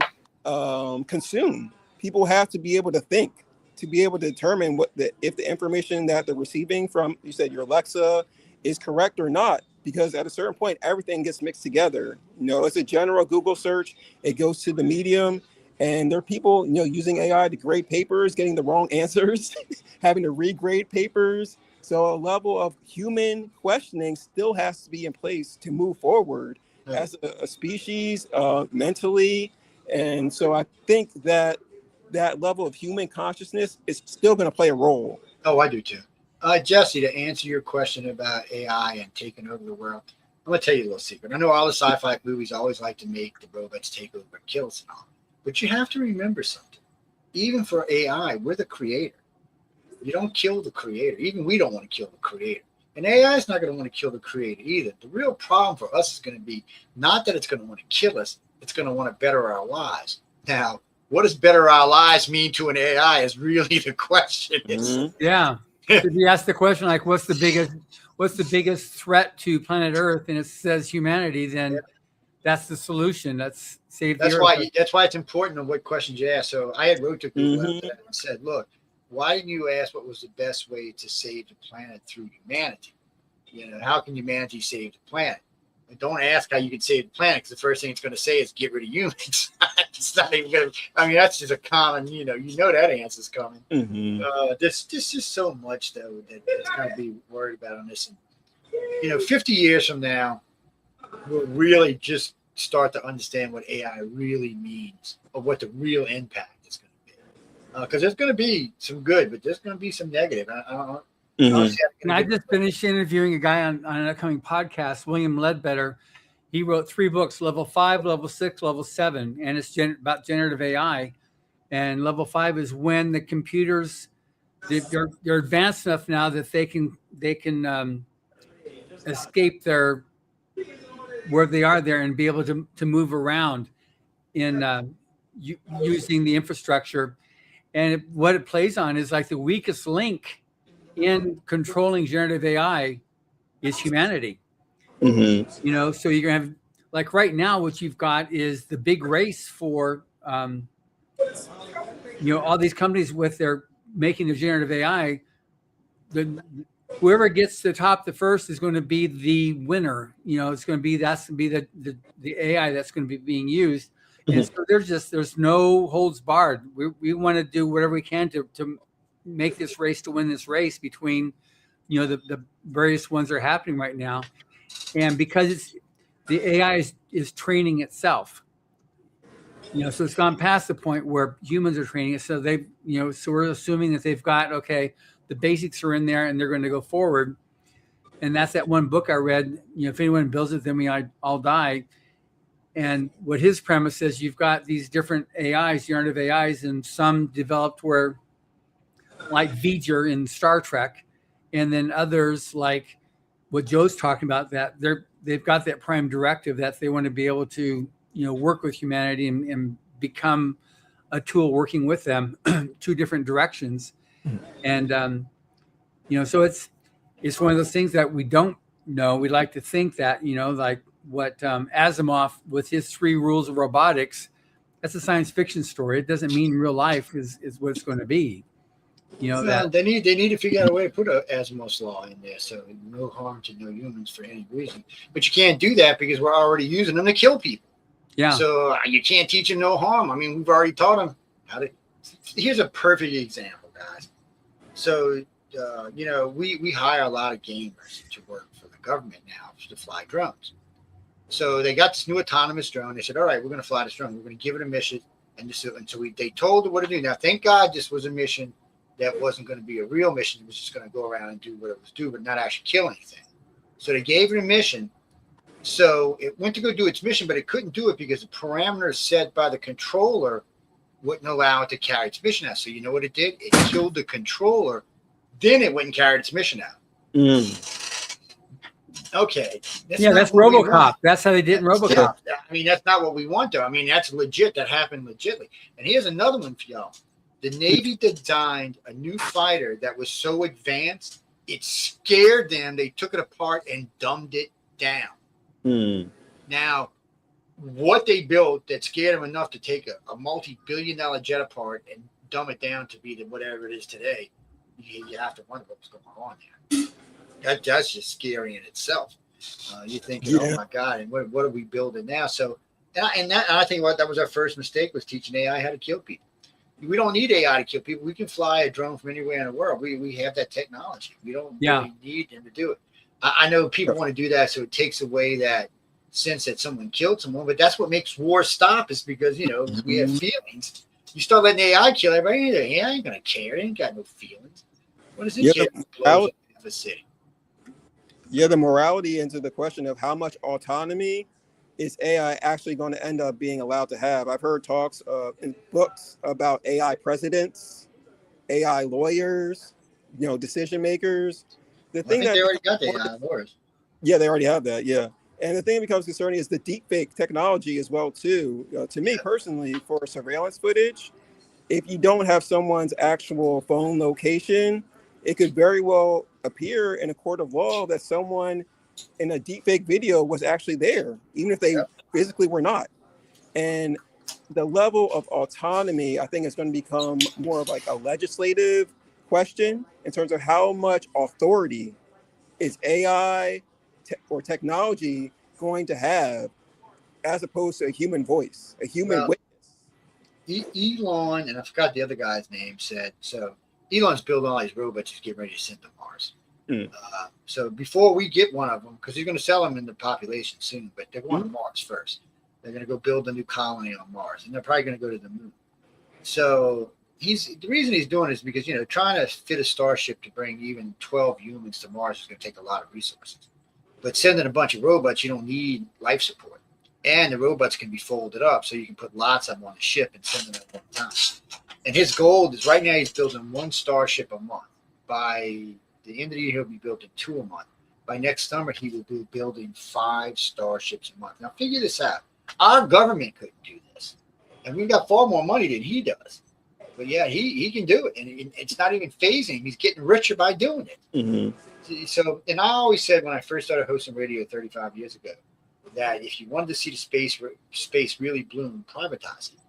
consume. People have to be able to think. to be able to determine if the information that they're receiving from, you said, your Alexa is correct or not, because at a certain point, everything gets mixed together. It's a general Google search. It goes to the medium, and there are people, using AI to grade papers, getting the wrong answers, having to regrade papers. So a level of human questioning still has to be in place to move forward as a species, mentally. And so I think that level of human consciousness is still going to play a role. Oh, I do too. Jesse, to answer your question about AI and taking over the world, I'm going to tell you a little secret. I know all the sci-fi movies always like to make the robots take over and kill us and all. But you have to remember something. Even for AI, we're the creator. You don't kill the creator. Even we don't want to kill the creator. And AI is not going to want to kill the creator either. The real problem for us is going to be not that it's going to want to kill us. It's going to want to better our lives. Now, what does better our lives mean to an AI is really the question. Yeah. If you ask the question, like, what's the biggest threat to planet Earth, and it says humanity, then that's the solution. That's save the Earth. That's why it's important on what questions you ask. So I had wrote to people after that and said, look, why didn't you ask what was the best way to save the planet through humanity? How can humanity save the planet? And don't ask how you can save the planet, because the first thing it's going to say is get rid of humans. It's not even going to, that's just a common, that answer's coming. There's just so much, though, that it's going to be worried about on this. And, 50 years from now, we'll really just start to understand what AI really means, or what the real impact is going to be. Because there's going to be some good, but there's going to be some negative. I just finished interviewing a guy on an upcoming podcast, William Ledbetter. He wrote 3 books, level 5, level 6, level 7, and it's about generative AI. And level 5 is when the computers, they're advanced enough now that they can escape where they are there and be able to move around in using the infrastructure. And what it plays on is like the weakest link in controlling generative AI is humanity. So you're gonna have, like, right now, what you've got is the big race for all these companies with their making the generative AI. Whoever gets to the top the first is going to be the winner. It's going to be the AI that's going to be being used. And so there's no holds barred. We want to do whatever we can to make this race, to win this race between, the various ones that are happening right now. And because the AI is training itself, so it's gone past the point where humans are training it. So so we're assuming that they've got, the basics are in there and they're going to go forward. And that's that one book I read, if anyone builds it, then we all die. And what his premise is, you've got these different AIs, generative AIs, and some developed where, like V'ger in Star Trek, and then others like what Joe's talking about, that they've got that prime directive that they want to be able to work with humanity and become a tool working with them, 2 different directions. And so it's one of those things that we don't know. We like to think that like what Asimov with his 3 rules of robotics, that's a science fiction story. It doesn't mean real life is what it's going to be. That they need to figure out a way to put an Asimov's law in there, so no harm to no humans for any reason. But you can't do that because we're already using them to kill people. Yeah. So you can't teach them no harm. I mean, we've already taught them how to. Here's a perfect example, guys. So we hire a lot of gamers to work for the government now to fly drones. So they got this new autonomous drone. They said, all right, we're going to fly this drone. We're going to give it a mission. And so they told it what to do. Now, thank God this was a mission that wasn't going to be a real mission. It was just going to go around and do what it was doing, but not actually kill anything. So they gave it a mission. So it went to go do its mission, but it couldn't do it because the parameters set by the controller wouldn't allow it to carry its mission out. So you know what it did? It killed the controller. Then it went and carried its mission out. Okay. That's RoboCop. That's how they did in RoboCop. I mean, that's not what we want, though. I mean, that's legit. That happened legitly. And here's another one for y'all. The Navy designed a new fighter that was so advanced, it scared them. They took it apart and dumbed it down. Now, what they built that scared them enough to take a multi-billion-dollar jet apart and dumb it down to be whatever it is today, you have to wonder what's going on there. That's just scary in itself. You're thinking, oh my God, and what are we building now? So, and I think that was our first mistake, was teaching AI how to kill people. We don't need AI to kill people. We can fly a drone from anywhere in the world. We have that technology. We don't really need them to do it. I know people want to do that, so it takes away that sense that someone killed someone, but that's what makes war stop, is because, we have feelings. You start letting AI kill everybody, AI ain't going to care. It ain't got no feelings. What does it care? Blows up the city. Yeah, the morality into the question of how much autonomy is AI actually going to end up being allowed to have. I've heard talks in books about AI presidents, AI lawyers, decision makers. I think they already got the AI lawyers. Yeah, they already have that. Yeah. And the thing that becomes concerning is the deepfake technology as well, too. To me personally, for surveillance footage, if you don't have someone's actual phone location, it could very well appear in a court of law that someone in a deepfake video was actually there, even if they physically were not. And the level of autonomy, I think, is going to become more of like a legislative question in terms of how much authority is AI or technology going to have, as opposed to a human voice, a human witness. Elon, and I forgot the other guy's name, said, so Elon's building all these robots he's getting ready to send to Mars. So before we get one of them, because he's going to sell them in the population soon, but they're going to Mars first. They're going to go build a new colony on Mars, and they're probably going to go to the moon. So the reason he's doing it is because, trying to fit a starship to bring even 12 humans to Mars is going to take a lot of resources. But sending a bunch of robots, you don't need life support. And the robots can be folded up, so you can put lots of them on the ship and send them at one time. And his goal is, right now he's building one starship a month. By the end of the year, he'll be building 2 a month. By next summer, he will be building 5 starships a month. Now, figure this out. Our government couldn't do this. And we've got far more money than he does. But yeah, he can do it. And it's not even phasing him. He's getting richer by doing it. So, and I always said when I first started hosting radio 35 years ago, that if you wanted to see the space really bloom, privatize it.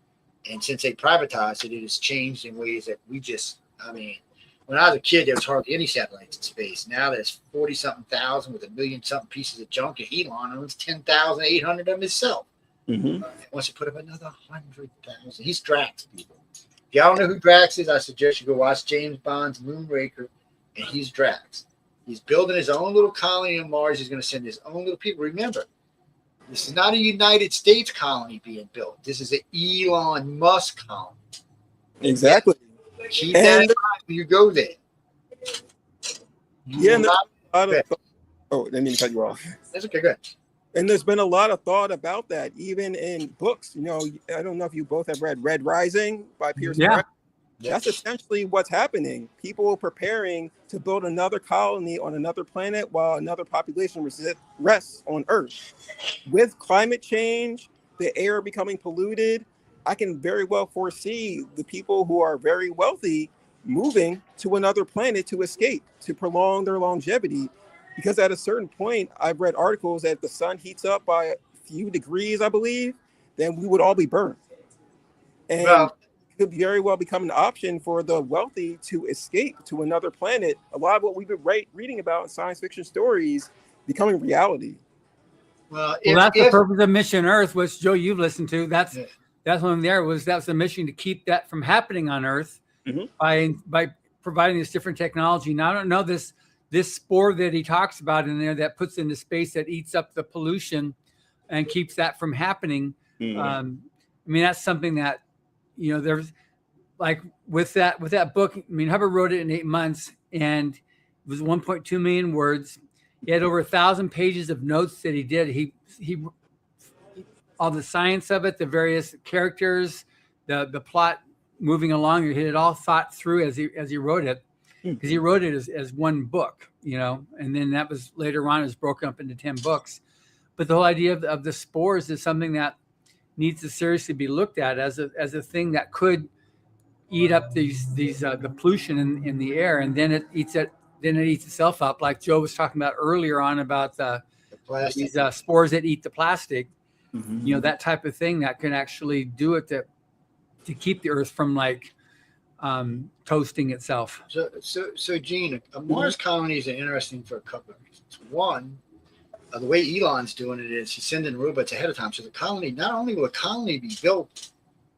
And since they privatized it, it has changed in ways that when I was a kid, there was hardly any satellites in space. Now there's 40-something thousand with 1,000,000-something pieces of junk, and Elon owns 10,800 of them himself. He wants to put up another 100,000. He's Drax, people. If y'all don't know who Drax is, I suggest you go watch James Bond's Moonraker, and he's Drax. He's building his own little colony on Mars. He's going to send his own little people. Remember, this is not a United States colony being built. This is an Elon Musk colony. Exactly. Keep that in mind when you go there. Didn't mean to cut you off. That's okay, good. And there's been a lot of thought about that, even in books. I don't know if you both have read Red Rising by Pierce. That's essentially what's happening. People are preparing to build another colony on another planet while another population rests on Earth. With climate change, the air becoming polluted, I can very well foresee the people who are very wealthy moving to another planet to escape, to prolong their longevity. Because at a certain point, I've read articles that if the sun heats up by a few degrees, I believe, then we would all be burned. And it could very well become an option for the wealthy to escape to another planet. A lot of what we've been reading about in science fiction stories becoming reality. Well, that's the purpose of Mission Earth, which, Joe, you've listened to. That's one that's the mission, to keep that from happening on Earth by providing this different technology. Now, I don't know this spore that he talks about in there that puts into space, that eats up the pollution and keeps that from happening. That's something that, there's like with that book. Hubbard wrote it in 8 months, and it was 1.2 million words. He had over 1,000 pages of notes that he did. He all the science of it, the various characters, the plot moving along. He had it all thought through as he wrote it, because he wrote it as one book, and then that was later on, it was broken up into 10 books. But the whole idea of the spores is something that needs to seriously be looked at as a thing that could eat up the pollution in the air, and then it eats itself up, like Joe was talking about earlier on about these spores that eat the plastic. That type of thing that can actually do it to keep the Earth from toasting itself. So Gene, a Mars colony is interesting for a couple of reasons. One, the way Elon's doing it is he's sending robots ahead of time. So the colony, not only will a colony be built,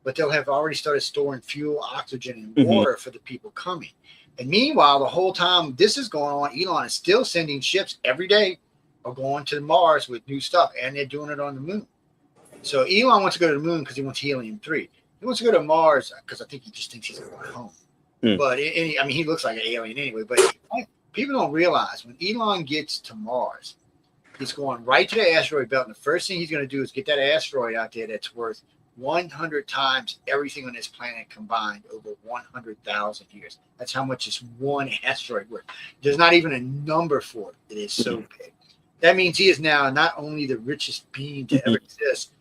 but they'll have already started storing fuel, oxygen, and water for the people coming. And meanwhile, the whole time this is going on, Elon is still sending ships every day or going to Mars with new stuff, and they're doing it on the moon. So Elon wants to go to the moon because he wants helium-3. He wants to go to Mars because I think he just thinks he's going home. But I mean, he looks like an alien anyway. But people don't realize when Elon gets to Mars, he's going right to the asteroid belt. And the first thing he's going to do is get that asteroid out there that's worth 100 times everything on this planet combined over 100,000 years. That's how much this one asteroid worth. There's not even a number for it. It is so big. That means he is now not only the richest being to ever exist,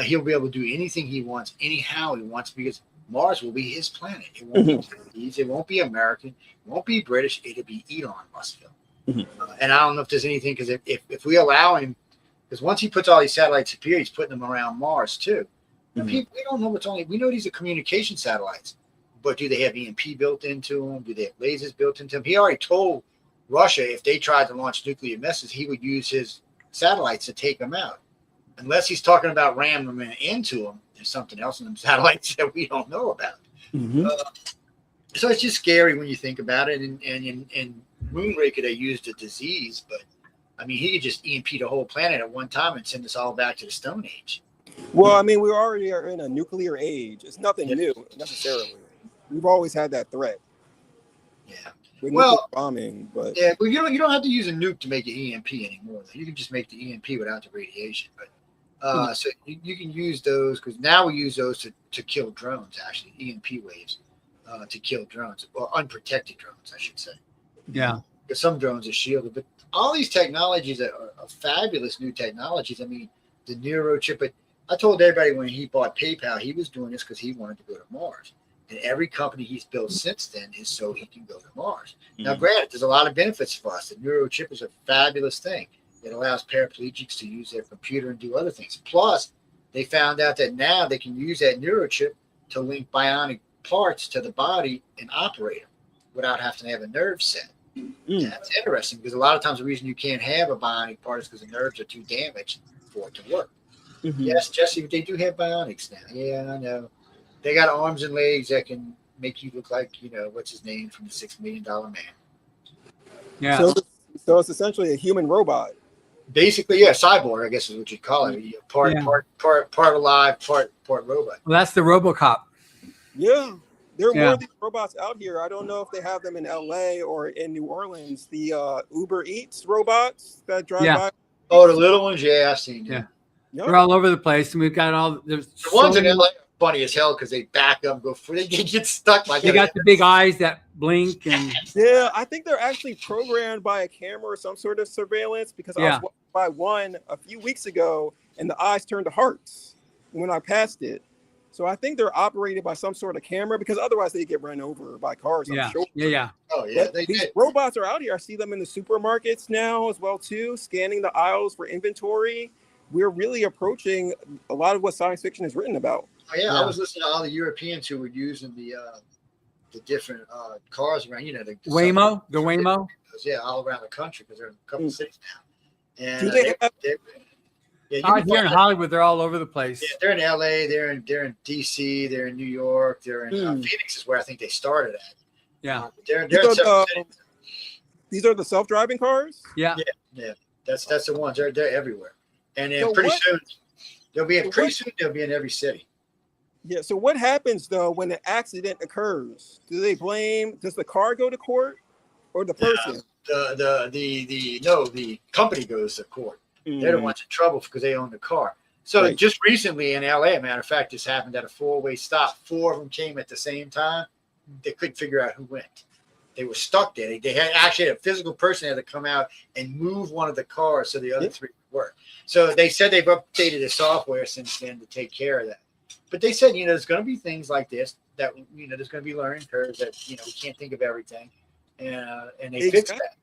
he'll be able to do anything he wants, anyhow he wants, because Mars will be his planet. It won't be Chinese, it won't be American, it won't be British, it'll be Elon Muskville. And I don't know if there's anything, because if we allow him, because once he puts all these satellites up here, he's putting them around Mars too. People, we don't know what's on it. We know these are communication satellites, but do they have EMP built into them? Do they have lasers built into them? He already told Russia if they tried to launch nuclear missiles, he would use his satellites to take them out. Unless he's talking about ramming them into them, there's something else in them satellites that we don't know about. So it's just scary when you think about it. And in Moonraker, they used a disease, but I mean, he could just EMP the whole planet at one time and send us all back to the Stone Age. Well, I mean, we already are in a nuclear age. It's nothing new necessarily. We've always had that threat. Yeah. With nuclear bombing, but well, you don't have to use a nuke to make an EMP anymore. You can just make the EMP without the radiation. But so you can use those, because now we use those to kill drones. Actually, EMP waves to kill drones, or unprotected drones, I should say. Yeah. Because some drones are shielded, but all these technologies are fabulous new technologies. I mean, the neurochip. But I told everybody when he bought PayPal, he was doing this because he wanted to go to Mars. And every company he's built since then is so he can go to Mars. Now, granted, there's a lot of benefits for us. The neurochip is a fabulous thing. It allows paraplegics to use their computer and do other things. Plus, they found out that now they can use that neurochip to link bionic parts to the body and operate them without having to have a nerve set. That's interesting, because a lot of times the reason you can't have a bionic part is because the nerves are too damaged for it to work. Yes, Jesse, they do have bionics now. Yeah, I know. They got arms and legs that can make you look like, what's his name from the $6 Million Man. Yeah. So it's essentially a human robot. Basically, yeah, cyborg, I guess is what you'd call it. Part alive, part robot. Well, that's the RoboCop. Yeah. There are more of these robots out here. I don't know if they have them in LA or in New Orleans. The Uber Eats robots that drive by. Oh, the little ones? Yeah, I've seen them. Yeah. They're all over the place, and we've got all the ones in LA are funny as hell because they back up and go they get stuck like they got the big eyes that blink. And yeah, I think they're actually programmed by a camera or some sort of surveillance, because I was walking by one a few weeks ago and the eyes turned to hearts when I passed it. So I think they're operated by some sort of camera, because otherwise they get run over by cars. I'm sure. Yeah. Oh yeah, these robots are out here. I see them in the supermarkets now as well too, scanning the aisles for inventory. We're really approaching a lot of what science fiction is written about. Oh yeah, I was listening to all the Europeans who were using the different cars around. The Waymo, the Waymo. Yeah, all around the country, because they're in a couple of cities now. And do they have? Here in Hollywood, they're all over the place. Yeah, they're in LA, they're in DC, they're in New York, they're in Phoenix is where I think they started at. Yeah, these are the self-driving cars. Yeah. That's the ones. They're everywhere, and then pretty soon they'll be in every city. Yeah. So what happens though when an accident occurs? Does the car go to court, or the person? The company goes to court. They're the ones in trouble because they own the car. So just recently in LA, matter of fact, this happened at a 4-way stop. 4 of them came at the same time. They couldn't figure out who went. They were stuck there. They had a physical person had to come out and move one of the cars so the other 3 would work. So they said they've updated the software since then to take care of that. But they said, there's going to be things like this that, there's going to be learning curves that, we can't think of everything. And they fixed that.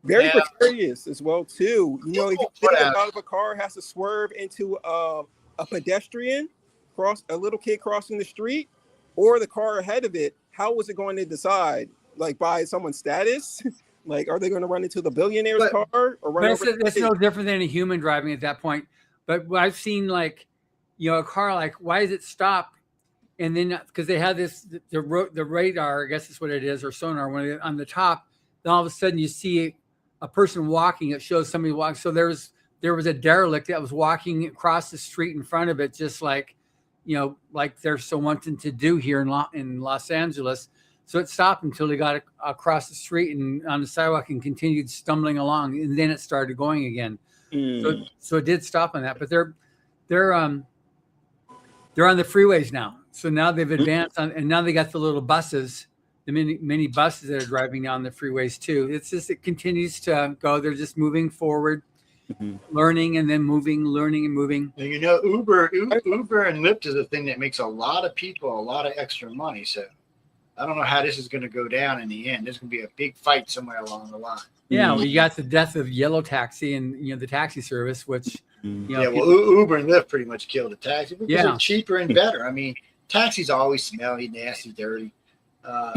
Very precarious as well too. If you think about if a car has to swerve into a pedestrian, a little kid crossing the street, or the car ahead of it, how was it going to decide? Like by someone's status? Like, are they going to run into the billionaire's car or run over? It's no different than a human driving at that point. But what I've seen, like, a car, like, why does it stop? And then because they have the radar, I guess is what it is, or sonar, when on the top, then all of a sudden you see a person walking. It shows somebody walking. So there was a derelict that was walking across the street in front of it, just like, like they're so wanting to do here in Los Angeles. So it stopped until they got across the street and on the sidewalk and continued stumbling along, and then it started going again. So it did stop on that, but they're on the freeways now. So now they've advanced and now they got the little buses, the mini buses that are driving down the freeways too. It's just, it continues to go. They're just moving forward, learning and then moving, learning and moving. And Uber and Lyft is a thing that makes a lot of people a lot of extra money. So I don't know how this is going to go down in the end. There's going to be a big fight somewhere along the line. Yeah, well, you got the death of yellow taxi and the taxi service, which Uber and Lyft pretty much killed the taxi because they're cheaper and better. I mean, taxis are always smelly, nasty, dirty.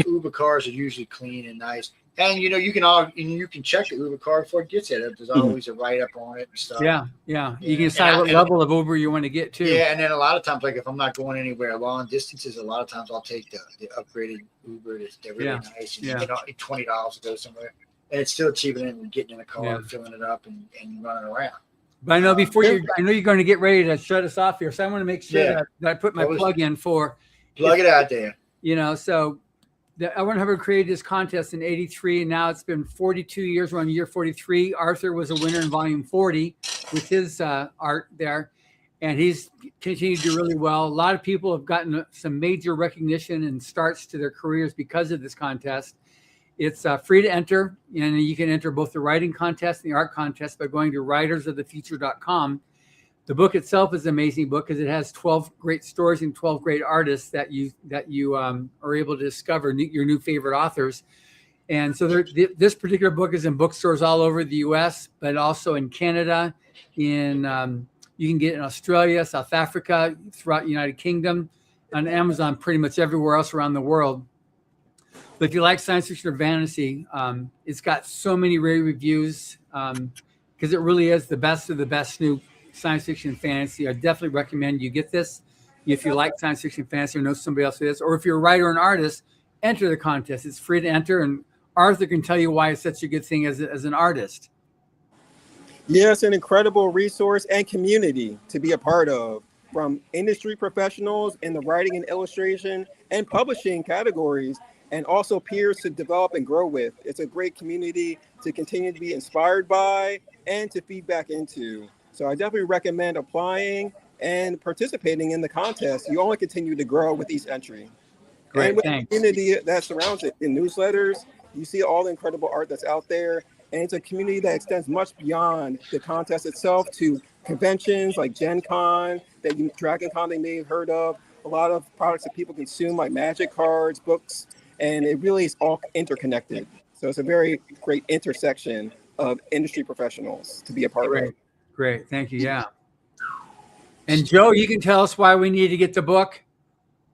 Uber cars are usually clean and nice. And you can check the Uber car before it gets there. There's always a write up on it and stuff. Yeah. You can decide what level of Uber you want to get to. Yeah, and then a lot of times, like if I'm not going anywhere long distances, a lot of times I'll take the upgraded Uber. They're really nice. And you get $20 to go somewhere, and it's still cheaper than getting in a car, filling it up, and running around. But I know I know you're going to get ready to shut us off here, so I want to make sure that I put my plug in for. Plug it out there. So. I wonder how we created this contest in '83, and now it's been 42 years. We're on year 43. Arthur was a winner in volume 40 with his art there, and he's continued to do really well. A lot of people have gotten some major recognition and starts to their careers because of this contest. It's free to enter, and you can enter both the writing contest and the art contest by going to writersofthefuture.com. The book itself is an amazing book because it has 12 great stories and 12 great artists that you are able to discover your new favorite authors. And so this particular book is in bookstores all over the U.S., but also in Canada. You can get it in Australia, South Africa, throughout the United Kingdom, on Amazon, pretty much everywhere else around the world. But if you like science fiction or fantasy, it's got so many rave reviews because it really is the best of the best new science fiction and fantasy. I definitely recommend you get this if you like science fiction and fantasy or know somebody else who is, or if you're a writer or an artist, enter the contest. It's free to enter, and Arthur can tell you why it's such a good thing as an artist. Yeah, it's an incredible resource and community to be a part of, from industry professionals in the writing and illustration and publishing categories, and also peers to develop and grow with. It's a great community to continue to be inspired by and to feed back into. So I definitely recommend applying and participating in the contest. You only continue to grow with each entry. Great, and with thanks. the community that surrounds it, in newsletters, you see all the incredible art that's out there. And it's a community that extends much beyond the contest itself to conventions like Gen Con, Dragon Con they may have heard of, a lot of products that people consume like magic cards, books, and it really is all interconnected. So it's a very great intersection of industry professionals to be a part of. Great. Thank you. Yeah. And Joe, you can tell us why we need to get the book.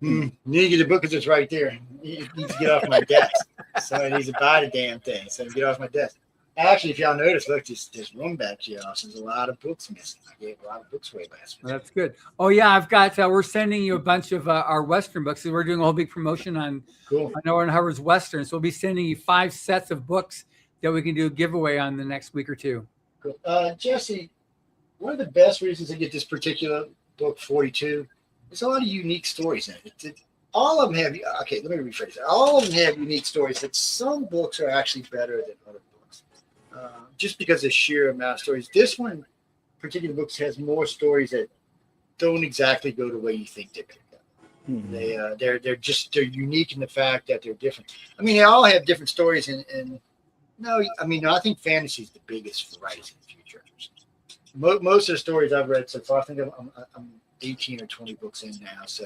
You need to get the book because it's right there. You need to get off my desk. Somebody needs to buy the damn thing. So get off my desk. Actually, if y'all notice, look, this room back here, there's a lot of books missing. I gave a lot of books away last week. That's good. Oh, yeah. I've got, we're sending you a bunch of our Western books. So we're doing a whole big promotion on Noah and Hubbard's Western. So we'll be sending you 5 sets of books that we can do a giveaway on the next week or two. Cool. Jesse, one of the best reasons to get this particular book, 42, there's a lot of unique stories in it. All of them have, let me rephrase it. All of them have unique stories, but some books are actually better than other books, just because of sheer amount of stories. This one, particular books, has more stories that don't exactly go the way you think they're going to go. They're unique in the fact that they're different. I mean, they all have different stories, and I think fantasy is the biggest for writers in the future. Most of the stories I've read so far, I think I'm 18 or 20 books in now, so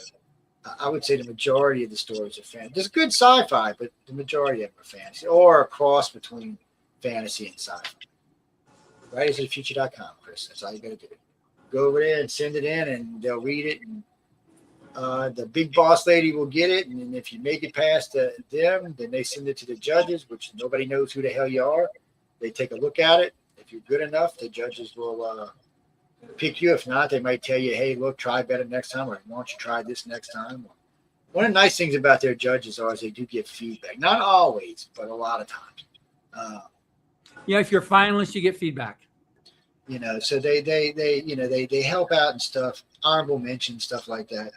I would say the majority of the stories are fantasy. There's good sci-fi, but the majority of them are fantasy, or a cross between fantasy and sci-fi. Writersofthefuture.com, Chris. That's all you got to do. Go over there and send it in, and they'll read it and The big boss lady will get it, and then if you make it past them, then they send it to the judges, which nobody knows who the hell you are. They take a look at it. If you're good enough, the judges will pick you. If not, they might tell you, hey, look, try better next time, or why don't you try this next time? One of the nice things about their judges is they do give feedback. Not always, but a lot of times. If you're a finalist, you get feedback. So they help out and stuff, honorable mention, stuff like that.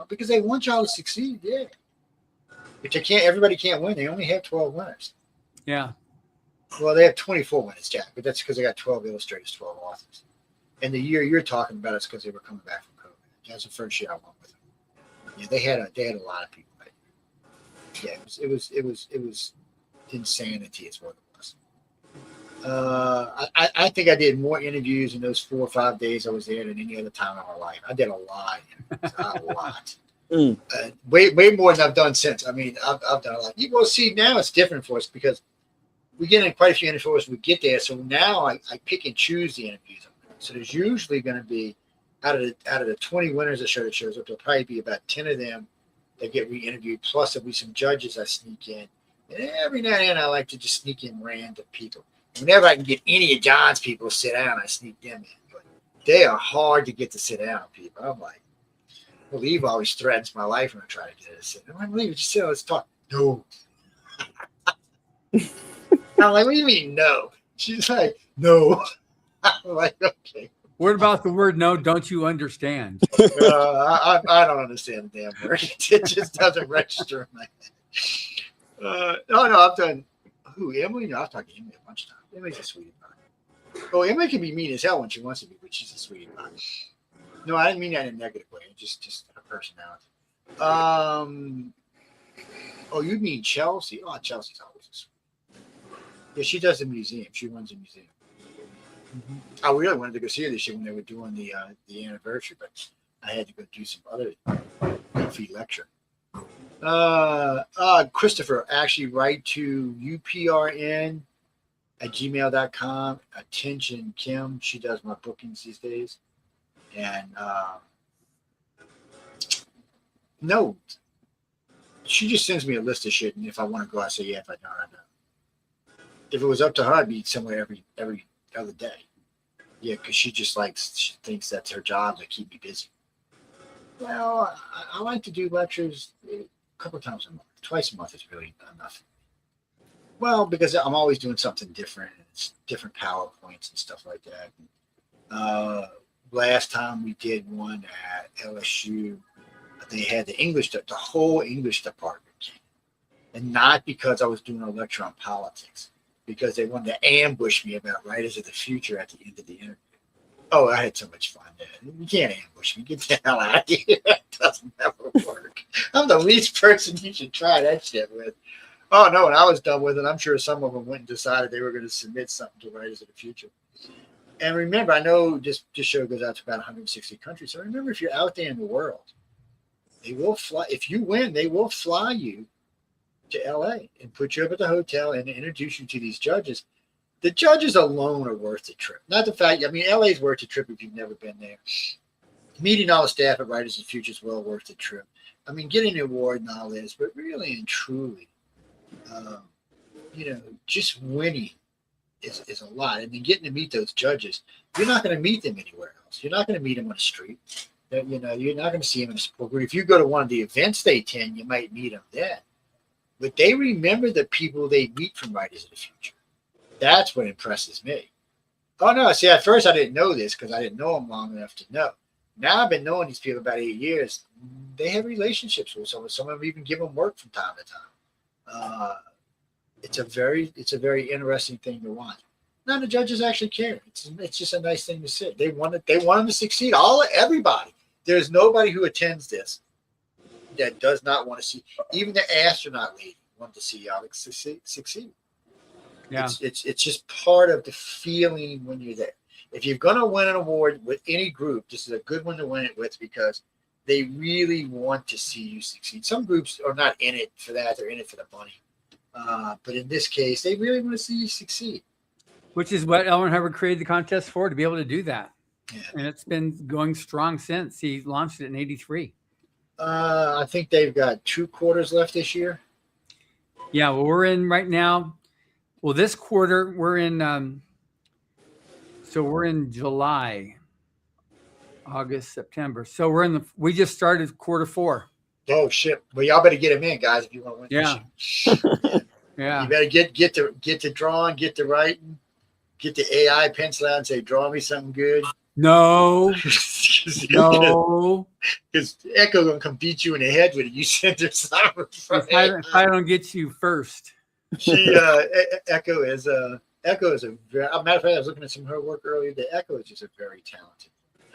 Because they want y'all to succeed, yeah. But everybody can't win. They only have 12 winners. Yeah. Well, they have 24 winners, Jack, but that's because they got 12 illustrators, 12 authors. And the year you're talking about is because they were coming back from COVID. That's the first year I went with them. Yeah, they had a lot of people. Yeah, it was insanity is what it was. I think I did more interviews in those 4 or 5 days I was there than any other time in my life. I did a lot. A lot. Way more than I've done since. I mean, I've done a lot. You will see now it's different for us because we get in quite a few interviews when we get there. So now I pick and choose the interviews. So there's usually going to be out of the 20 winners that shows up, there'll probably be about 10 of them that get re-interviewed. Plus there'll be some judges I sneak in. And every now and then I like to just sneak in random people. Whenever I can get any of John's people to sit down, I sneak them in. But they are hard to get to sit down, people. I'm like, well, Eve always threatens my life when I try to get her to sit down. I'm like, just sit, let's talk. No. I'm like, what do you mean no? She's like, no. I'm like, okay. What about the word no? Don't you understand? I don't understand the damn word. It just doesn't register in my head. No, I've done. Who, Emily? No, I've talked to Emily a bunch of times. Emily's a sweetie pie. Oh, Emily can be mean as hell when she wants to be, but she's a sweetie pie. No, I didn't mean that in a negative way. Just her personality. Oh, you mean Chelsea? Oh, Chelsea's always a sweetie. Yeah, she does the museum. She runs a museum. Mm-hmm. I really wanted to go see her this year when they were doing the anniversary, but I had to go do some other goofy lecture. Christopher, actually write to uprn@gmail.com. Attention, Kim. She does my bookings these days. And no, she just sends me a list of shit. And if I want to go, I say, yeah. If I don't, I don't. If it was up to her, I'd be somewhere every other day. Yeah, because she thinks that's her job to keep me busy. Well, I like to do lectures a couple of times a month. Twice a month is really enough. Well, because I'm always doing something different. It's different PowerPoints and stuff like that. Last time we did one at LSU, they had the whole English department came. And not because I was doing a lecture on politics, because they wanted to ambush me about writers of the future at the end of the interview. Oh, I had so much fun there. You can't ambush me. Get the hell out of here. It doesn't ever work. I'm the least person you should try that shit with. Oh, no, when I was done with it, I'm sure some of them went and decided they were going to submit something to Writers of the Future. And remember, I know this show goes out to about 160 countries. So remember, if you're out there in the world, they will fly. If you win, they will fly you to LA and put you up at the hotel and introduce you to these judges. The judges alone are worth the trip. Not the fact, LA is worth the trip if you've never been there. Meeting all the staff at Writers of the Future is well worth the trip. Getting an award and all this, but really and truly, just winning is a lot. And then getting to meet those judges, you're not going to meet them anywhere else. You're not going to meet them on the street. You're not going to see them in a support group. If you go to one of the events they attend, you might meet them then. But they remember the people they meet from Writers of the Future. That's what impresses me. Oh, no. See, at first I didn't know this because I didn't know them long enough to know. Now I've been knowing these people about 8 years. They have relationships with some. Some of them even give them work from time to time. It's a very interesting thing to watch. None of the judges actually care. It's just a nice thing to see. They want them to succeed. Everybody. There's nobody who attends this that does not want to see. Even the astronaut lady wanted to see Alex succeed. Yeah. It's just part of the feeling when you're there. If you're going to win an award with any group, this is a good one to win it with because they really want to see you succeed. Some groups are not in it for that. They're in it for the money. But in this case, they really want to see you succeed. Which is what L. Ron Hubbard created the contest for, to be able to do that. Yeah. And it's been going strong since. He launched it in 1983. I think they've got 2 quarters left this year. Yeah, well, we're in right now. Well, this quarter we're in. So we're in July, August, September. So we just started quarter 4. Oh shit! Well, y'all better get them in, guys, if you want to win. Yeah. Yeah. You better get to drawing, get to writing, get the AI pencil out and say, "Draw me something good." No. No. Because Echo gonna come beat you in the head with it. You send her something. If I don't get you first. She Echo is a very. Matter of fact, I was looking at some of her work earlier. The Echo is just a very talented.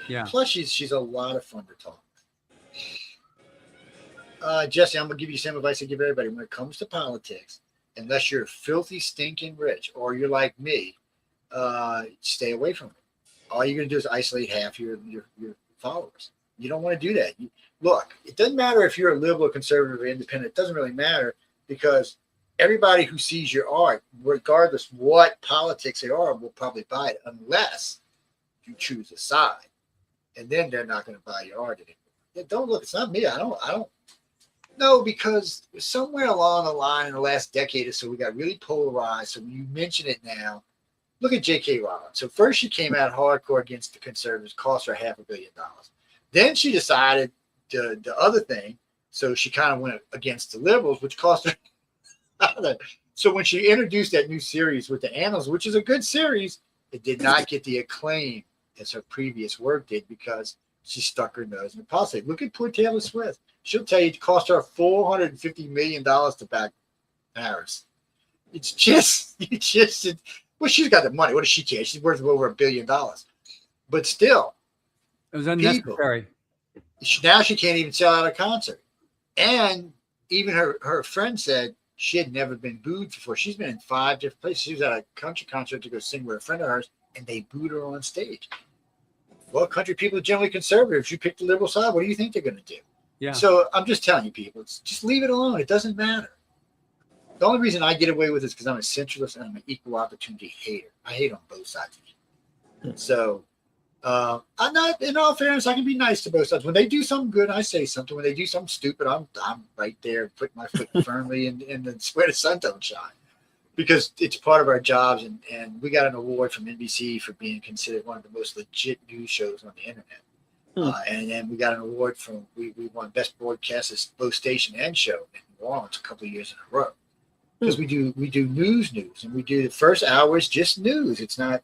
Yeah. Plus, she's a lot of fun to talk. Jesse, I'm gonna give you some advice I give everybody when it comes to politics. Unless you're filthy, stinking rich, or you're like me, stay away from it. All you're gonna do is isolate half your followers. You don't want to do that. Look, it doesn't matter if you're a liberal, conservative, or independent. It doesn't really matter because everybody who sees your art, regardless what politics they are, will probably buy it unless you choose a side, and then they're not going to buy your art anymore. Yeah, don't look. It's not me. I don't. No, because somewhere along the line in the last decade or so, we got really polarized. So when you mention it now, look at J.K. Rowling. So first she came out hardcore against the conservatives, cost her $500 million. Then she decided the other thing. So she kind of went against the liberals, which cost her. So when she introduced that new series with the Annals, which is a good series, it did not get the acclaim as her previous work did because she stuck her nose in the politics. Look at poor Taylor Swift. She'll tell you it cost her $450 million to back Harris. It's just, well, she's got the money. What does she care? She's worth over $1 billion. But still, it was unnecessary. Now she can't even sell out a concert. And even her friend said she had never been booed before. She's been in 5 different places. She was at a country concert to go sing with a friend of hers, and they booed her on stage. Well, country people are generally conservative. You pick the liberal side. What do you think they're going to do? Yeah. So I'm just telling you, people, just leave it alone. It doesn't matter. The only reason I get away with it is because I'm a centralist and I'm an equal opportunity hater. I hate on both sides of it. So I'm not, in all fairness, I can be nice to both sides. When they do something good, I say something. When they do something stupid, I'm right there, putting my foot firmly in the where the sun don't shine. Because it's part of our jobs, and we got an award from NBC for being considered one of the most legit news shows on the internet. And then we got an award from we won Best Broadcasters both station and show in New Orleans a couple of years in a row. Because we do news, and we do the first hour is just news. It's not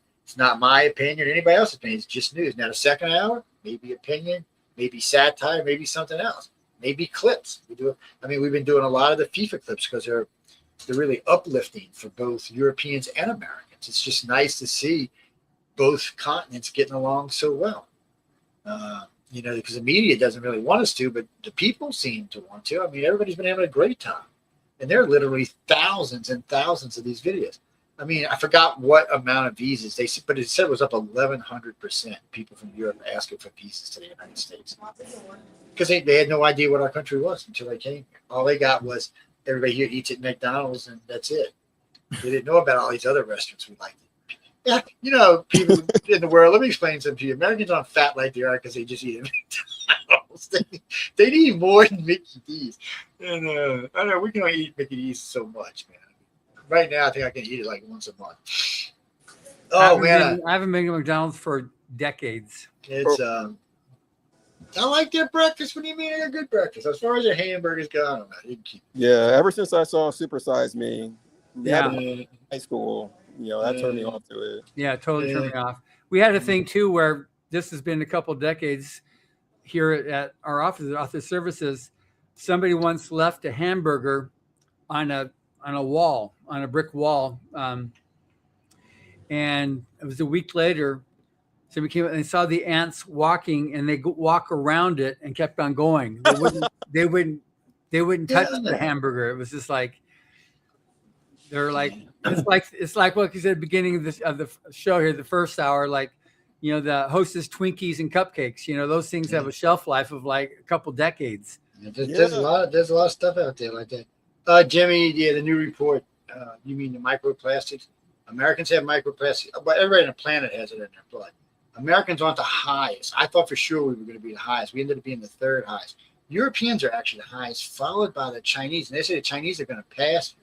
my opinion or anybody else's opinion. It's just news. Now the second hour, maybe opinion, maybe satire, maybe something else, maybe clips. We've been doing a lot of the FIFA clips because they're really uplifting for both Europeans and Americans. It's just nice to see both continents getting along so well. Because the media doesn't really want us to, but the people seem to want to. I mean, everybody's been having a great time. And there are literally thousands and thousands of these videos. I mean, I forgot what amount of visas they said, but it said it was up 1,100% people from Europe asking for visas to the United States. Because they had no idea what our country was until they came here. All they got was everybody here eats at McDonald's, and that's it. They didn't know about all these other restaurants we liked. Yeah, people in the world, let me explain something to you. Americans aren't fat like they are because they just eat at McDonald's. They need more than Mickey D's. And I know we can only eat Mickey D's so much, man. Right now, I think I can eat it like once a month. Oh, man. I haven't been to McDonald's for decades. It's I like their breakfast. What do you mean a good breakfast? As far as their hamburgers go, I don't know. Yeah, ever since I saw Super Size Me, Yeah. high school, that turned me off to it. Yeah, totally turned me off. We had a thing too where this has been a couple of decades here at our office services. Somebody once left a hamburger on a wall, on a brick wall, and it was a week later. Somebody came and they saw the ants walking, and they walk around it and kept on going. They wouldn't touch the hamburger. It was just like they're like it's like what you said at the beginning of the show here, the first hour, like the Hostess Twinkies and cupcakes. Those things have a shelf life of like a couple decades. There's a lot of stuff out there like that. Jimmy, the new report. You mean the microplastics? Americans have microplastics, but everybody on the planet has it in their blood. Americans aren't the highest. I thought for sure we were going to be the highest. We ended up being the third highest. Europeans are actually the highest, followed by the Chinese. And they say the Chinese are going to pass.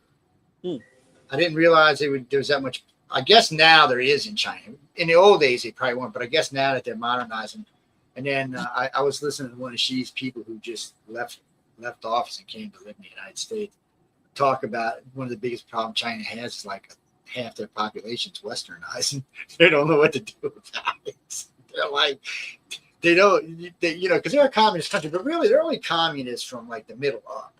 I didn't realize there was that much. I guess now there is in China. In the old days, they probably weren't. But I guess now that they're modernizing. And then I was listening to one of Xi's people who just left office and came to live in the United States talk about one of the biggest problems China has is like half their population's westernized, and they don't know what to do about it. They're like, because they're a communist country, but really they're only communists from like the middle up.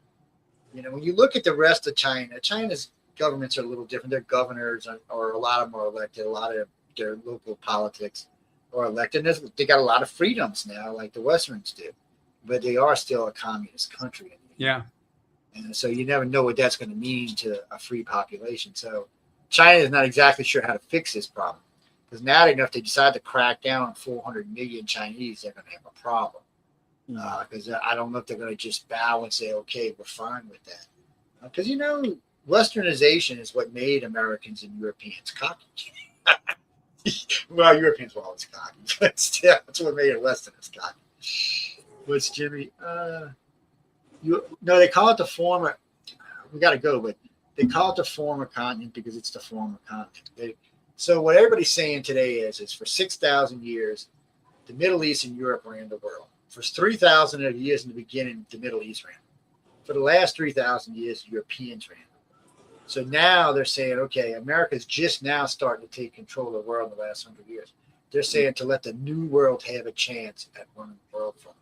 When you look at the rest of China, China's governments are a little different. Their governors or a lot of them are elected. A lot of their local politics are elected. And they got a lot of freedoms now, like the Westerns do, but they are still a communist country. Yeah. And so you never know what that's going to mean to a free population. So China is not exactly sure how to fix this problem, because now if they decide to crack down on 400 million Chinese, they're going to have a problem. Because I don't know if they're going to just bow and say, okay, we're fine with that. Because, Westernization is what made Americans and Europeans cocky. Well, Europeans were always cocky, but still, that's what made Westerners cocky. What's Jimmy? They call it the former. We got to go, but they call it the former continent because it's the former continent. So what everybody's saying today is for 6,000 years, the Middle East and Europe ran the world. For 3,000 years in the beginning, the Middle East ran. For the last 3,000 years, Europeans ran. So now they're saying, okay, America's just now starting to take control of the world in the last 100 years. They're saying to let the new world have a chance at running the world for them.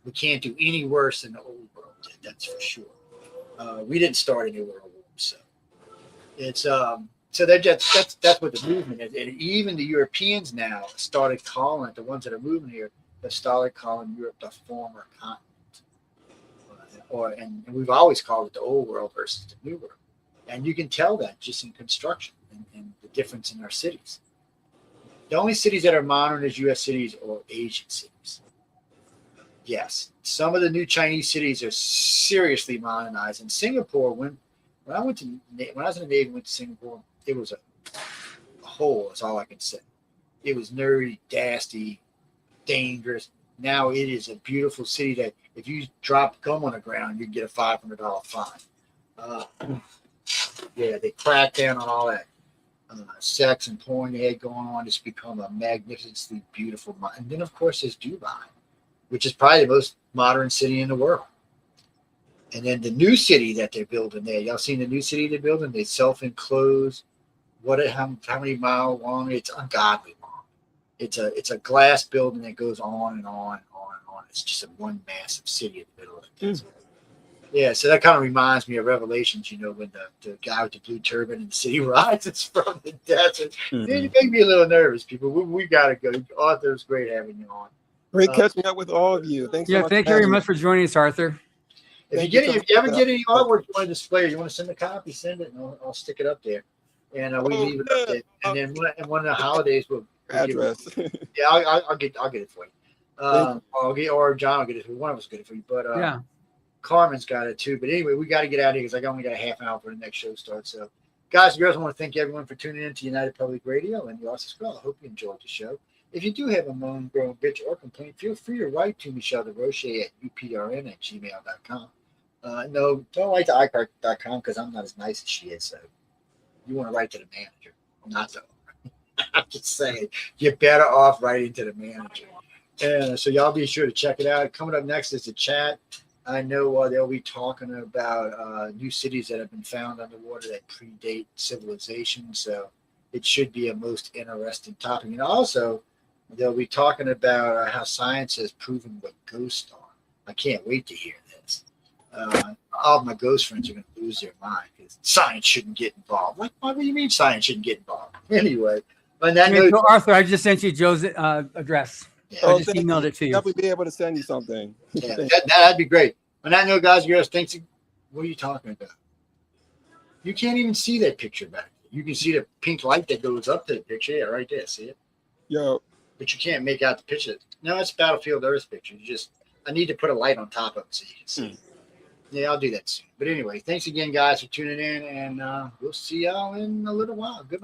We can't do any worse than the old world did, that's for sure. We didn't start a new world war, so it's so they're just that's what the movement is. And even the Europeans now started calling it, the ones that are moving here, they started calling Europe the former continent. And we've always called it the old world versus the new world. And you can tell that just in construction and the difference in our cities. The only cities that are modern as U.S. cities or Asian cities. Yes, some of the new Chinese cities are seriously modernized. In Singapore, when I was in the Navy, went to Singapore, it was a hole. That's all I can say. It was nerdy, dasty, dangerous. Now it is a beautiful city that if you drop gum on the ground, you get a $500 fine. Yeah, they cracked down on all that sex and porn they had going on. It's become a magnificently beautiful. And then, of course, there's Dubai, which is probably the most modern city in the world. And then the new city that they're building there. Y'all seen the new city they're building? They self-enclosed. How many miles long? It's ungodly long. It's a glass building that goes on and on and on and on. It's just a one massive city in the middle of the desert. Yeah, so that kind of reminds me of Revelations, when the guy with the blue turban and the city rises from the desert. You make me a little nervous, people. We got to go. Arthur, it's great having you on. Great catching up with all of you. Thanks so much. Thank you very much for joining us, Arthur. If you ever get any artwork you want to display, you want to send a copy, send it, and I'll stick it up there. And we leave it up there. And then one of the holidays, we'll address. Yeah, I'll get it for you. Or John will get it for you. One of us will get it for you. But yeah. Carmen's got it too. But anyway, we got to get out of here because I only got a half hour for the next show starts. So, guys and girls, I want to thank everyone for tuning in to United Public Radio and the Austin Scroll. I hope you enjoyed the show. If you do have a moan, groan, bitch, or complaint, feel free to write to Michelle DeRoche at uprn@gmail.com. No, don't write to iCarc.com because I'm not as nice as she is. So you want to write to the manager, not the owner. I'm just saying, you're better off writing to the manager. And so y'all be sure to check it out. Coming up next is the chat. I know they'll be talking about new cities that have been found underwater that predate civilization. So it should be a most interesting topic. And also, they'll be talking about how science has proven what ghosts are. I can't wait to hear this. All of my ghost friends are going to lose their mind because science shouldn't get involved. What do you mean science shouldn't get involved? Anyway. So Arthur, I just sent you Joe's address. Yeah. I just emailed it to you. Definitely be able to send you something. Yeah, that'd be great. On that note, guys and girls, thanks. What are you talking about? You can't even see that picture back. You can see the pink light that goes up to the picture. Yeah, right there. See it? Yo. But you can't make out the picture. No, it's Battlefield Earth picture. I need to put a light on top of it so you can see it. Yeah, I'll do that soon. But anyway, thanks again, guys, for tuning in, and we'll see y'all in a little while. Goodbye.